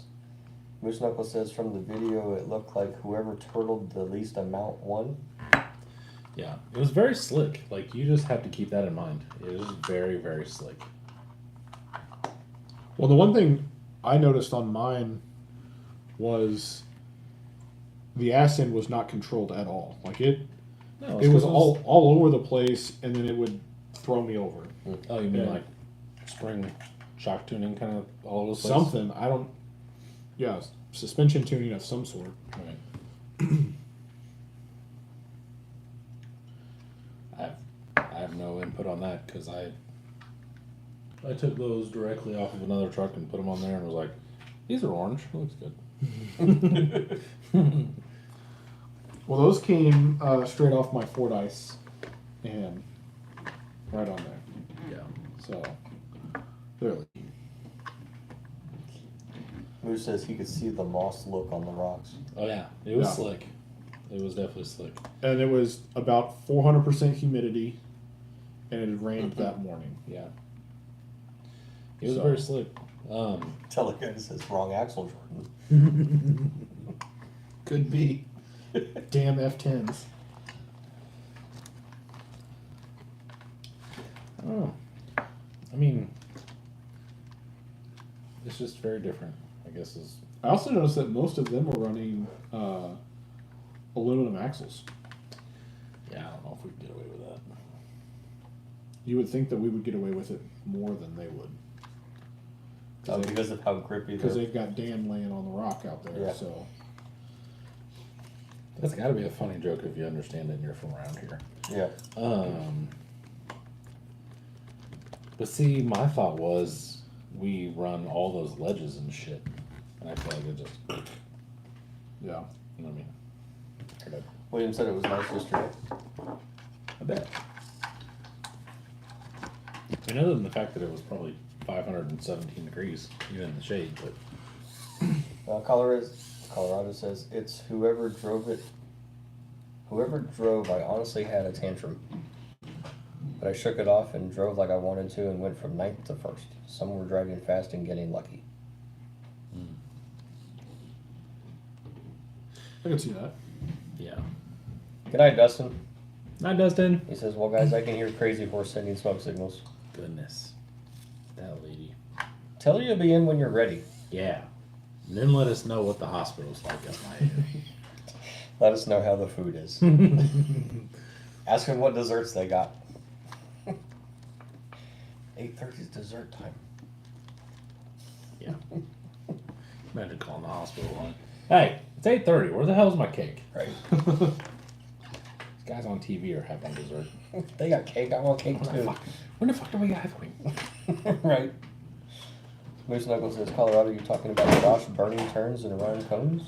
Speaker 3: Moose Knuckle says from the video, it looked like whoever turtled the least amount won.
Speaker 1: Yeah, it was very slick. Like, you just have to keep that in mind. It was very, very slick.
Speaker 2: Well, the one thing I noticed on mine was the ass end was not controlled at all. Like it was all over the place, and then it would throw me over.
Speaker 1: Oh, you mean
Speaker 2: Yeah.
Speaker 1: like spring shock tuning kind of all over the place?
Speaker 2: Something I don't. Yeah, suspension tuning of some sort.
Speaker 1: Right. I have no input on that because I took those directly off of another truck and put them on there and was like, these are orange. It looks good.
Speaker 2: Well, those came straight off my Fordyce and right on there.
Speaker 1: Yeah.
Speaker 2: So clearly,
Speaker 3: Moose says he could see the moss look on the rocks.
Speaker 1: Oh yeah, it was
Speaker 2: Yeah.
Speaker 1: slick. It was definitely slick.
Speaker 2: and it was about 400% humidity, and it had rained that morning.
Speaker 1: Yeah. It was
Speaker 2: So-
Speaker 1: very slick.
Speaker 3: Telegun says wrong axle, Jordan.
Speaker 2: Could be. Damn F10s.
Speaker 1: I don't know. I mean, it's just very different, I guess. Is
Speaker 2: I also noticed that most of them were running aluminum axles.
Speaker 1: yeah, I don't know if we can get away with that.
Speaker 2: You would think that we would get away with it more than they would.
Speaker 3: Because of how grippy
Speaker 2: Because
Speaker 3: they're.
Speaker 2: they've got Dan laying on the rock out there.
Speaker 3: Yeah.
Speaker 2: So
Speaker 1: That's got to be a funny joke if you understand it and you're from around here.
Speaker 3: Yeah.
Speaker 1: But see, my thought was we run all those ledges and shit, and I feel like it just,
Speaker 2: yeah.
Speaker 1: you know what I mean?
Speaker 3: William said it was nice yesterday.
Speaker 1: I bet. I mean, other than the fact that it was probably 517 degrees, even in the shade, but
Speaker 3: Colorado says it's whoever drove it. Whoever drove, I honestly had a tantrum. But I shook it off and drove like I wanted to and went from ninth to first. Some were driving fast and getting lucky.
Speaker 2: I can see that.
Speaker 1: yeah.
Speaker 3: Good night, Dustin.
Speaker 1: Hi, Dustin.
Speaker 3: He says, well, guys, I can hear Crazy Horse sending smoke signals.
Speaker 1: Goodness. That lady.
Speaker 3: Tell her you'll be in when you're ready.
Speaker 1: Yeah. And then let us know what the hospital's like at my age.
Speaker 3: Let us know how the food is. Ask them what desserts they got. 8:30 is dessert time.
Speaker 1: Yeah. Imagine calling the hospital line. Hey, it's 8:30. Where the hell's my cake?
Speaker 3: Right.
Speaker 1: These guys on TV are having dessert.
Speaker 3: They got cake. I want cake too.
Speaker 1: When the fuck do we got going?
Speaker 3: Right. Moose Knuckles says, Colorado, you talking about Josh burning turns and around cones?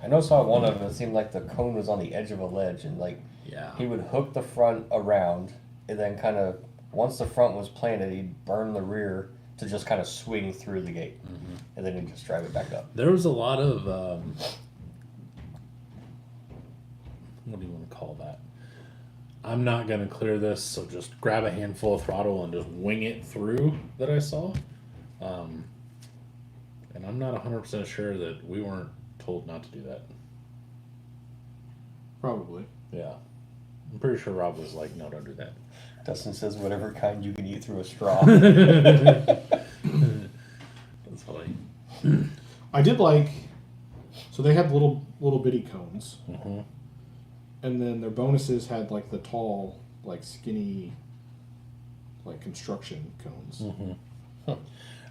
Speaker 3: I know saw one of them. It seemed like the cone was on the edge of a ledge, and like
Speaker 1: Yeah.
Speaker 3: he would hook the front around, and then kind of once the front was planted, he'd burn the rear to just kind of swing through the gate, and then he'd just drive it back up.
Speaker 1: There was a lot of what do you want to call that? I'm not going to clear this, so just grab a handful of throttle and just wing it through that I saw. And I'm not 100% sure that we weren't told not to do that.
Speaker 2: Probably.
Speaker 1: Yeah. I'm pretty sure Rob was like, no, don't do that.
Speaker 3: Dustin says whatever kind you can eat through a straw.
Speaker 1: That's funny.
Speaker 2: I did like. So they had little bitty cones,
Speaker 1: Mm-hmm.
Speaker 2: and then their bonuses had like the tall, like skinny, like construction cones.
Speaker 1: Mm-hmm. Huh.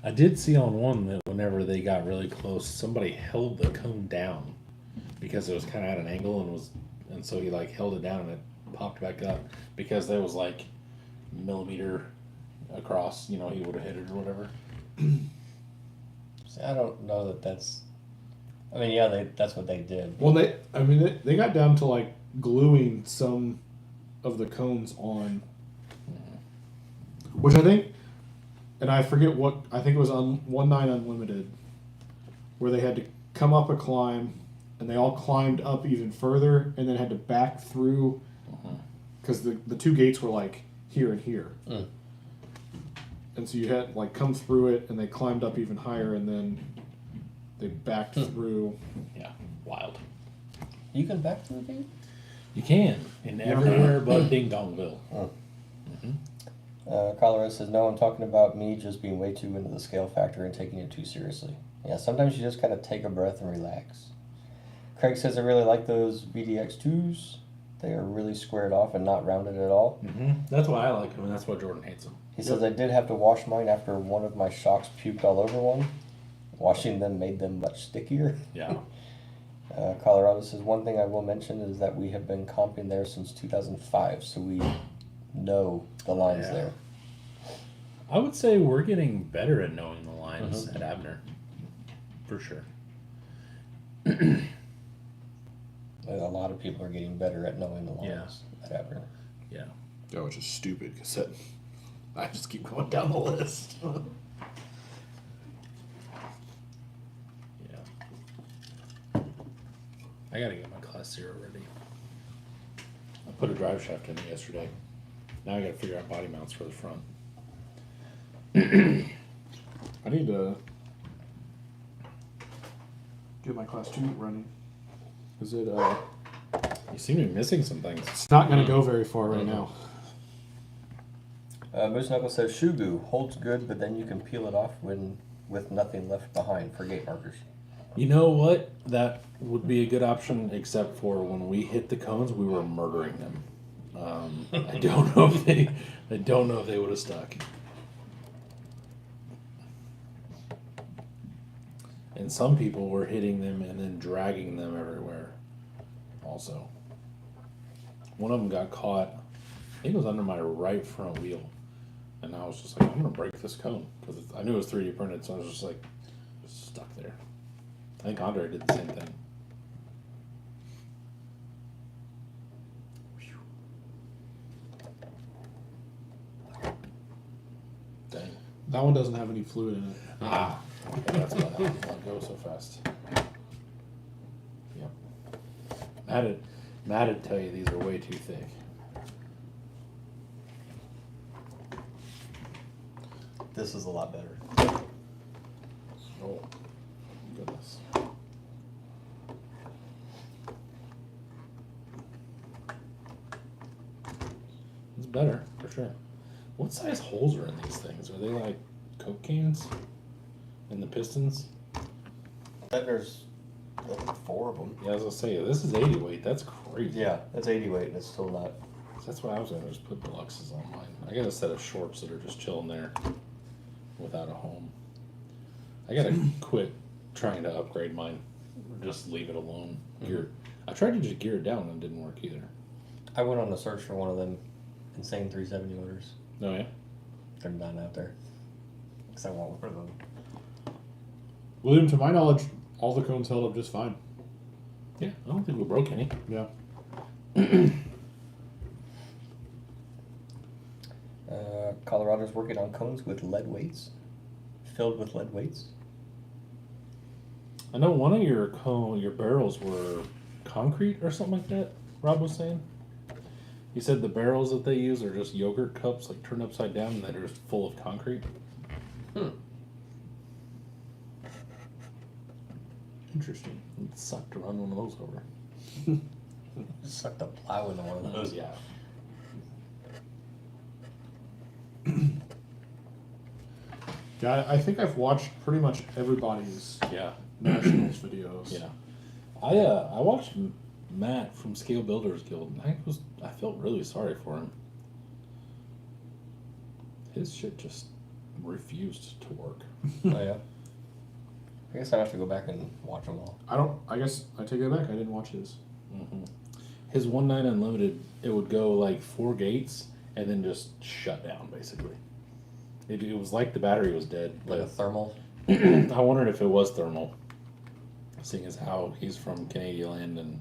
Speaker 1: I did see on one that whenever they got really close, somebody held the cone down because it was kind of at an angle and so he like held it down and it popped back up because there was like millimeter across. You know, he would have hit it or whatever.
Speaker 3: See, I don't know that that's. I mean, yeah, that's what they did.
Speaker 2: Well, they got down to like gluing some of the cones on, which I think, and I forget what, I think it was on 1-9 Unlimited, where they had to come up a climb, and they all climbed up even further, and then had to back through, because the two gates were like here and here.
Speaker 3: Mm.
Speaker 2: And so you had like come through it, and they climbed up even higher, and then they backed through.
Speaker 1: Yeah, wild.
Speaker 3: You can back through the gate?
Speaker 1: You can in everywhere but Ding Dongville.
Speaker 3: Oh. Colorado says, no, I'm talking about me just being way too into the scale factor and taking it too seriously. Yeah, sometimes you just gotta take a breath and relax. Craig says, I really like those VDX2s. They are really squared off and not rounded at all.
Speaker 1: Mm-hmm. That's why I like them, and that's why Jordan hates them.
Speaker 3: He says, I did have to wash mine after one of my shocks puked all over one. Washing them made them much stickier.
Speaker 1: Yeah.
Speaker 3: Colorado says, one thing I will mention is that we have been comping there since 2005, so we know the lines
Speaker 1: Yeah.
Speaker 3: there.
Speaker 1: I would say we're getting better at knowing the lines at Abner. For sure.
Speaker 3: A lot of people are getting better at knowing the lines at Abner.
Speaker 1: Yeah.
Speaker 2: Yeah, which is stupid because I just keep going down the list.
Speaker 1: Yeah. I gotta get my Class 0 ready. I put a drive shaft in it yesterday. Now I gotta figure out body mounts for the front.
Speaker 2: I need to get my class 2 running. Is it?
Speaker 1: You seem to be missing some things.
Speaker 2: It's not going to go very far right now.
Speaker 3: Moose Knuckle says, Shugu holds good, but then you can peel it off with nothing left behind for gate markers.
Speaker 1: You know what? That would be a good option, except for when we hit the cones, we were murdering them. I don't know if they would have stuck. And some people were hitting them and then dragging them everywhere. Also, one of them got caught. I think it was under my right front wheel, and I was just like, I'm gonna break this cone because I knew it was 3D printed, so I was just like, stuck there. I think Andre did the same thing. Dang.
Speaker 2: That one doesn't have any fluid in it.
Speaker 1: Ah, that's why that one goes so fast. Yep. Matt'd tell you these are way too thick.
Speaker 3: This is a lot better.
Speaker 1: Oh, goodness. It's better, for sure. What size holes are in these things? Are they like Coke cans? In the pistons?
Speaker 3: Then there's 4 of them.
Speaker 1: Yeah, I was gonna say, this is 80 weight. That's crazy.
Speaker 3: Yeah, that's 80 weight and it's still not.
Speaker 1: That's why I was gonna just put deluxes on mine. I got a set of shorts that are just chilling there without a home. I gotta quit trying to upgrade mine. Or just leave it alone. I tried to just gear it down and it didn't work either.
Speaker 3: I went on the search for one of them insane 370 motors.
Speaker 1: Oh yeah?
Speaker 3: They're not out there. Because I want one of them.
Speaker 2: William, to my knowledge, all the cones held up just fine.
Speaker 1: Yeah, I don't think we broke any.
Speaker 2: Yeah.
Speaker 3: Colorado's working on cones with lead weights. Filled with lead weights.
Speaker 1: I know one of your barrels were concrete or something like that. Rob was saying? He said the barrels that they use are just yogurt cups, like turned upside down, and that are just full of concrete.
Speaker 2: Interesting.
Speaker 1: It sucked to run one of those over.
Speaker 3: Just sucked a plow into one of those.
Speaker 1: Yeah.
Speaker 2: Yeah, I think I've watched pretty much everybody's
Speaker 1: Yeah.
Speaker 2: Nationals videos.
Speaker 1: Yeah. I watched Matt from Scale Builders Guild, and I felt really sorry for him. His shit just refused to work.
Speaker 3: Oh yeah. I guess I have to go back and watch them all.
Speaker 2: I guess I take it back. I didn't watch his.
Speaker 1: Mm-hmm. His 1.9 Unlimited, it would go like 4 gates and then just shut down, basically. It was like the battery was dead.
Speaker 3: Like a thermal.
Speaker 1: I wondered if it was thermal, seeing as how he's from Canadian land. And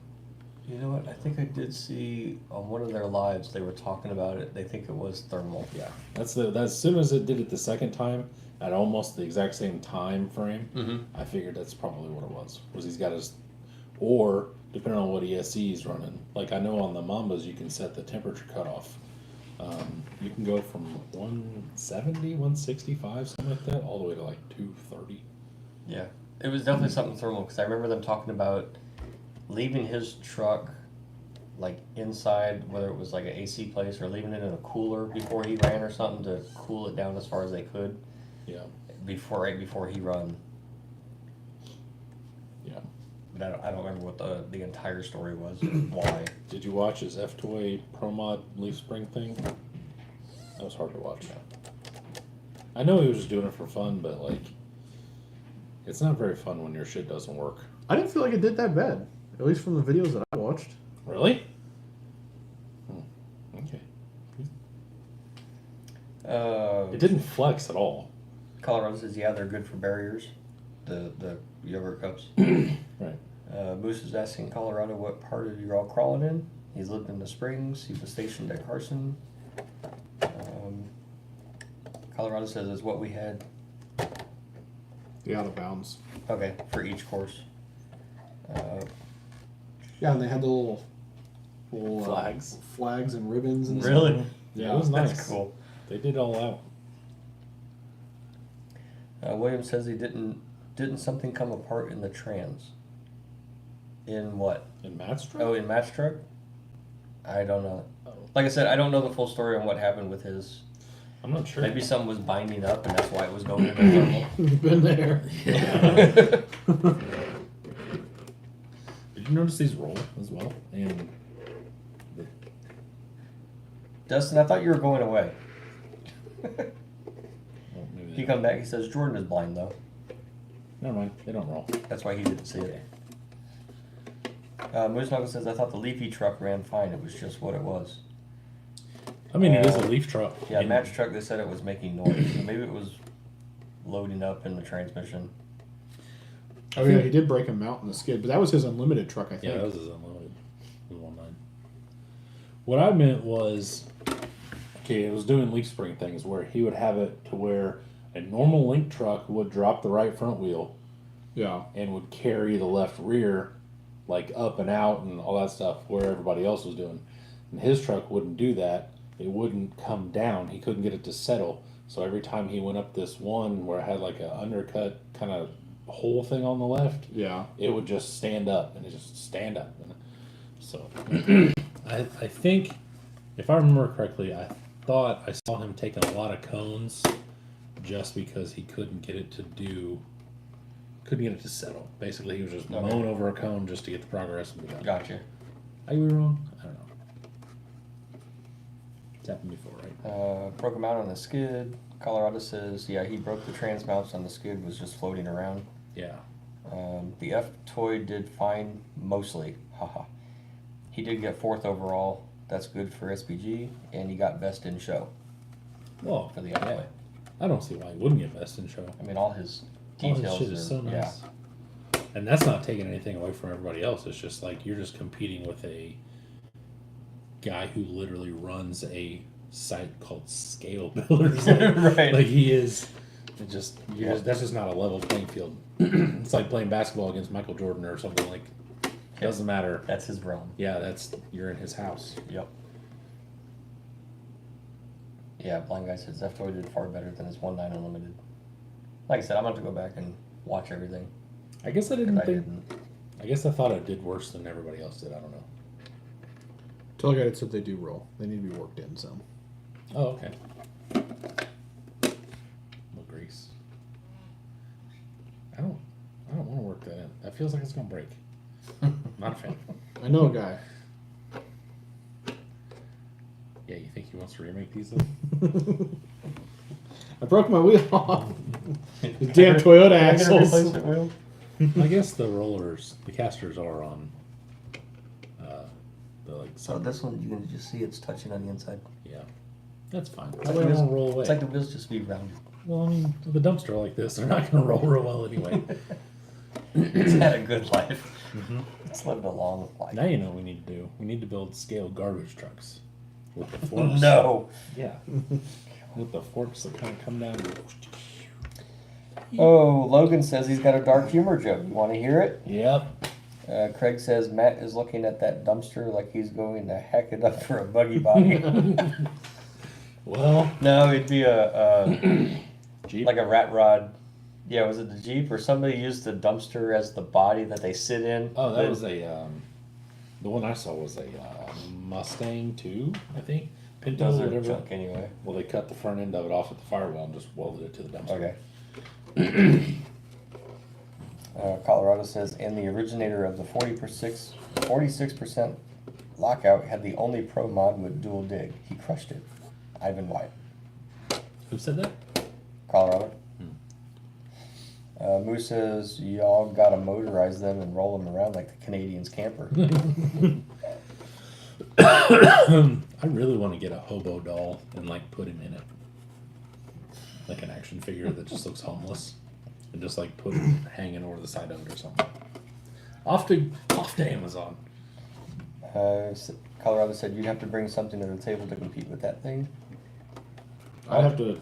Speaker 3: You know what? I think I did see on one of their lives they were talking about it. They think it was thermal.
Speaker 1: yeah, that's as soon as it did it the second time at almost the exact same time frame.
Speaker 3: Mm-hmm.
Speaker 1: I figured that's probably what it was. Was he's got his, or depending on what ESC he's running. Like I know on the Mambas you can set the temperature cutoff. You can go from 170, 165, something like that, all the way to like 230.
Speaker 3: Yeah, it was definitely something thermal because I remember them talking about leaving his truck like inside, whether it was like an AC place or leaving it in a cooler before he ran or something to cool it down as far as they could.
Speaker 1: Yeah.
Speaker 3: Right before he run.
Speaker 1: Yeah.
Speaker 3: But I don't remember what the entire story was. Why?
Speaker 1: Did you watch his F-Toy Pro Mod leaf spring thing? That was hard to watch. I know he was just doing it for fun, but like, it's not very fun when your shit doesn't work.
Speaker 2: I didn't feel like it did that bad, at least from the videos that I watched.
Speaker 1: Really? Okay. It didn't flex at all.
Speaker 3: Colorado says, yeah, they're good for barriers, the yogurt cups.
Speaker 1: Right.
Speaker 3: Moose is asking Colorado what part of you're all crawling in. He's lived in the Springs. He was stationed at Carson. Colorado says is what we had.
Speaker 2: The out of bounds.
Speaker 3: Okay, for each course.
Speaker 2: Yeah, and they had the little flags and ribbons and
Speaker 3: Really?
Speaker 2: stuff.
Speaker 1: Yeah, it was nice.
Speaker 3: That's cool.
Speaker 1: They did all out.
Speaker 3: William says he didn't something come apart in the trans. In what?
Speaker 1: In Matt's truck?
Speaker 3: Oh, in Matt's truck? I don't know. Like I said, I don't know the full story on what happened with his.
Speaker 1: I'm not sure.
Speaker 3: Maybe something was binding up and that's why it was going in the thermal.
Speaker 2: You've been there.
Speaker 1: Did you notice these roll as well? And
Speaker 3: Dustin, I thought you were going away.
Speaker 1: well, maybe
Speaker 3: He
Speaker 1: they
Speaker 3: come back, he says, Jordan is blind though.
Speaker 1: never mind. They don't roll.
Speaker 3: That's why he didn't see it. Moose Knuckles says, I thought the leafy truck ran fine. It was just what it was.
Speaker 1: I mean, it is a leaf truck.
Speaker 3: Yeah,
Speaker 1: And
Speaker 3: Matt's truck, they said it was making noise. So maybe it was loading up in the transmission.
Speaker 2: Oh yeah, he did break him out in the skid, but that was his unlimited truck, I think.
Speaker 1: Yeah, that was his unlimited. The 1.9. What I meant was, okay, it was doing leaf spring things where he would have it to where a normal link truck would drop the right front wheel
Speaker 2: Yeah.
Speaker 1: and would carry the left rear like up and out and all that stuff where everybody else was doing. And his truck wouldn't do that. It wouldn't come down. He couldn't get it to settle. So every time he went up this one where it had like an undercut kind of hole thing on the left,
Speaker 2: Yeah.
Speaker 1: it would just stand up and it just stand up. And so I think, if I remember correctly, I thought I saw him taking a lot of cones just because he couldn't get it to settle. Basically, he was just mowing over a cone just to get the progress and be done.
Speaker 3: Gotcha.
Speaker 1: Are you wrong? I don't know. It's happened before, right?
Speaker 3: Broke him out on the skid. Colorado says, yeah, he broke the trans mounts on the skid, was just floating around.
Speaker 1: Yeah.
Speaker 3: The F-Toy did fine, mostly. Haha. He did get 4th overall. That's good for SPG, and he got best in show
Speaker 1: Well,
Speaker 3: for the F-Toy.
Speaker 1: I don't see why he wouldn't get best in show.
Speaker 3: I mean, all his
Speaker 1: All his
Speaker 3: details
Speaker 1: shit is so nice.
Speaker 3: Yeah.
Speaker 1: And that's not taking anything away from everybody else. It's just like you're just competing with a guy who literally runs a site called Scale Builders.
Speaker 3: Right.
Speaker 1: Like he is. It just, that's just not a level playing field. It's like playing basketball against Michael Jordan or something like. Doesn't matter.
Speaker 3: That's his realm.
Speaker 1: Yeah, you're in his house.
Speaker 3: Yep. Yeah, Blind Guy says Zeftoid did far better than his 1/9 Unlimited. Like I said, I'm going to go back and watch everything.
Speaker 1: I guess I
Speaker 3: 'cause
Speaker 1: didn't
Speaker 3: I
Speaker 1: think.
Speaker 3: didn't.
Speaker 1: I guess I thought it did worse than everybody else did. I don't know.
Speaker 2: Teleguided said they do roll. They need to be worked in some.
Speaker 1: Oh, okay. No grease. I don't want to work that in. That feels like it's gonna break. Not a fan.
Speaker 2: I know a guy.
Speaker 1: Yeah, you think he wants to remake these? Though?
Speaker 2: I broke my wheel off. The damn Toyota axles.
Speaker 1: I guess the rollers, the casters are on. The like.
Speaker 3: So this one, you can just see it's touching on the inside.
Speaker 1: Yeah, that's fine.
Speaker 3: It's
Speaker 1: That
Speaker 3: like
Speaker 1: way it
Speaker 3: the
Speaker 1: won't roll away.
Speaker 3: It's like the wheels just be round.
Speaker 1: Well, I mean, with a dumpster like this, they're not gonna roll real well anyway.
Speaker 3: It's had a good life.
Speaker 1: Mm-hmm.
Speaker 3: It's lived a long life.
Speaker 1: Now you know what we need to do. We need to build scale garbage trucks with the forks.
Speaker 3: No.
Speaker 1: Yeah. With the forks that kind of come down.
Speaker 3: Oh, Logan says he's got a dark humor joke. You want to hear it?
Speaker 1: Yep.
Speaker 3: Craig says Matt is looking at that dumpster like he's going to hack it up for a buggy body.
Speaker 1: Well,
Speaker 3: No, it'd be a
Speaker 1: Jeep.
Speaker 3: like a rat rod. Yeah, was it the Jeep or somebody used the dumpster as the body that they sit in?
Speaker 1: Oh, that was a. The one I saw was a Mustang 2, I think. Pinto,
Speaker 3: Those are
Speaker 1: whatever.
Speaker 3: junk anyway.
Speaker 1: Well, they cut the front end of it off at the firewall and just welded it to the dumpster.
Speaker 3: Okay. Colorado says, and the originator of the 46% lockout had the only pro mod with dual dig. He crushed it. Ivan White.
Speaker 1: Who said that?
Speaker 3: Colorado. Moose says, y'all gotta motorize them and roll them around like the Canadians camper.
Speaker 1: I really want to get a hobo doll and like put him in it, like an action figure that just looks homeless, and just like put him hanging over the side of it or something. Off to Amazon.
Speaker 3: Colorado said you'd have to bring something to the table to compete with that thing.
Speaker 2: I'd have to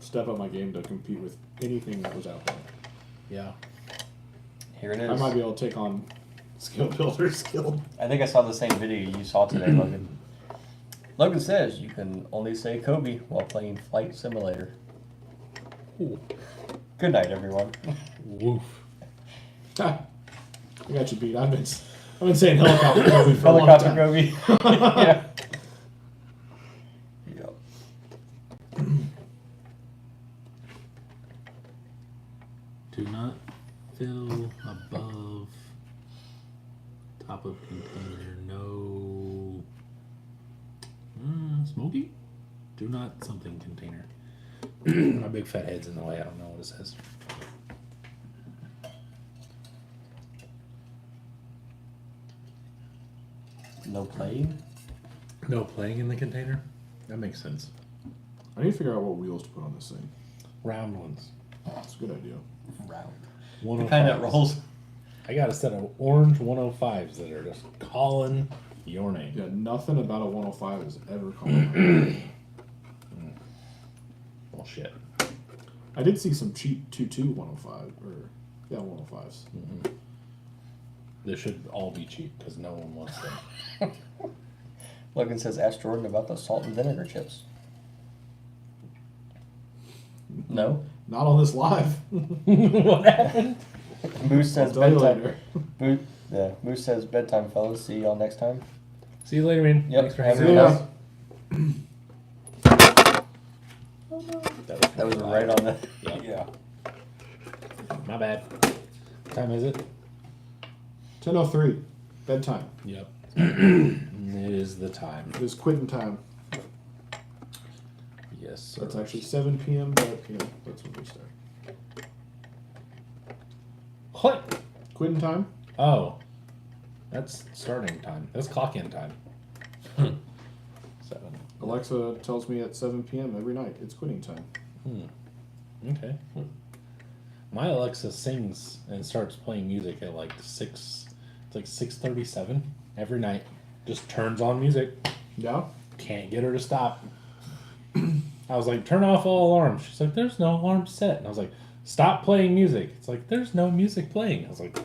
Speaker 2: step up my game to compete with anything that was out there.
Speaker 1: Yeah.
Speaker 3: Here it is.
Speaker 2: I might be able to take on Skill Builders Guild.
Speaker 3: I think I saw the same video you saw today, Logan. Logan says you can only say Kobe while playing Flight Simulator.
Speaker 1: Ooh.
Speaker 3: Good night, everyone.
Speaker 1: Woof.
Speaker 2: I got you beat. I've been saying helicopter Kobe for a long
Speaker 3: Helicopter
Speaker 2: time.
Speaker 3: Kobe. Yeah. Yep.
Speaker 1: Do not fill above top of container. No. Smoky? Do not something container. My big fat head's in the way. I don't know what it says.
Speaker 3: No playing?
Speaker 1: No playing in the container? That makes sense.
Speaker 2: I need to figure out what wheels to put on this thing.
Speaker 1: Round ones.
Speaker 2: That's a good idea.
Speaker 3: Round. The
Speaker 1: 105s.
Speaker 3: kind that rolls.
Speaker 1: I got a set of orange 105s that are just calling your name.
Speaker 2: Yeah, nothing about a 105 is ever calling.
Speaker 1: Well, shit.
Speaker 2: I did see some cheap 2.2 105 or 105s.
Speaker 1: They should all be cheap because no one wants them.
Speaker 3: Logan says ask Jordan about the salt and vinegar chips. No?
Speaker 2: Not on this live.
Speaker 1: What happened?
Speaker 3: Moose says
Speaker 2: I'll tell you
Speaker 3: bedtime.
Speaker 2: later.
Speaker 3: Moose says bedtime, fellas. See y'all next time.
Speaker 1: See you later, man.
Speaker 3: Yep.
Speaker 1: Thanks for
Speaker 3: Have a
Speaker 1: having
Speaker 3: good
Speaker 1: us.
Speaker 3: night. That was right on the.
Speaker 1: Yeah.
Speaker 3: Yeah.
Speaker 1: My bad. What time is it?
Speaker 2: 10:03. Bedtime.
Speaker 1: Yep. It is the time.
Speaker 2: It is quitting time.
Speaker 1: Yes, sir.
Speaker 2: That's actually 7 p.m., but that's when we start.
Speaker 1: What?
Speaker 2: Quitting time?
Speaker 1: Oh. That's starting time. That's clock in time. 7.
Speaker 2: Alexa tells me at 7 p.m. every night it's quitting time.
Speaker 1: Okay. My Alexa sings and starts playing music at like 6. It's like 6:37 every night. Just turns on music.
Speaker 2: Yeah?
Speaker 1: Can't get her to stop. I was like, turn off all alarms. She's like, there's no alarm set. And I was like, stop playing music. It's like, there's no music playing. I was like,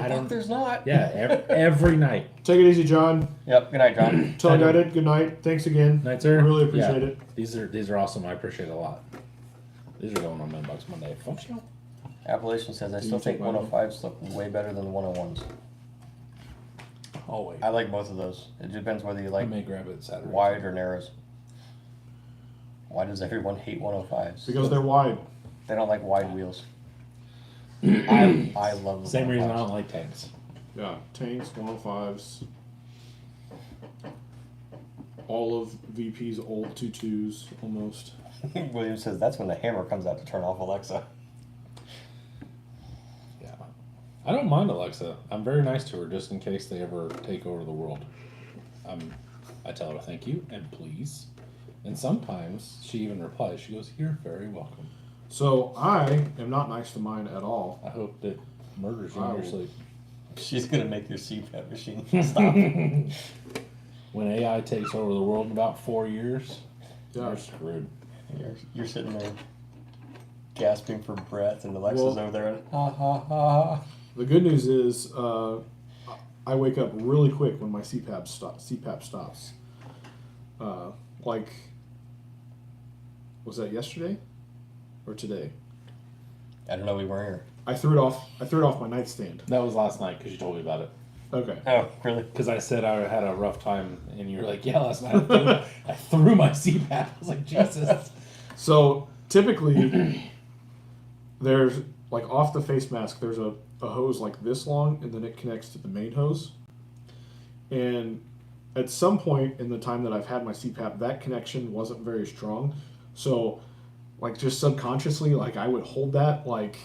Speaker 1: I don't.
Speaker 3: There's not.
Speaker 1: Yeah, every night.
Speaker 2: Take it easy, John.
Speaker 3: Yep. Good night, John.
Speaker 2: Tell guided. Good night. Thanks again.
Speaker 1: Night, sir.
Speaker 2: I really appreciate
Speaker 1: Yeah.
Speaker 2: it.
Speaker 1: These are awesome. I appreciate it a lot. These are going on Mailbox Monday. Functional.
Speaker 3: Appalachian says I
Speaker 2: Do
Speaker 3: still
Speaker 2: you
Speaker 3: think
Speaker 2: take mine?
Speaker 3: 105s look way better than the 101s.
Speaker 1: Always.
Speaker 3: I like both of those. It depends whether you
Speaker 1: I
Speaker 3: like
Speaker 1: may grab it Saturday.
Speaker 3: wide or narrows. Why does everyone hate 105s?
Speaker 2: Because they're wide.
Speaker 3: They don't like wide wheels. I love the
Speaker 1: Same reason I
Speaker 3: 105s.
Speaker 1: don't like tanks.
Speaker 2: Yeah, tanks, 105s. All of VP's old 22s, almost.
Speaker 3: William says that's when the hammer comes out to turn off Alexa.
Speaker 1: Yeah. I don't mind Alexa. I'm very nice to her just in case they ever take over the world. I tell her thank you and please. And sometimes she even replies. She goes, "You're very welcome."
Speaker 2: So I am not nice to mine at all.
Speaker 1: I hope that murders you in your
Speaker 2: Oh.
Speaker 1: sleep.
Speaker 3: She's gonna make your CPAP machine stop.
Speaker 1: When AI takes over the world in about 4 years,
Speaker 2: Yeah.
Speaker 1: you're screwed.
Speaker 3: You're sitting there gasping for breath, and Alexa's
Speaker 2: Well-
Speaker 3: over there and ha ha ha.
Speaker 2: The good news is I wake up really quick when my CPAP stops. Like, was that yesterday or today?
Speaker 3: I don't know. We weren't here.
Speaker 2: I threw it off my nightstand.
Speaker 1: That was last night because you told me about it.
Speaker 2: Okay.
Speaker 3: Oh, really?
Speaker 1: Because I said I had a rough time, and you were like, "Yeah, last night I threw my CPAP." I was like, "Jesus."
Speaker 2: So typically, there's like off the face mask. There's a hose like this long, and then it connects to the main hose. And at some point in the time that I've had my CPAP, that connection wasn't very strong. So, like just subconsciously, like I would hold that like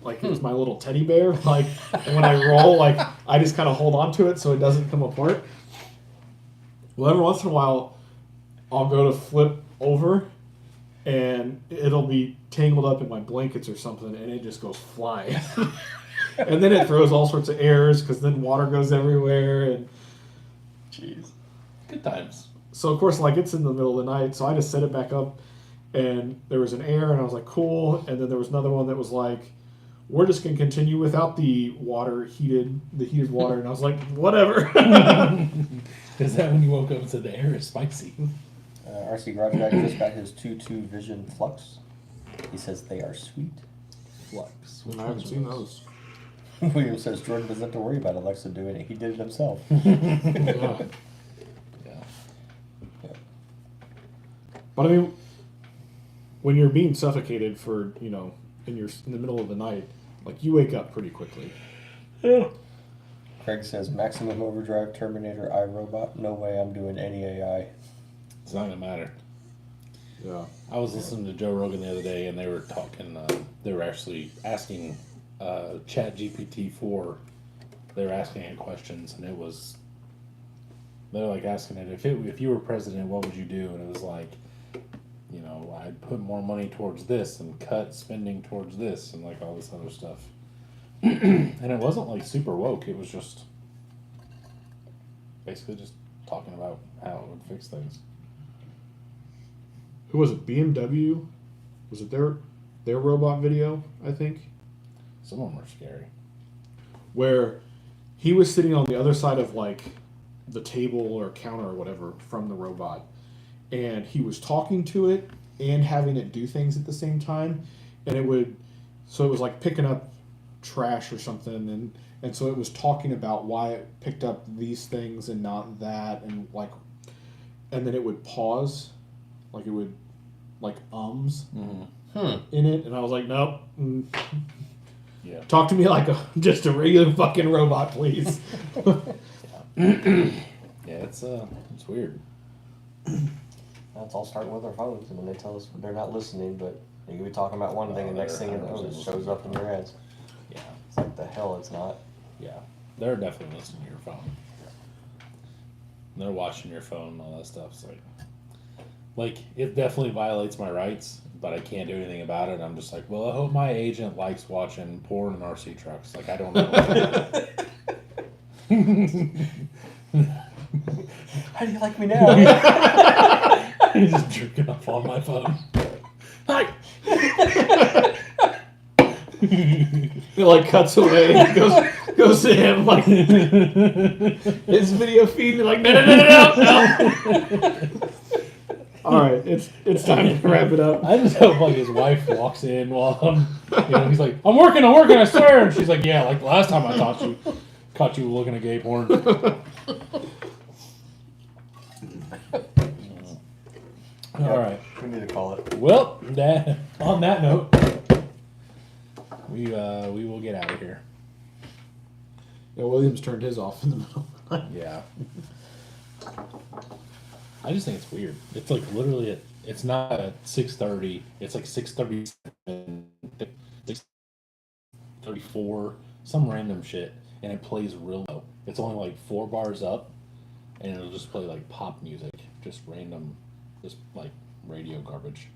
Speaker 2: it was my little teddy bear. Like, and when I roll, like I just kind of hold on to it so it doesn't come apart. Well, every once in a while, I'll go to flip over, and it'll be tangled up in my blankets or something, and it just goes flying. And then it throws all sorts of errors because then water goes everywhere, and
Speaker 3: Jeez.
Speaker 1: Good times.
Speaker 2: so of course like it's in the middle of the night, so I just set it back up, and there was an error, and I was like, cool. And then there was another one that was like, we're just gonna continue without the heated water, and I was like, whatever.
Speaker 1: Is that when you woke up and said the air is spicy?
Speaker 3: RC Garage Guy just got his 2.2 Vision Flux. He says they are sweet.
Speaker 1: Flux.
Speaker 2: I haven't seen those.
Speaker 3: William says Jordan doesn't have to worry about Alexa doing it. He did it himself.
Speaker 2: Yeah.
Speaker 1: Yeah.
Speaker 2: But I mean, when you're being suffocated for, in the middle of the night, like you wake up pretty quickly.
Speaker 1: Yeah.
Speaker 3: Craig says Maximum Overdrive, Terminator, iRobot. No way I'm doing any AI.
Speaker 1: It's not gonna matter.
Speaker 2: Yeah.
Speaker 1: I was listening to Joe Rogan the other day, and they were talking. They were actually asking Chat GPT-4. They were asking it questions, and it was. They were like asking it if you were president, what would you do? And it was like, I'd put more money towards this and cut spending towards this and like all this other stuff. And it wasn't like super woke. It was just basically just talking about how it would fix things.
Speaker 2: Who was it? BMW? Was it their robot video, I think?
Speaker 1: Some of them are scary.
Speaker 2: Where he was sitting on the other side of like the table or counter or whatever from the robot, and he was talking to it and having it do things at the same time, and it was like picking up trash or something, and so it was talking about why it picked up these things and not that, and then it would pause, like it would like ums in it, and I was like, nope.
Speaker 1: Yeah.
Speaker 2: Talk to me like just a regular fucking robot, please.
Speaker 1: Yeah, it's weird.
Speaker 3: That's all starting with our phones, and then they tell us they're not listening, but they could be talking about one thing, and next thing you know, it shows up in their heads.
Speaker 1: Yeah.
Speaker 3: It's like the hell it's not.
Speaker 1: Yeah. They're definitely listening to your phone. They're watching your phone and all that stuff. It's like it definitely violates my rights, but I can't do anything about it. I'm just like, well, I hope my agent likes watching porn and RC trucks. Like, I don't know.
Speaker 3: How do you like me now?
Speaker 1: He's just jerking off on my phone. Hi.
Speaker 2: It like cuts away and goes to him like his video feed. And like no. All right, it's time to wrap it up.
Speaker 1: I just hope like his wife walks in while he's like, I'm working, I swear. And she's like, yeah, like last time I caught you looking at gay porn. All right.
Speaker 3: We need to call it.
Speaker 1: Well, on that note, we will get out of here.
Speaker 2: Yeah, Williams turned his off in the middle.
Speaker 1: Yeah. I just think it's weird. It's like literally, it's not at 6:30. It's like 6:37, 6:34, some random shit, and it plays real low. It's only like 4 bars up, and it'll just play like pop music, just random, just like radio garbage.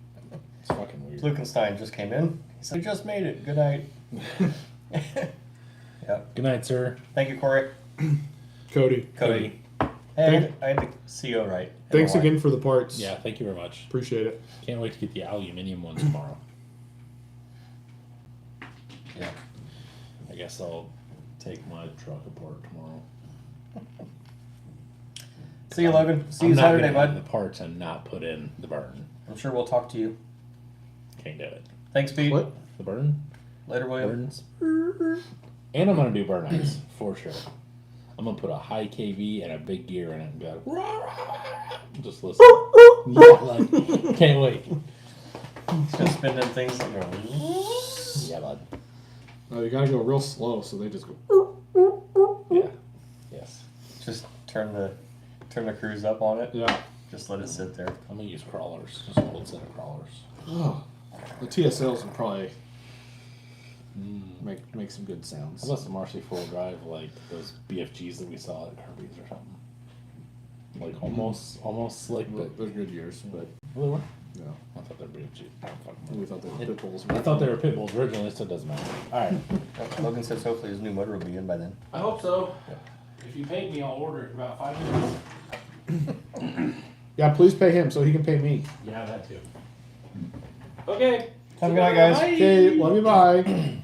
Speaker 1: It's fucking weird.
Speaker 3: Lukenstein just came in. He said, "We just made it. Good night." Yep.
Speaker 1: Good night, sir.
Speaker 3: Thank you, Corey.
Speaker 2: Cody.
Speaker 3: Hey, I had the CO right.
Speaker 2: Thanks again for the parts.
Speaker 1: Yeah, thank you very much.
Speaker 2: Appreciate it.
Speaker 1: Can't wait to get the aluminium ones tomorrow.
Speaker 3: Yeah.
Speaker 1: I guess I'll take my truck apart tomorrow.
Speaker 3: See you, Logan. See you
Speaker 1: I'm not
Speaker 3: Saturday,
Speaker 1: gonna have
Speaker 3: bud.
Speaker 1: the parts and not put in the burn.
Speaker 3: I'm sure we'll talk to you.
Speaker 1: Can't do it.
Speaker 3: Thanks, Pete.
Speaker 2: What?
Speaker 1: The burn?
Speaker 3: Later, William.
Speaker 1: Burns? And I'm gonna do burnouts for sure. I'm gonna put a high KV and a big gear in it and go rah, rah, just listen. Yeah, like, can't wait.
Speaker 3: He's gonna spin them things like going.
Speaker 1: Yeah, bud.
Speaker 2: Oh, you gotta go real slow, so they just go.
Speaker 1: Yeah. Yes.
Speaker 3: Just turn the cruise up on it.
Speaker 2: Yeah.
Speaker 3: Just let it sit there.
Speaker 1: I'm gonna use crawlers. Just a whole set of crawlers.
Speaker 2: Oh, the TSLs would probably make some good sounds.
Speaker 1: Unless the RC4 drive like those BFGs that we saw at Kirby's or something. Like almost slick, but
Speaker 2: They're good years, but
Speaker 1: really were.
Speaker 2: no.
Speaker 1: I thought they were BFGs. I don't fucking
Speaker 2: We
Speaker 1: remember.
Speaker 2: thought they were pit bulls.
Speaker 1: I thought they were pit bulls originally, so it doesn't matter. All right.
Speaker 3: Logan says hopefully his new motor will be in by then.
Speaker 1: I hope so. If you paid me, I'll order it in about 5 minutes.
Speaker 2: Yeah, please pay him so he can pay me.
Speaker 1: Yeah, that too. Okay.
Speaker 3: Have a good night, guys.
Speaker 2: Okay, love you, bye.